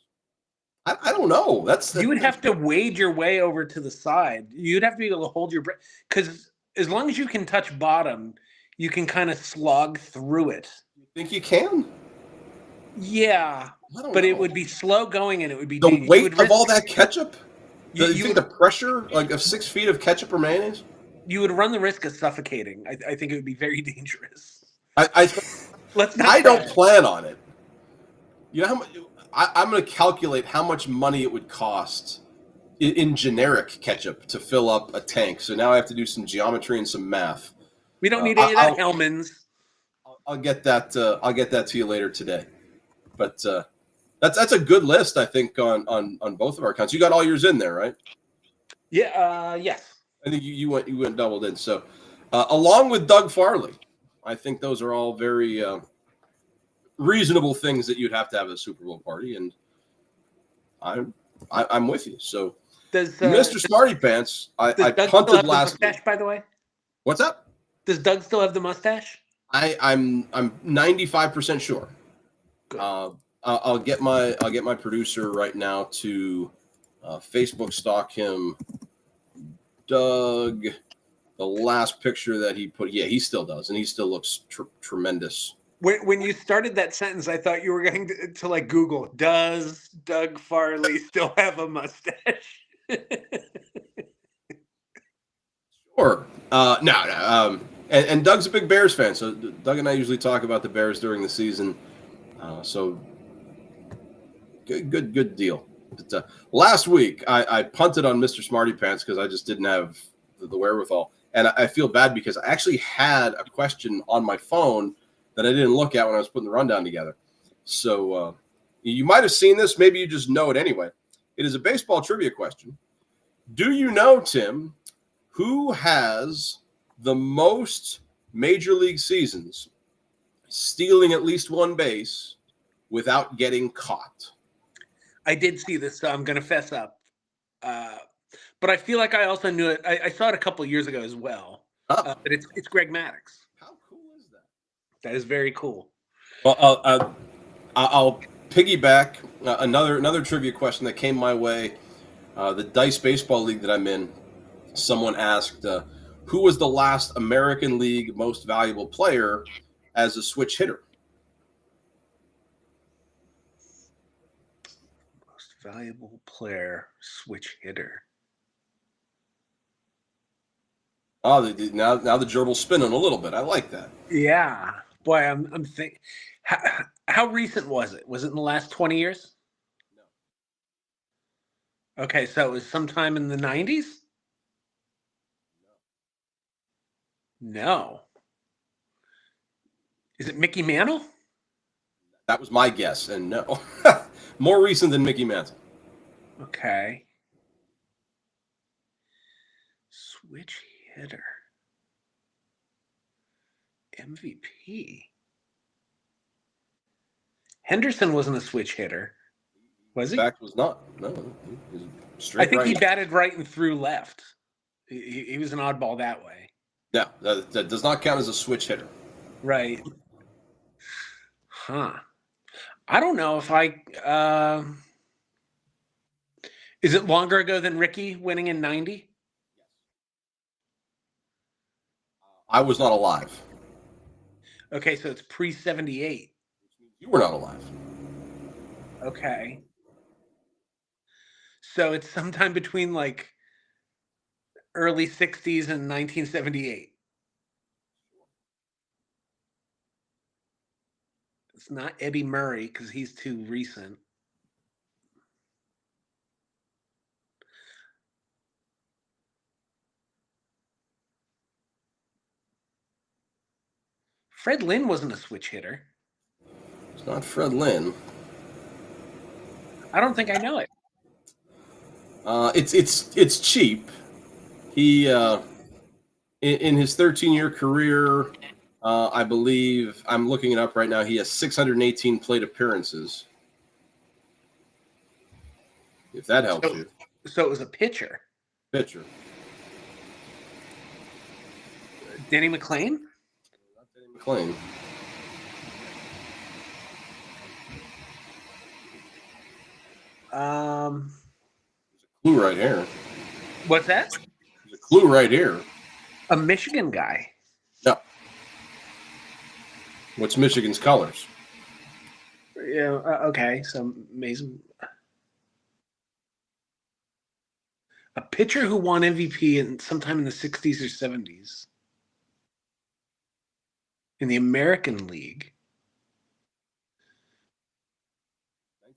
Speaker 1: I don't know.
Speaker 2: You would have to wade your way over to the side. You'd have to be able to hold your breath, because as long as you can touch bottom, you can kind of slog through it.
Speaker 1: You think you can?
Speaker 2: Yeah, but it would be slow going, and it would be
Speaker 1: the weight of all that ketchup. You think the pressure of 6 feet of ketchup or mayonnaise?
Speaker 2: You would run the risk of suffocating. I think it would be very dangerous.
Speaker 1: I don't plan on it. You know how much? I'm going to calculate how much money it would cost in generic ketchup to fill up a tank. So now I have to do some geometry and some math.
Speaker 2: We don't need any of that, Hellman's.
Speaker 1: I'll get that. I'll get that to you later today. But that's a good list, I think, on both of our accounts. You got all yours in there, right?
Speaker 2: Yeah. Yes.
Speaker 1: I think you went doubled in. So along with Doug Farley, I think those are all very reasonable things that you'd have to have at a Super Bowl party, and I'm with you. So Mr. Smarty Pants, I punted last
Speaker 2: mustache, by the way.
Speaker 1: What's that?
Speaker 2: Does Doug still have the mustache?
Speaker 1: I'm 95% sure. I'll get my producer right now to Facebook stalk him. Doug, the last picture that he put, yeah, he still does, and he still looks tremendous.
Speaker 2: When you started that sentence, I thought you were going to like Google, does Doug Farley still have a mustache?
Speaker 1: Sure. No. And Doug's a big Bears fan, so Doug and I usually talk about the Bears during the season. So good deal. But, last week, I punted on Mr. Smarty Pants because I just didn't have the wherewithal. And I feel bad because I actually had a question on my phone that I didn't look at when I was putting the rundown together. So you might have seen this. Maybe you just know it anyway. It is a baseball trivia question. Do you know, Tim, who has the most major league seasons stealing at least one base without getting caught?
Speaker 2: I did see this, so I'm going to fess up. But I feel like I also knew it. I saw it a couple of years ago as well. But it's Greg Maddux.
Speaker 1: How cool is that?
Speaker 2: That is very cool.
Speaker 1: Well, I'll piggyback another trivia question that came my way. The Dice Baseball League that I'm in, someone asked, who was the last American League most valuable player as a switch hitter?
Speaker 2: Most valuable player, switch hitter.
Speaker 1: Oh, now the gerbil's spinning a little bit. I like that.
Speaker 2: Yeah, boy, I'm thinking. How recent was it? Was it in the last 20 years? No. Okay, so it was sometime in the 90s? No. Is it Mickey Mantle?
Speaker 1: That was my guess, and no. More recent than Mickey Mantle.
Speaker 2: Okay. Switch hitter. MVP. Henderson wasn't a switch hitter, was he?
Speaker 1: In fact, was not. No, he was straight.
Speaker 2: I think he batted right and threw left. He was an oddball that way.
Speaker 1: Yeah, that does not count as a switch hitter.
Speaker 2: Right. Huh. I don't know if I... is it longer ago than Ricky winning in 90?
Speaker 1: I was not alive.
Speaker 2: Okay, so it's pre-78.
Speaker 1: You were not alive.
Speaker 2: Okay. So it's sometime between like early 60s and 1978. It's not Eddie Murray because he's too recent. Fred Lynn wasn't a switch hitter.
Speaker 1: It's not Fred Lynn.
Speaker 2: I don't think I know it.
Speaker 1: It's cheap. He in his 13-year career, I believe I'm looking it up right now. He has 618 plate appearances. If that helps you.
Speaker 2: So it was a pitcher.
Speaker 1: Pitcher.
Speaker 2: Denny McLain?
Speaker 1: Not Denny McLain. There's a clue right here.
Speaker 2: What's that?
Speaker 1: There's a clue right here.
Speaker 2: A Michigan guy.
Speaker 1: No. What's Michigan's colors?
Speaker 2: Yeah. Okay. So Mason. A pitcher who won MVP sometime in the 60s or 70s. In the American League.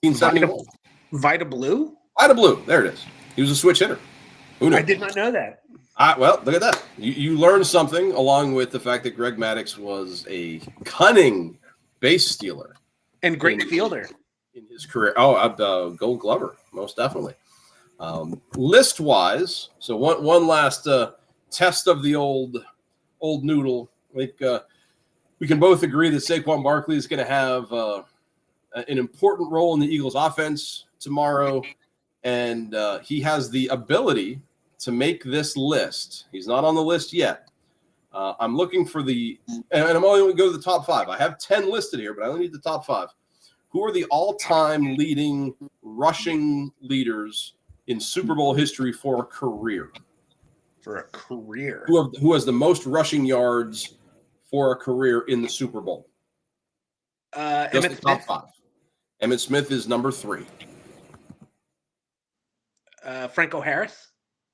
Speaker 1: 1971.
Speaker 2: Vita Blue?
Speaker 1: Vita Blue. There it is. He was a switch hitter. Who knew?
Speaker 2: I did not know that.
Speaker 1: Well, look at that. You learned something along with the fact that Greg Maddux was a cunning base stealer.
Speaker 2: And great fielder.
Speaker 1: In his career. Gold Glover, most definitely. List-wise, so one last test of the old noodle. Like we can both agree that Saquon Barkley is going to have an important role in the Eagles' offense tomorrow, and he has the ability to make this list. He's not on the list yet. I'm looking for and I'm only going to go to the top 5. I have 10 listed here, but I only need the top 5. Who are the all-time leading rushing leaders in Super Bowl history for a career?
Speaker 2: For a career.
Speaker 1: Who has the most rushing yards for a career in the Super Bowl?
Speaker 2: Emmitt
Speaker 1: top
Speaker 2: Smith.
Speaker 1: 5. Emmitt Smith is number 3.
Speaker 2: Franco Harris.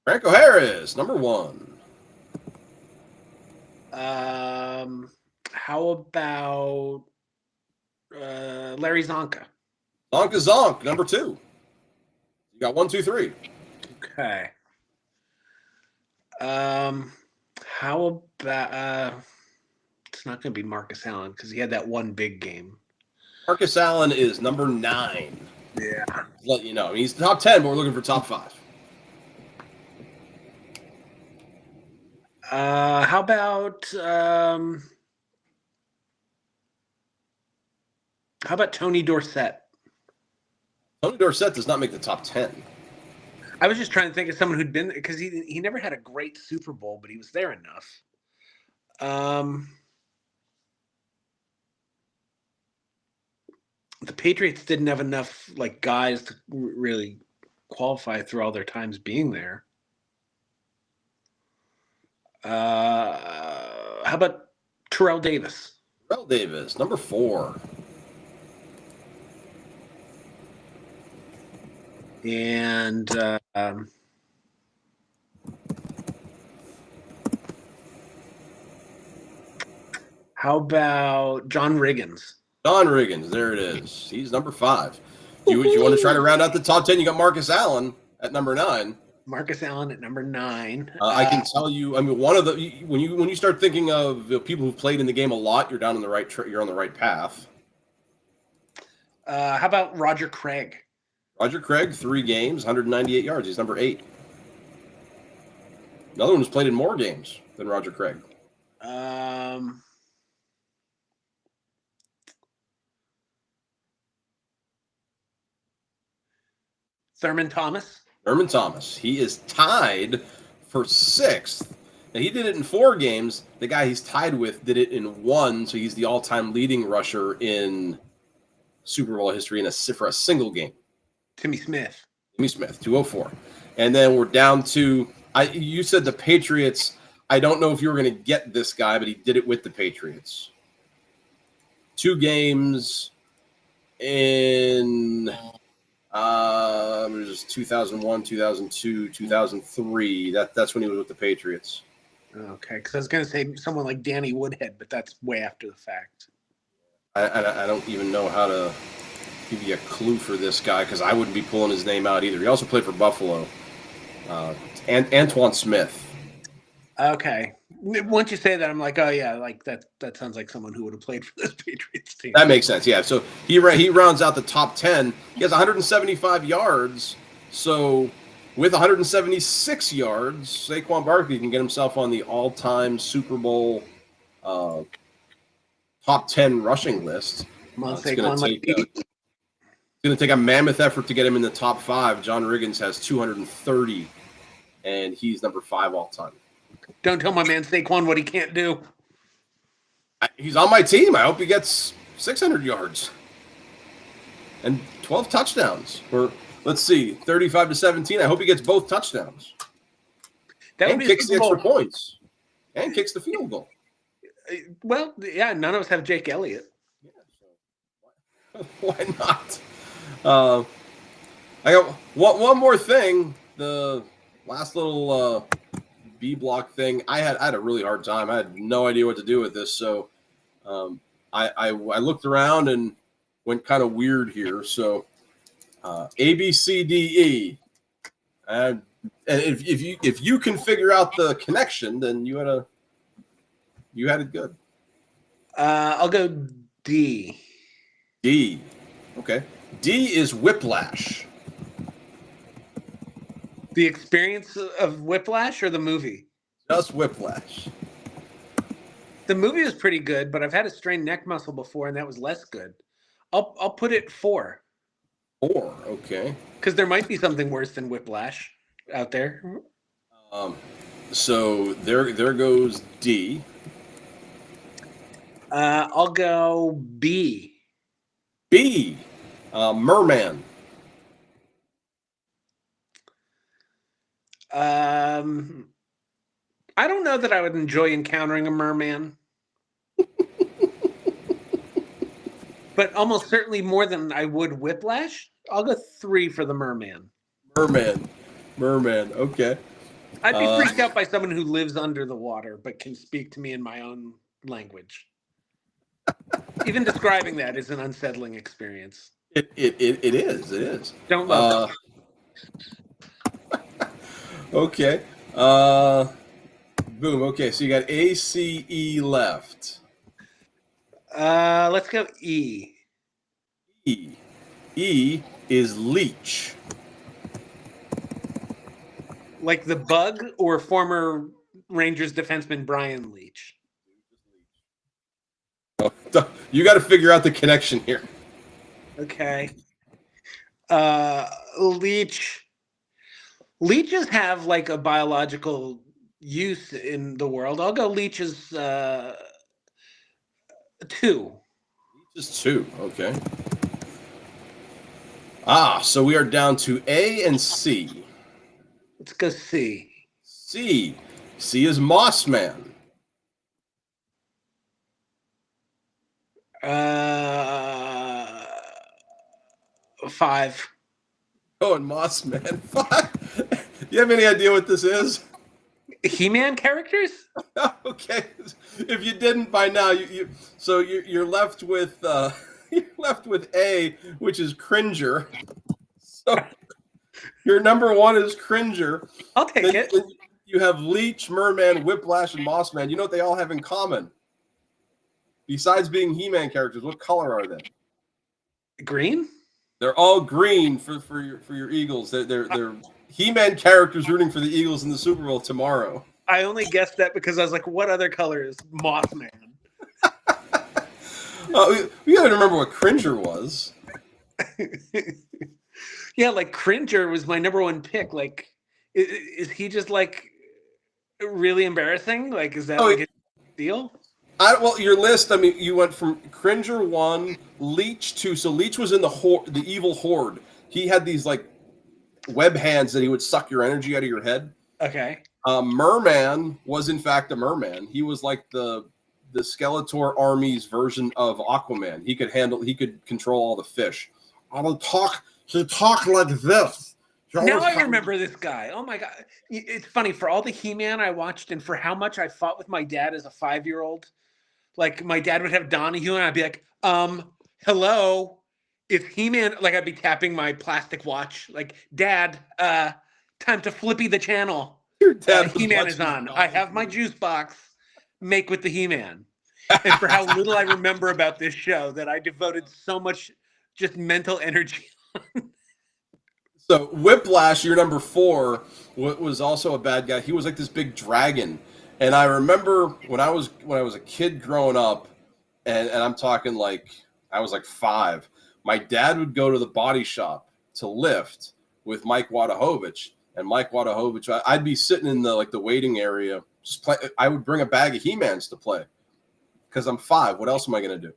Speaker 1: Franco Harris, number 1.
Speaker 2: How about Larry Zonka?
Speaker 1: Zonk, number 2. You got 1, 2, 3.
Speaker 2: Okay. How about it's not going to be Marcus Allen because he had that one big game.
Speaker 1: Marcus Allen is number 9.
Speaker 2: Yeah.
Speaker 1: Let you know. He's top 10, but we're looking for top 5.
Speaker 2: How about Tony Dorsett?
Speaker 1: Tony Dorsett does not make the top 10.
Speaker 2: I was just trying to think of someone who'd been, because he never had a great Super Bowl, but he was there enough. The Patriots didn't have enough guys to really qualify through all their times being there. How about Terrell Davis?
Speaker 1: Terrell Davis, number 4.
Speaker 2: And how about John Riggins?
Speaker 1: John Riggins, there it is. He's number 5. You want to try to round out the top 10? You got Marcus Allen at number 9.
Speaker 2: Marcus Allen at number 9.
Speaker 1: I can tell you. I mean, one of the when you start thinking of the people who've played in the game a lot, you're down on the right. You're on the right path.
Speaker 2: How about Roger Craig?
Speaker 1: Roger Craig, 3 games, 198 yards. He's number 8. Another one who's played in more games than Roger Craig.
Speaker 2: Thurman Thomas.
Speaker 1: Thurman Thomas. He is tied for 6th. Now, he did it in 4 games. The guy he's tied with did it in 1, so he's the all-time leading rusher in Super Bowl history for a single game.
Speaker 2: Timmy Smith,
Speaker 1: 204. And then we're down to you said the Patriots. I don't know if you were going to get this guy, but he did it with the Patriots. 2 games in 2001, 2002, 2003. That's when he was with the Patriots.
Speaker 2: Okay, because I was going to say someone like Danny Woodhead, but that's way after the fact.
Speaker 1: I don't even know how to give you a clue for this guy because I wouldn't be pulling his name out either. He also played for Buffalo. And Antoine Smith.
Speaker 2: Okay. Once you say that, I'm like, oh yeah, that sounds like someone who would have played for this Patriots team.
Speaker 1: That makes sense, yeah. So he rounds out the top 10. He has 175 yards. So with 176 yards, Saquon Barkley can get himself on the all-time Super Bowl top 10 rushing list. It's going to take a mammoth effort to get him in the top 5. John Riggins has 230, and he's number 5 all time.
Speaker 2: Don't tell my man Saquon what he can't do.
Speaker 1: He's on my team. I hope he gets 600 yards and 12 touchdowns. Or let's see, 35-17. I hope he gets both touchdowns. And kicks the extra points. And kicks the field goal.
Speaker 2: Well, yeah, none of us have Jake Elliott.
Speaker 1: Yeah, so why not? I got one more thing. The last little B block thing. I had a really hard time. I had no idea what to do with this. So I looked around and went kind of weird here. So A, B, C, D, E. And if you can figure out the connection, then you had it good.
Speaker 2: I'll go D.
Speaker 1: D. Okay. D is Whiplash.
Speaker 2: The experience of Whiplash or the movie?
Speaker 1: Just Whiplash.
Speaker 2: The movie was pretty good, but I've had a strained neck muscle before, and that was less good. I'll put it 4.
Speaker 1: 4. Okay.
Speaker 2: Because there might be something worse than Whiplash out there.
Speaker 1: So there goes D.
Speaker 2: I'll go B.
Speaker 1: B. Merman.
Speaker 2: I don't know that I would enjoy encountering a merman. But almost certainly more than I would Whiplash. I'll go 3 for the merman.
Speaker 1: Merman. Okay.
Speaker 2: I'd be freaked out by someone who lives under the water but can speak to me in my own language. Even describing that is an unsettling experience.
Speaker 1: It is. It is.
Speaker 2: Don't love
Speaker 1: it. Okay. Boom. Okay. So you got A, C, E left.
Speaker 2: Let's go E.
Speaker 1: E is Leech.
Speaker 2: Like the bug or former Rangers defenseman Brian Leach?
Speaker 1: Oh, you got to figure out the connection here.
Speaker 2: Okay. Leeches have like a biological use in the world. I'll go leeches 2.
Speaker 1: Leeches 2. Okay. So we are down to A and C.
Speaker 2: Let's go C.
Speaker 1: C is Mossman.
Speaker 2: 5.
Speaker 1: Oh, and Mossman. 5. Do you have any idea what this is?
Speaker 2: He-Man characters?
Speaker 1: Okay. If you didn't by now, you're left with you're left with A, which is Cringer. So your number 1 is Cringer.
Speaker 2: I'll take it.
Speaker 1: Then you have Leech, Merman, Whiplash, and Mossman. You know what they all have in common? Besides being He-Man characters, what color are they?
Speaker 2: Green?
Speaker 1: They're all green for your Eagles. They're He-Man characters rooting for the Eagles in the Super Bowl tomorrow.
Speaker 2: I only guessed that because I was like, what other color is Mothman?
Speaker 1: We gotta remember what Cringer was.
Speaker 2: Yeah, like Cringer was my number 1 pick. Like, is he just like really embarrassing? Like, is that like a deal?
Speaker 1: Well, your list. I mean, you went from Cringer 1, Leech 2. So Leech was in the evil horde. He had these like web hands that he would suck your energy out of your head.
Speaker 2: Okay.
Speaker 1: Merman was in fact a merman. He was like the Skeletor army's version of Aquaman. He could control all the fish. He talked like this.
Speaker 2: Now I remember this guy. Oh my God. It's funny, for all the He-Man I watched and for how much I fought with my dad as a 5-year-old, like my dad would have Donahue and I'd be like, hello, it's He-Man. Like I'd be tapping my plastic watch, like, Dad, time to flippy the channel.
Speaker 1: Your dad
Speaker 2: He-Man is on. I have my juice box. Make with the He-Man. And for how little I remember about this show that I devoted so much just mental energy on.
Speaker 1: So Whiplash, your number 4, was also a bad guy. He was like this big dragon. And I remember when I was a kid growing up, and I'm talking like I was like 5, my dad would go to the body shop to lift with Mike Wadahovich. And Mike Wadahovich, I'd be sitting in the waiting area, just play. I would bring a bag of He-Mans to play because I'm 5. What else am I going to do?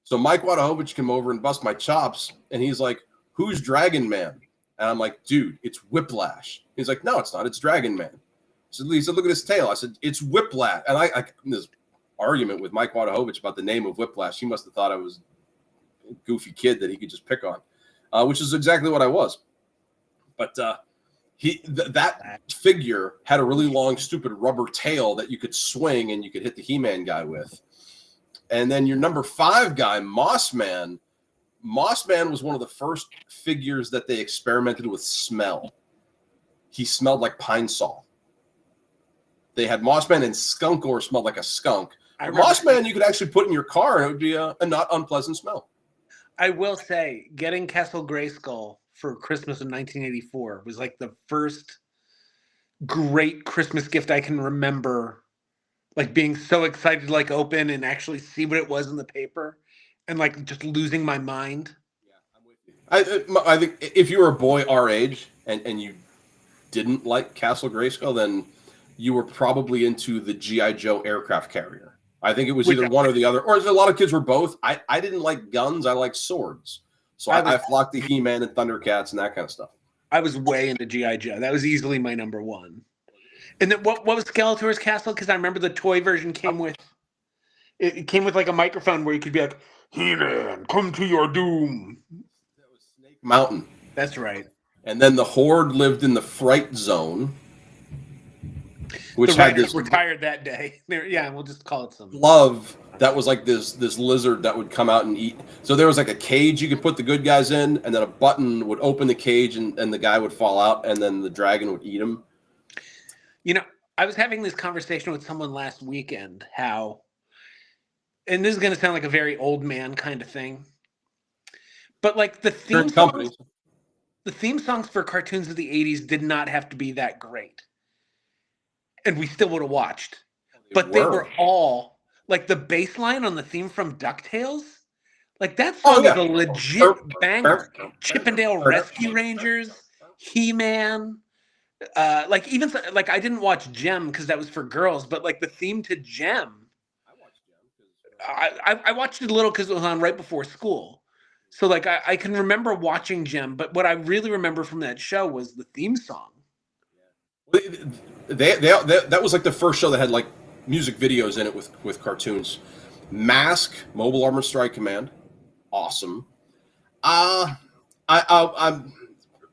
Speaker 1: So Mike Wadahovich came over and bust my chops, and he's like, "Who's Dragon Man?" And I'm like, "Dude, it's Whiplash." He's like, "No, it's not. It's Dragon Man." So he said, "Look at his tail." I said, "It's Whiplash." And I this argument with Mike Wadahovich about the name of Whiplash. He must have thought I was a goofy kid that he could just pick on, which is exactly what I was. But that figure had a really long, stupid rubber tail that you could swing and you could hit the He-Man guy with. And then your number 5 guy, Mossman, Mossman was one of the first figures that they experimented with smell. He smelled like pine sol. They had Mossman, and Skunkor smelled like a skunk. Mossman you could actually put in your car and it would be a not unpleasant smell.
Speaker 2: I will say, getting Castle Grayskull for Christmas in 1984 was like the first great Christmas gift I can remember, like being so excited to like open and actually see what it was in the paper and like just losing my mind.
Speaker 1: Yeah, I'm with you. I think if you were a boy our age and you didn't like Castle Grayskull, then you were probably into the G.I. Joe aircraft carrier. I think it was either one or the other, or a lot of kids were both. I didn't like guns. I liked swords. So I flocked to He-Man and Thundercats and that kind of stuff.
Speaker 2: I was way into G.I. Joe. That was easily my number one. And then what was Skeletor's Castle? Because I remember the toy version came with like a microphone where you could be like, He-Man, come to your doom.
Speaker 1: That was Snake Mountain.
Speaker 2: That's right.
Speaker 1: And then the Horde lived in the Fright Zone, which
Speaker 2: the
Speaker 1: had this
Speaker 2: retired that day. Yeah, we'll just call it some
Speaker 1: glove that was like this lizard that would come out and eat. So there was like a cage you could put the good guys in, and then a button would open the cage, and the guy would fall out, and then the dragon would eat him.
Speaker 2: You know, I was having this conversation with someone last weekend, how, and this is going to sound like a very old man kind of thing, but like the theme songs for cartoons of the 80s did not have to be that great. And we still would have watched. But they were all, like the bass line on the theme from DuckTales, like that song is a legit banger. Chippendale Rescue Rangers, He-Man, like even like I didn't watch Gem because that was for girls, but like the theme to Gem, I watched it a little because it was on right before school. So like I can remember watching Gem, but what I really remember from that show was the theme song.
Speaker 1: That was like the first show that had like music videos in it with cartoons. Mask, Mobile Armored Strike Command, awesome. I'm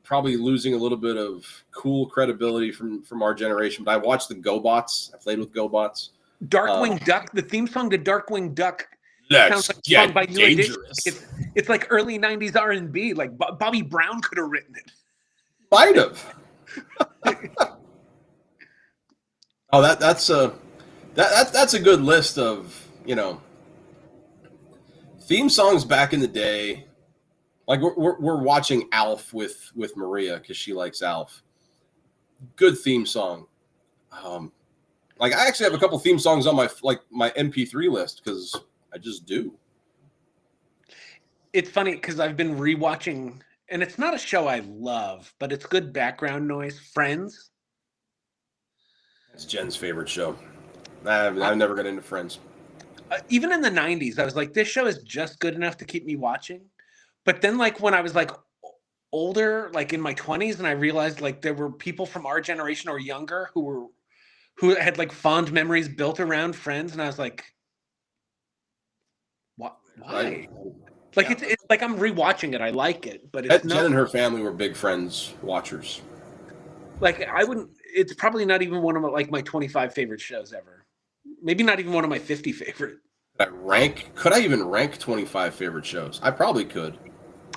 Speaker 1: probably losing a little bit of cool credibility from our generation, but I watched the GoBots. I played with GoBots.
Speaker 2: Darkwing Duck, the theme song to Darkwing Duck.
Speaker 1: Let's
Speaker 2: like
Speaker 1: get by dangerous.
Speaker 2: It's like early '90s R&B. Like Bobby Brown could have written it.
Speaker 1: Might have. Oh, that's a good list of, theme songs back in the day. Like we're watching Alf with Maria because she likes Alf. Good theme song. Like I actually have a couple theme songs on my MP3 list because I just do.
Speaker 2: It's funny because I've been rewatching, and it's not a show I love, but it's good background noise. Friends.
Speaker 1: It's Jen's favorite show. I've never got into Friends.
Speaker 2: Even in the 90s, I was like, this show is just good enough to keep me watching. But then like when I was like older, like in my 20s, and I realized like there were people from our generation or younger who had like fond memories built around Friends, and I was like, what? Why? Like it's like I'm rewatching it. I like it, but it's
Speaker 1: Jen and her family were big Friends watchers.
Speaker 2: Like I wouldn't. It's probably not even one of my 25 favorite shows ever. Maybe not even one of my 50 favorite.
Speaker 1: Could I even rank 25 favorite shows? I probably could.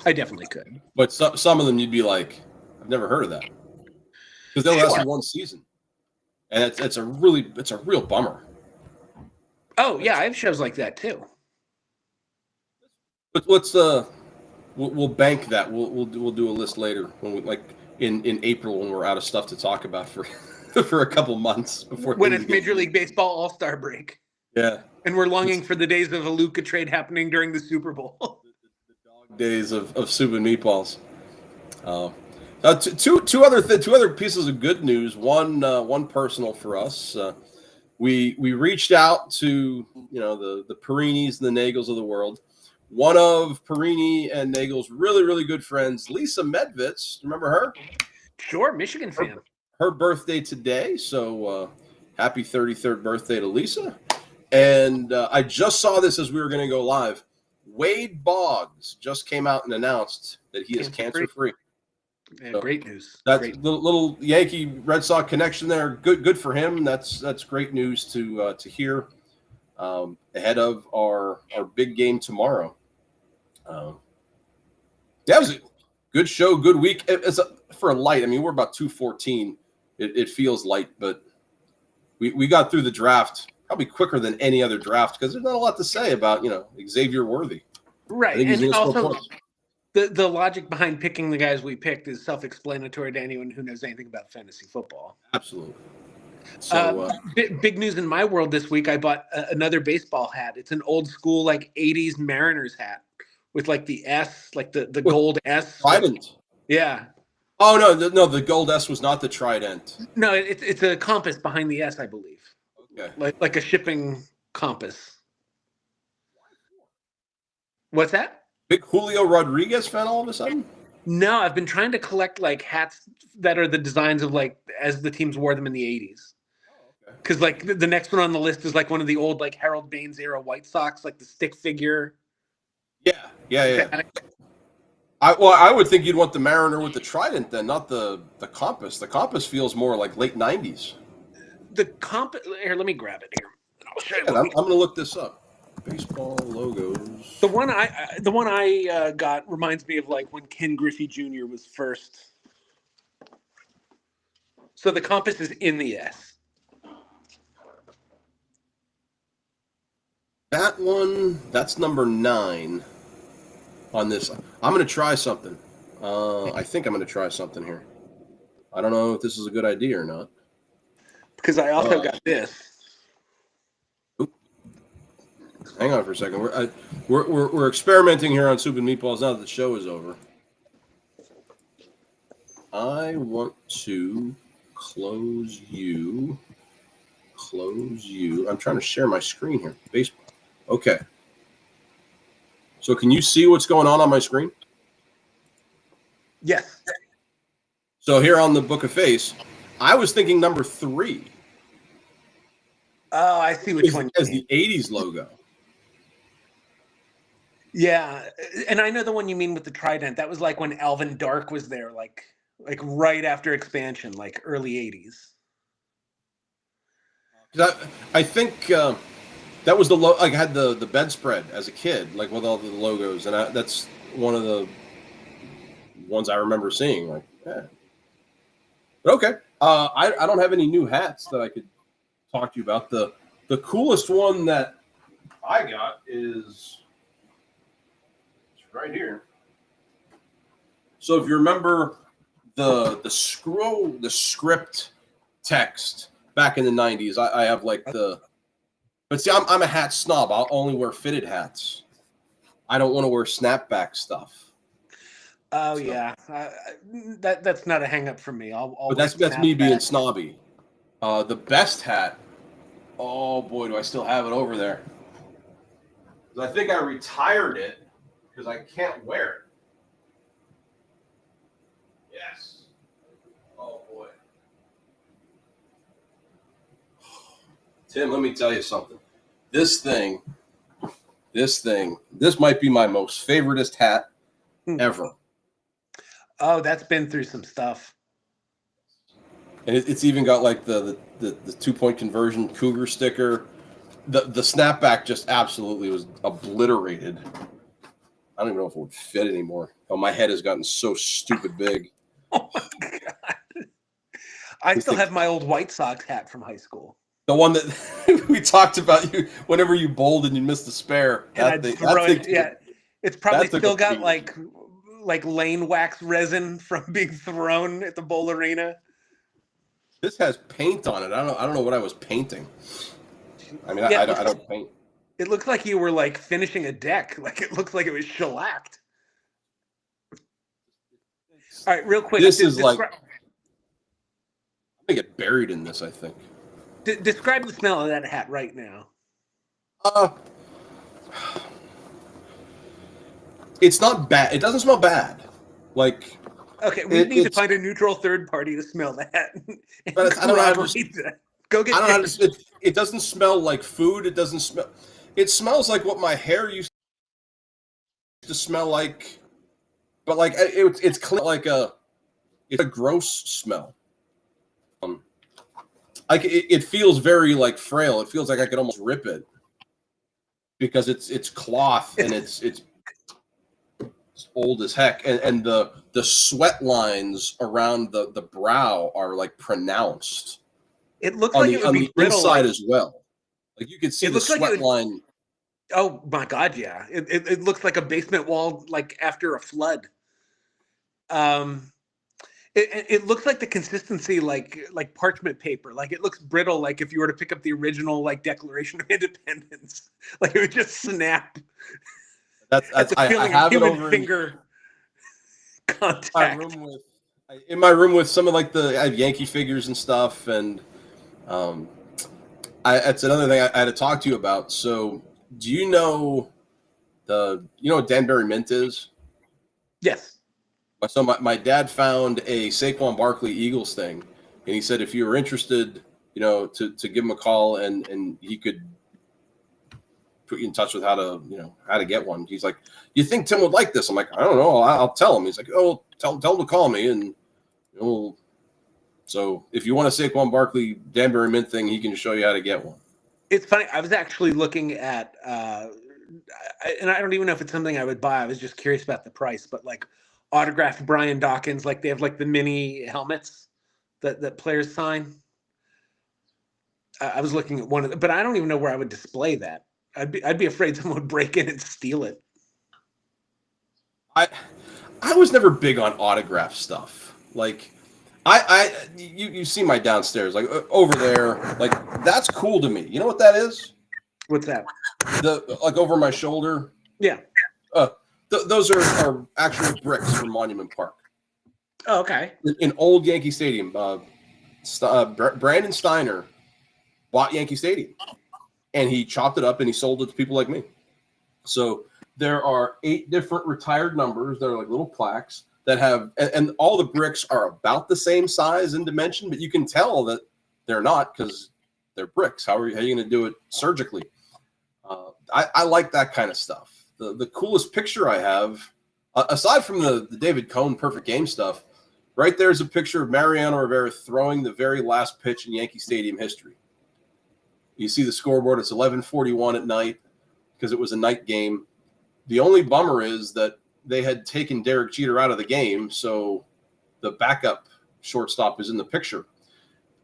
Speaker 2: I definitely could.
Speaker 1: But some of them you'd be like, I've never heard of that, because they'll last one season, and it's a real bummer.
Speaker 2: Oh yeah, I have shows like that too.
Speaker 1: But we'll bank that. We'll do a list later when we in April when we're out of stuff to talk about for for a couple months before
Speaker 2: when it's Major League Baseball All-Star break.
Speaker 1: Yeah,
Speaker 2: and we're longing for the days of a Luka trade happening during the Super Bowl.
Speaker 1: the dog days of soup and meatballs. Two other pieces of good news. One personal for us. We reached out to the Perinis and the Nagels of the world. One of Perini and Nagel's really, really good friends, Lisa Medvitz. Remember her?
Speaker 2: Sure, Michigan fan.
Speaker 1: Her birthday today, so happy 33rd birthday to Lisa. And I just saw this as we were going to go live. Wade Boggs just came out and announced that he is cancer-free.
Speaker 2: Yeah, so great news.
Speaker 1: That's little Yankee Red Sox connection there. Good for him. That's great news to hear ahead of our big game tomorrow. That was a good show, good week. For a light, I mean, we're about 214. It feels light, but we got through the draft probably quicker than any other draft because there's not a lot to say about, Xavier Worthy. I
Speaker 2: Right.
Speaker 1: think he's
Speaker 2: And
Speaker 1: going to score
Speaker 2: also
Speaker 1: points.
Speaker 2: the logic behind picking the guys we picked is self-explanatory to anyone who knows anything about fantasy football.
Speaker 1: Absolutely. So
Speaker 2: Big news in my world this week. I bought another baseball hat. It's an old school like 80s Mariners hat with like the S, like the gold S.
Speaker 1: Trident.
Speaker 2: Yeah.
Speaker 1: Oh no, the gold S was not the Trident.
Speaker 2: No, it's a compass behind the S, I believe.
Speaker 1: Okay.
Speaker 2: Like a shipping compass. What's that?
Speaker 1: Big Julio Rodriguez fan all of a sudden?
Speaker 2: No, I've been trying to collect like hats that are the designs of like as the teams wore them in the 80s. Because like the next one on the list is like one of the old like Harold Baines era White Sox, like the stick figure.
Speaker 1: Yeah. I would think you'd want the Mariner with the Trident then, not the compass. The compass feels more like late 90s.
Speaker 2: The compass. Here, let me grab it here. I'll show you.
Speaker 1: Yeah, I'm going to look this up. Baseball logos.
Speaker 2: The one I got reminds me of like when Ken Griffey Jr. was first. So the compass is in the S.
Speaker 1: That one, that's number 9 on this. I'm going to try something. I think I'm going to try something here. I don't know if this is a good idea or not.
Speaker 2: Because I also got this.
Speaker 1: Hang on for a second. We're experimenting here on Soup and Meatballs now that the show is over. I want to close you. I'm trying to share my screen here. Baseball. Okay. So can you see what's going on my screen?
Speaker 2: Yes.
Speaker 1: So here on the Book of Face, I was thinking number 3.
Speaker 2: Oh, I see which one.
Speaker 1: As the 80s logo.
Speaker 2: Yeah, and I know the one you mean with the Trident. That was like when Alvin Dark was there, like right after expansion, like early 80s.
Speaker 1: I think that was the I had the bedspread as a kid, like with all the logos, and that's one of the ones I remember seeing. Like, yeah. But okay, I don't have any new hats that I could talk to you about. The coolest one that I got is right here. So if you remember the script text back in the 90s, I have like but see, I'm a hat snob. I'll only wear fitted hats. I don't want to wear snapback stuff.
Speaker 2: Oh so, yeah, that's not a hang up for me.
Speaker 1: But that's me being snobby. The best hat. Oh boy, do I still have it over there? I think I retired it because I can't wear it. Yes. Oh boy. Tim, let me tell you something. This might be my most favoriteest hat ever.
Speaker 2: Oh, that's been through some stuff.
Speaker 1: And it's even got like the 2-point conversion Cougar sticker. The snapback just absolutely was obliterated. I don't even know if it would fit anymore. Oh, my head has gotten so stupid big.
Speaker 2: Oh my God. I still have my old White Sox hat from high school.
Speaker 1: The one that we talked about, you whenever you bowled and you missed a spare.
Speaker 2: It's probably still got like lane wax resin from being thrown at the bowl arena.
Speaker 1: This has paint on it. I don't know what I was painting. I mean, I don't paint.
Speaker 2: It looks like you were like finishing a deck. Like it looks like it was shellacked. All right, real quick.
Speaker 1: This is like I'm gonna get buried in this, I think.
Speaker 2: Describe the smell of that hat right now.
Speaker 1: It's not bad. It doesn't smell bad. Like,
Speaker 2: okay, we need to find a neutral third party to smell that.
Speaker 1: But I don't know.
Speaker 2: Go get.
Speaker 1: I don't know. It doesn't smell like food. It doesn't smell. It smells like what my hair used to smell like, but like it's clean. It's a gross smell. Like it feels very like frail. It feels like I could almost rip it because it's cloth and it's old as heck, and the sweat lines around the brow are like pronounced
Speaker 2: It looks
Speaker 1: on
Speaker 2: like
Speaker 1: the
Speaker 2: it would be brittle.
Speaker 1: inside
Speaker 2: Like,
Speaker 1: as well. Like you could see
Speaker 2: it
Speaker 1: the
Speaker 2: looks like it
Speaker 1: sweat
Speaker 2: would.
Speaker 1: line.
Speaker 2: Oh my God, yeah. It looks like a basement wall, like after a flood. Um, it looks like the consistency, like parchment paper. Like it looks brittle. Like if you were to pick up the original, like Declaration of Independence, like it would just snap at
Speaker 1: That's
Speaker 2: the
Speaker 1: I
Speaker 2: feeling of
Speaker 1: have it
Speaker 2: human
Speaker 1: over
Speaker 2: finger
Speaker 1: my
Speaker 2: contact.
Speaker 1: room in my room with some of like I have Yankee figures and stuff, and um, that's another thing I had to talk to you about. So, do you know what Danbury Mint is?
Speaker 2: Yes.
Speaker 1: So my dad found a Saquon Barkley Eagles thing, and he said if you were interested, to give him a call and he could put you in touch with how to get one. He's like, you think Tim would like this? I'm like, I don't know. I'll tell him. He's like, oh, tell him to call me, and so if you want a Saquon Barkley Danbury Mint thing, he can show you how to get one.
Speaker 2: It's funny. I was actually looking at, and I don't even know if it's something I would buy. I was just curious about the price, but like autographed Brian Dawkins, like they have like the mini helmets that players sign. I was looking at one of them, but I don't even know where I would display that. I'd be afraid someone would break in and steal it.
Speaker 1: I was never big on autograph stuff. Like you see my downstairs, like over there, like that's cool to me. You know what that is?
Speaker 2: What's that?
Speaker 1: Like over my shoulder.
Speaker 2: Yeah.
Speaker 1: Those are actual bricks from Monument Park.
Speaker 2: Oh, okay.
Speaker 1: In old Yankee Stadium, Brandon Steiner bought Yankee Stadium, and he chopped it up and he sold it to people like me. So there are 8 different retired numbers that are like little plaques that have, and all the bricks are about the same size and dimension, but you can tell that they're not because they're bricks. How are you going to do it surgically? I like that kind of stuff. The coolest picture I have, aside from the David Cohn perfect game stuff, right there's a picture of Mariano Rivera throwing the very last pitch in Yankee Stadium history. You see the scoreboard, it's 11:41 at night because it was a night game. The only bummer is that they had taken Derek Jeter out of the game, so the backup shortstop is in the picture.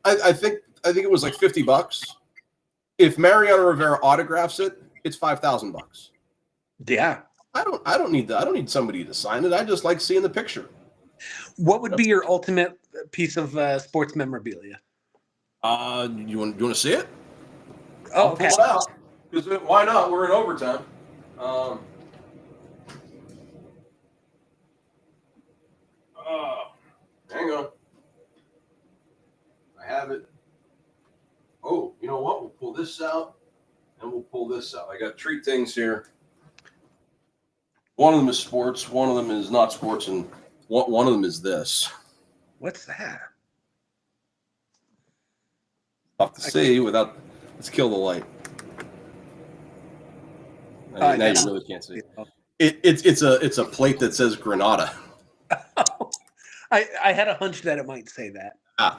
Speaker 1: I think it was like $50. If Mariano Rivera autographs it, it's $5,000.
Speaker 2: Yeah.
Speaker 1: I don't need that. I don't need somebody to sign it. I just like seeing the picture.
Speaker 2: What would be your ultimate piece of sports memorabilia?
Speaker 1: You want to see it?
Speaker 2: Oh,
Speaker 1: I'll
Speaker 2: okay.
Speaker 1: pull it out. Because why not? We're in overtime. Hang on. I have it. Oh, you know what? We'll pull this out, and we'll pull this out. I got 3 things here. One of them is sports, one of them is not sports, and one of them is this.
Speaker 2: What's that?
Speaker 1: Tough to see without. Let's kill the light. Now you really can't see. It's a plate that says Granada.
Speaker 2: I had a hunch that it might say that.
Speaker 1: I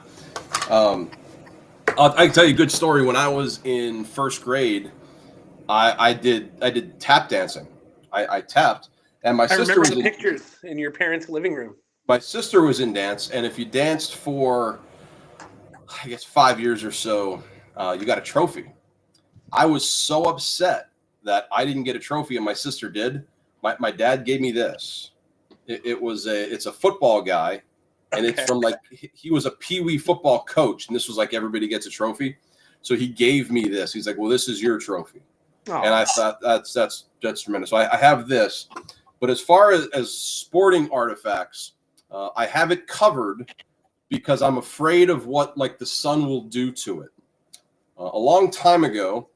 Speaker 1: can tell you a good story. When I was in first grade, I did tap dancing. I tapped, and my sister
Speaker 2: remember
Speaker 1: was
Speaker 2: the pictures in your parents' living room.
Speaker 1: My sister was in dance, and if you danced for, I guess, 5 years or so, you got a trophy. I was so upset that I didn't get a trophy, and my sister did. My dad gave me this. It's a football guy, and it's from he was a peewee football coach, and this was like everybody gets a trophy. So he gave me this. He's like, well, this is your trophy. Oh. And I thought that's tremendous. So I have this, but as far as sporting artifacts, I have it covered because I'm afraid of what the sun will do to it. A long time ago,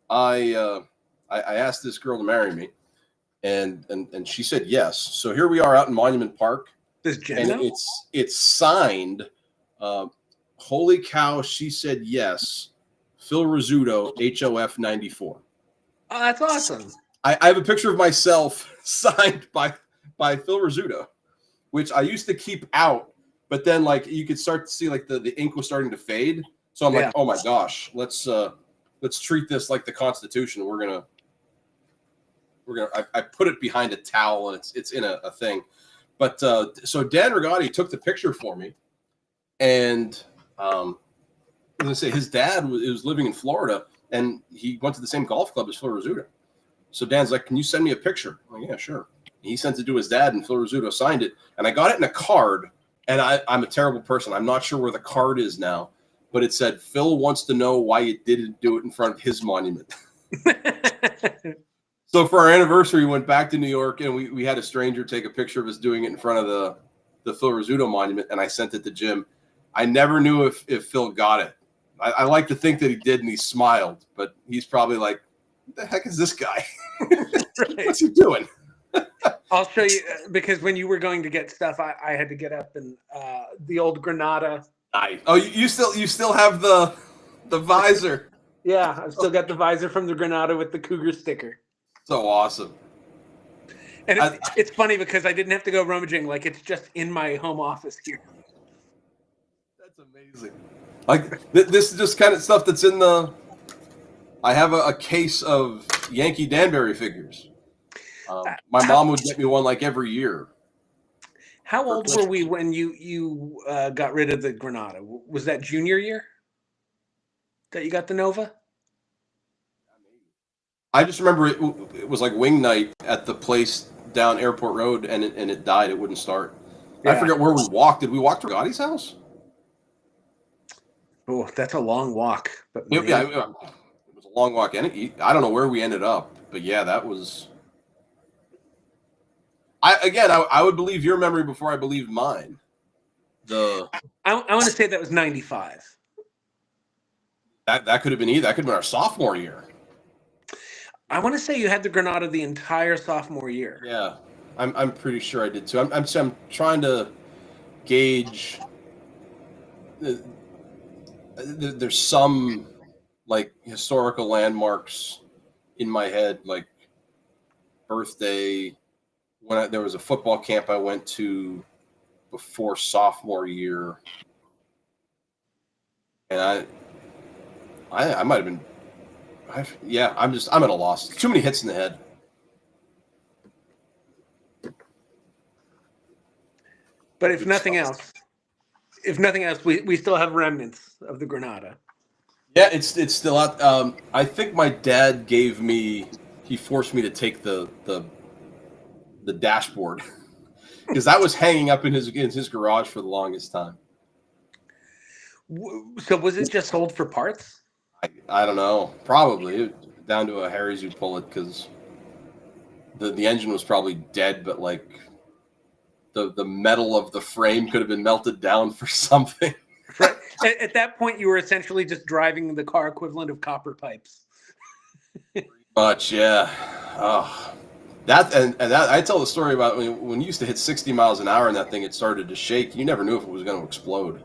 Speaker 1: I asked this girl to marry me, and she said yes. So here we are out in Monument Park, and it's signed. Holy cow! She said yes. Phil Rizzuto, HOF 94.
Speaker 2: Oh, that's awesome.
Speaker 1: I have a picture of myself signed by Phil Rizzuto, which I used to keep out, but then you could start to see the ink was starting to fade. So I'm like, oh my gosh, let's treat this like the Constitution. We're gonna. I put it behind a towel and it's in a thing. But so Dan Rigotti took the picture for me, and I was gonna say his dad was living in Florida, and he went to the same golf club as Phil Rizzuto. So Dan's like, "Can you send me a picture?" I'm like, "Yeah, sure." He sent it to his dad, and Phil Rizzuto signed it, and I got it in a card. And I'm a terrible person. I'm not sure where the card is now, but it said, "Phil wants to know why you didn't do it in front of his monument." So for our anniversary, we went back to New York, and we had a stranger take a picture of us doing it in front of the Phil Rizzuto monument, and I sent it to Jim. I never knew if Phil got it. I like to think that he did, and he smiled, but he's probably like, "What the heck is this guy? What's he doing?"
Speaker 2: I'll show you, because when you were going to get stuff, I had to get up and the old Granada.
Speaker 1: Oh, you still have the visor.
Speaker 2: Yeah, I've still got the visor from the Granada with the Cougar sticker.
Speaker 1: So awesome.
Speaker 2: And it's funny because I didn't have to go rummaging. Like, it's just in my home office here.
Speaker 1: That's amazing. Like, this is just kind of stuff that's in the... I have a case of Yankee Danbury figures. My mom would get me one like every year.
Speaker 2: How old were we when you got rid of the Granada? Was that junior year that you got the Nova?
Speaker 1: I just remember it was like wing night at the place down Airport Road, and it died. It wouldn't start. Yeah. I forget where we walked. Did we walk to Gotti's house?
Speaker 2: Oh, that's a long walk. But
Speaker 1: yeah, it was a long walk. And I don't know where we ended up, but yeah, that was... I would believe your memory before I believed mine. I
Speaker 2: want to say that was 95.
Speaker 1: That could have been either. That could have been our sophomore year.
Speaker 2: I want to say you had the Granada the entire sophomore year.
Speaker 1: Yeah, I'm pretty sure I did too. I'm trying to gauge. There's some like historical landmarks in my head, like birthday. When there was a football camp I went to before sophomore year, and I might have been. I'm at a loss. Too many hits in the head.
Speaker 2: But if nothing else, we still have remnants of the Granada.
Speaker 1: Yeah, it's still out. I think my dad he forced me to take the dashboard because that was hanging up in his garage for the longest time.
Speaker 2: So was it just sold for parts?
Speaker 1: I don't know. Probably down to a Harry's who pull it because the engine was probably dead, but like the metal of the frame could have been melted down for something.
Speaker 2: Right. At that point, you were essentially just driving the car equivalent of copper pipes.
Speaker 1: Pretty much, yeah. Oh, that I tell the story about when you used to hit 60 miles an hour and that thing it started to shake. You never knew if it was going to explode.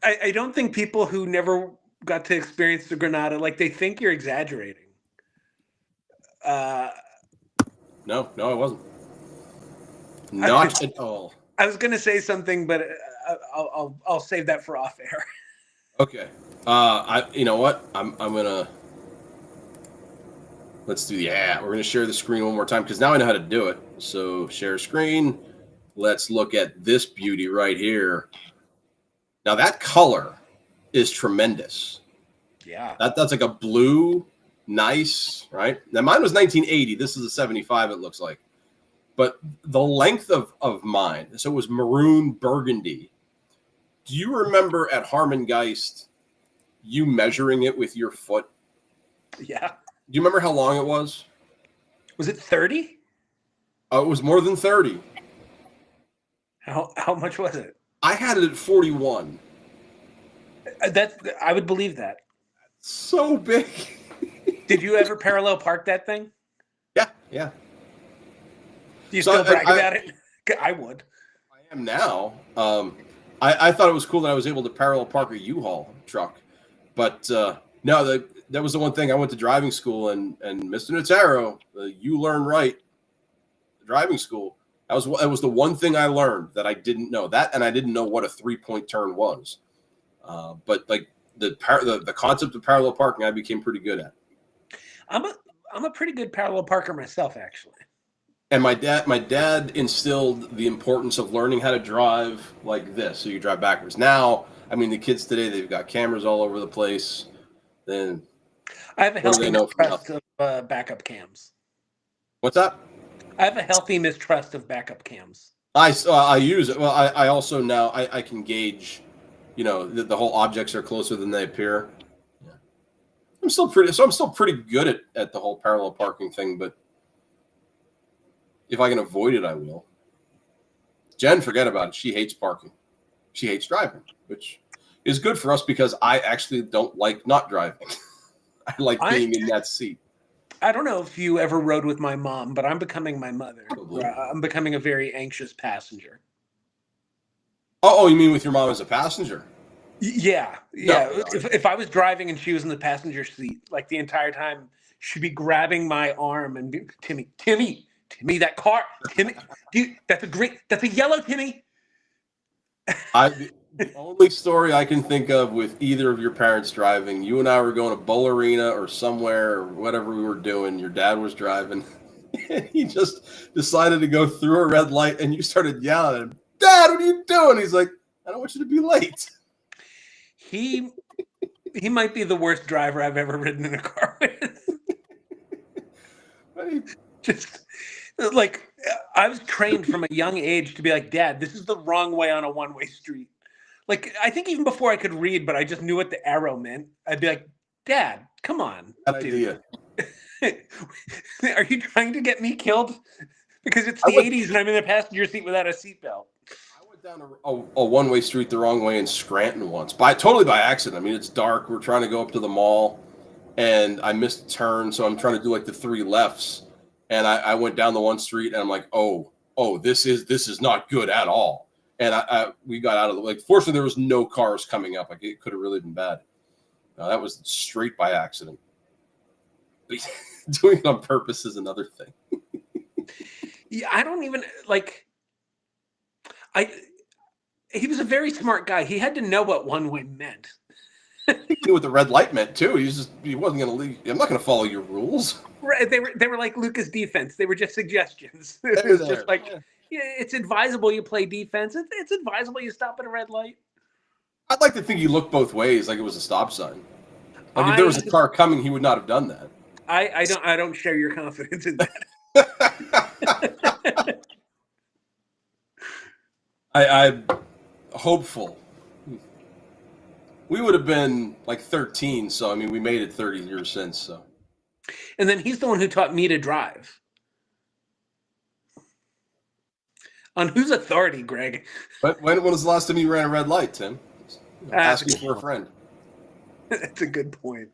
Speaker 2: I don't think people who never got to experience the Granada, like, they think you're exaggerating.
Speaker 1: No, I wasn't. Not at all.
Speaker 2: I was going to say something, but I'll save that for off air.
Speaker 1: Okay. You know what? I'm gonna. Let's do we're gonna share the screen one more time because now I know how to do it. So share screen. Let's look at this beauty right here. Now that color is tremendous.
Speaker 2: Yeah.
Speaker 1: That's like a blue, nice, right? Now mine was 1980. This is a 75, it looks like. But the length of mine, so it was maroon burgundy. Do you remember at Harmon Geist you measuring it with your foot?
Speaker 2: Yeah.
Speaker 1: Do you remember how long it was?
Speaker 2: Was it 30?
Speaker 1: It was more than 30.
Speaker 2: How much was it?
Speaker 1: I had it at 41.
Speaker 2: I would believe that.
Speaker 1: So big.
Speaker 2: Did you ever parallel park that thing?
Speaker 1: Yeah.
Speaker 2: Do you still brag about it? I would.
Speaker 1: I am now. I thought it was cool that I was able to parallel park a U-Haul truck. But no, that was the one thing. I went to driving school, and Mr. Notaro, you learn right driving school. That was the one thing I learned that I didn't know. That, and I didn't know what a 3-point turn was. But like the concept of parallel parking I became pretty good at.
Speaker 2: I'm a pretty good parallel parker myself, actually.
Speaker 1: And my dad instilled the importance of learning how to drive like this, so you drive backwards. Now, I mean, the kids today, they've got cameras all over the place. Then
Speaker 2: I have a
Speaker 1: what do
Speaker 2: healthy
Speaker 1: they know from
Speaker 2: mistrust
Speaker 1: nothing?
Speaker 2: of backup cams.
Speaker 1: What's that?
Speaker 2: I have a healthy mistrust of backup cams.
Speaker 1: I use it. Well, I also now I can gauge, the whole objects are closer than they appear. Yeah. I'm still pretty good at the whole parallel parking thing, but if I can avoid it, I will. Jen, forget about it. She hates parking. She hates driving, which is good for us because I actually don't like not driving. I like being in that seat.
Speaker 2: I don't know if you ever rode with my mom, but I'm becoming my mother.
Speaker 1: Probably.
Speaker 2: I'm becoming a very anxious passenger.
Speaker 1: Oh, you mean with your mom as a passenger?
Speaker 2: Yeah.
Speaker 1: No.
Speaker 2: If I was driving and she was in the passenger seat, like the entire time, she'd be grabbing my arm and be, Timmy, that car, Timmy, dude, that's a yellow Timmy.
Speaker 1: The only story I can think of with either of your parents driving, you and I were going to Bowl Arena or somewhere or whatever we were doing. Your dad was driving. And he just decided to go through a red light, and you started yelling at him, "Dad, what are you doing?" He's like, "I don't want you to be late."
Speaker 2: He might be the worst driver I've ever ridden in a car with. Just like I was trained from a young age to be like, Dad, this is the wrong way on a one-way street. Like, I think even before I could read, but I just knew what the arrow meant. I'd be like, Dad, come on.
Speaker 1: Bad idea.
Speaker 2: Are you trying to get me killed? Because it's the 80s and I'm in the passenger seat without a seatbelt.
Speaker 1: I went down a one-way street the wrong way in Scranton once, totally by accident. I mean, it's dark. We're trying to go up to the mall, and I missed a turn, so I'm trying to do like the 3 lefts, and I went down the one street, and I'm like, oh, this is not good at all. And we got out of the fortunately there was no cars coming up. Like, it could have really been bad. That was straight by accident. Doing it on purpose is another thing.
Speaker 2: Yeah, I don't even he was a very smart guy. He had to know what one way meant.
Speaker 1: He knew what the red light meant too. He wasn't going to leave. I'm not going to follow your rules.
Speaker 2: Right? They were like Lucas defense. They were just suggestions. It was just like, yeah, it's advisable you play defense. It's advisable you stop at a red light.
Speaker 1: I'd like to think he looked both ways, like it was a stop sign. Like if there was a car coming, he would not have done that.
Speaker 2: I don't share your confidence in that.
Speaker 1: I'm hopeful. We would have been like 13, so I mean, we made it 30 years since. So,
Speaker 2: and then he's the one who taught me to drive. On whose authority, Greg?
Speaker 1: But when was the last time you ran a red light, Tim? Asking for a friend.
Speaker 2: That's a good point.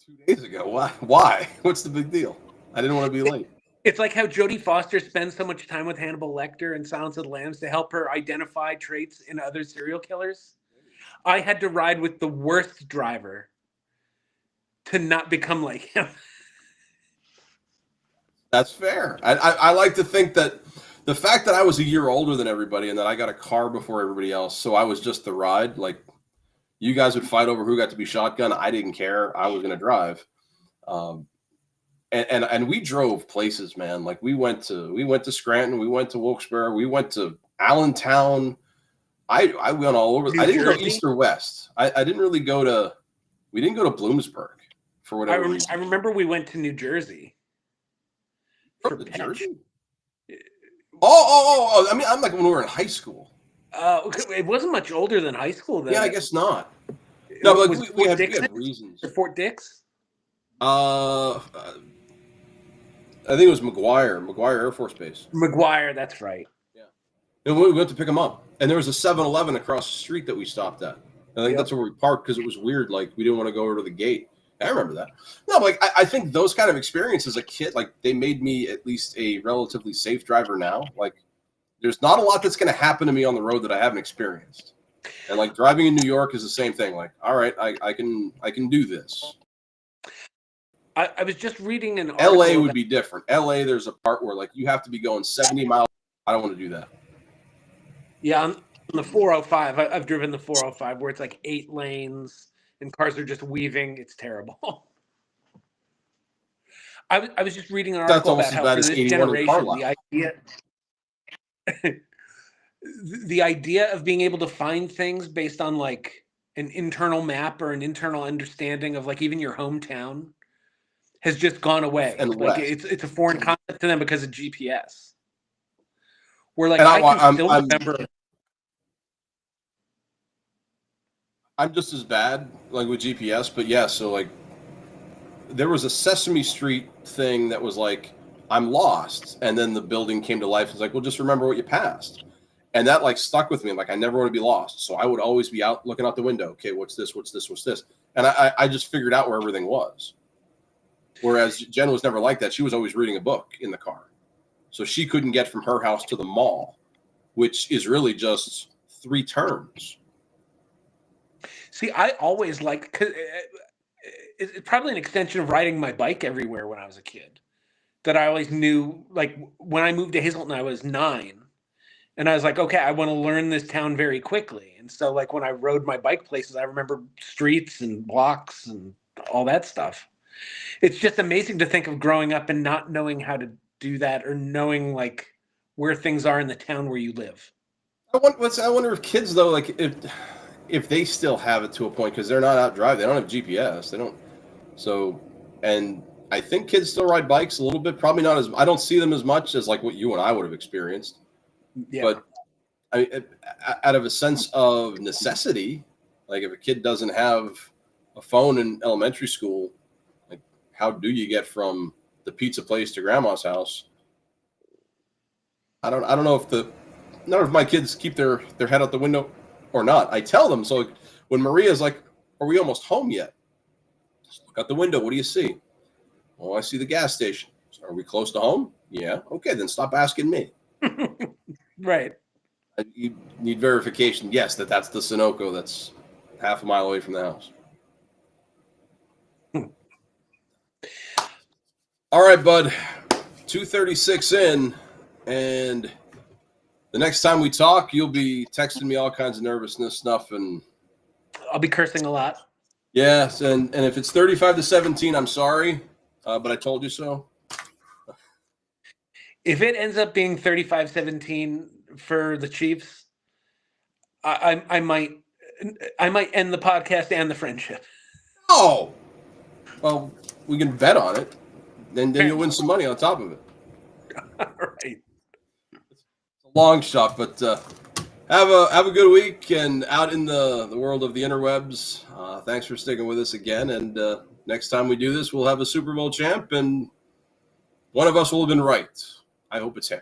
Speaker 1: 2 days ago. Why? What's the big deal? I didn't want to be late.
Speaker 2: It's like how Jodie Foster spends so much time with Hannibal Lecter and Silence of the Lambs to help her identify traits in other serial killers. I had to ride with the worst driver to not become like him.
Speaker 1: That's fair. I like to think that the fact that I was a year older than everybody and that I got a car before everybody else, so I was just the ride. Like, you guys would fight over who got to be shotgun. I didn't care. I was going to drive. And we drove places, man. Like, we went to Scranton, we went to Wilkes-Barre, we went to Allentown. I went all over. I didn't go east or west. I didn't really go to. We didn't go to Bloomsburg for whatever reason.
Speaker 2: I remember we went to New Jersey.
Speaker 1: For Jersey? Oh! I mean, I'm like when we were in high school.
Speaker 2: It wasn't much older than high school then.
Speaker 1: Yeah, I guess not. No, but like we had reasons.
Speaker 2: Fort Dix?
Speaker 1: I think it was McGuire Air Force Base.
Speaker 2: McGuire, that's right.
Speaker 1: Yeah. And we went to pick them up. And there was a 7-Eleven across the street that we stopped at. I think that's where we parked because it was weird. Like, we didn't want to go over to the gate. I remember that. No, like, I think those kind of experiences as a kid, like, they made me at least a relatively safe driver now. Like, there's not a lot that's going to happen to me on the road that I haven't experienced. And, like, driving in New York is the same thing. Like, all right, I can do this.
Speaker 2: I was just reading an article.
Speaker 1: LA would be different. LA, there's a part where, like, you have to be going 70 miles. I don't want to do that.
Speaker 2: Yeah, on the 405, I've driven the 405 where it's like 8 lanes and cars are just weaving. It's terrible. I was just reading an
Speaker 1: That's
Speaker 2: article
Speaker 1: almost
Speaker 2: about
Speaker 1: as
Speaker 2: how
Speaker 1: bad
Speaker 2: for
Speaker 1: as
Speaker 2: this
Speaker 1: 81 in
Speaker 2: generation,
Speaker 1: Carlisle.
Speaker 2: the idea of being able to find things based on like an internal map or an internal understanding of like even your hometown has just gone away.
Speaker 1: And
Speaker 2: Like
Speaker 1: west.
Speaker 2: it's a foreign concept to them because of GPS. Where like
Speaker 1: And
Speaker 2: I can
Speaker 1: I'm
Speaker 2: still
Speaker 1: I'm
Speaker 2: remember.
Speaker 1: I'm just as bad like with GPS, but yeah. So like there was a Sesame Street thing that was like I'm lost, and then the building came to life. It's like, well, just remember what you passed, and that like stuck with me. Like I never want to be lost, so I would always be out looking out the window. Okay, what's this? What's this? What's this? And I just figured out where everything was. Whereas Jen was never like that. She was always reading a book in the car, so she couldn't get from her house to the mall, which is really just 3 turns.
Speaker 2: See, I always liked because it's probably an extension of riding my bike everywhere when I was a kid. That I always knew, like when I moved to Hazleton, I was 9, and I was like, okay, I want to learn this town very quickly. And so, like when I rode my bike places, I remember streets and blocks and all that stuff. It's just amazing to think of growing up and not knowing how to do that or knowing like where things are in the town where you live.
Speaker 1: I wonder if kids though, like if they still have it to a point because they're not out driving, they don't have GPS, they don't. So, and I think kids still ride bikes a little bit. Probably not as I don't see them as much as like what you and I would have experienced.
Speaker 2: Yeah.
Speaker 1: But out of a sense of necessity, like if a kid doesn't have a phone in elementary school, like how do you get from the pizza place to grandma's house? I don't know if none of my kids keep their head out the window or not. I tell them so. When Maria's like, "Are we almost home yet?" Just look out the window. What do you see? Oh, I see the gas station. So are we close to home? Yeah. Okay, then stop asking me.
Speaker 2: Right.
Speaker 1: You need verification. Yes, that's the Sunoco that's half a mile away from the house. All right, bud. 2:36 in, and the next time we talk, you'll be texting me all kinds of nervousness stuff, and
Speaker 2: I'll be cursing a lot.
Speaker 1: yes, and if it's 35-17, I'm sorry, but I told you so.
Speaker 2: If it ends up being 35-17 for the Chiefs, I might end the podcast and the friendship.
Speaker 1: Oh, well, we can bet on it, then you'll win some money on top of it.
Speaker 2: All right.
Speaker 1: It's a long shot, but have a good week and out in the world of the interwebs. Thanks for sticking with us again, and next time we do this, we'll have a Super Bowl champ, and one of us will have been right. I hope it's him.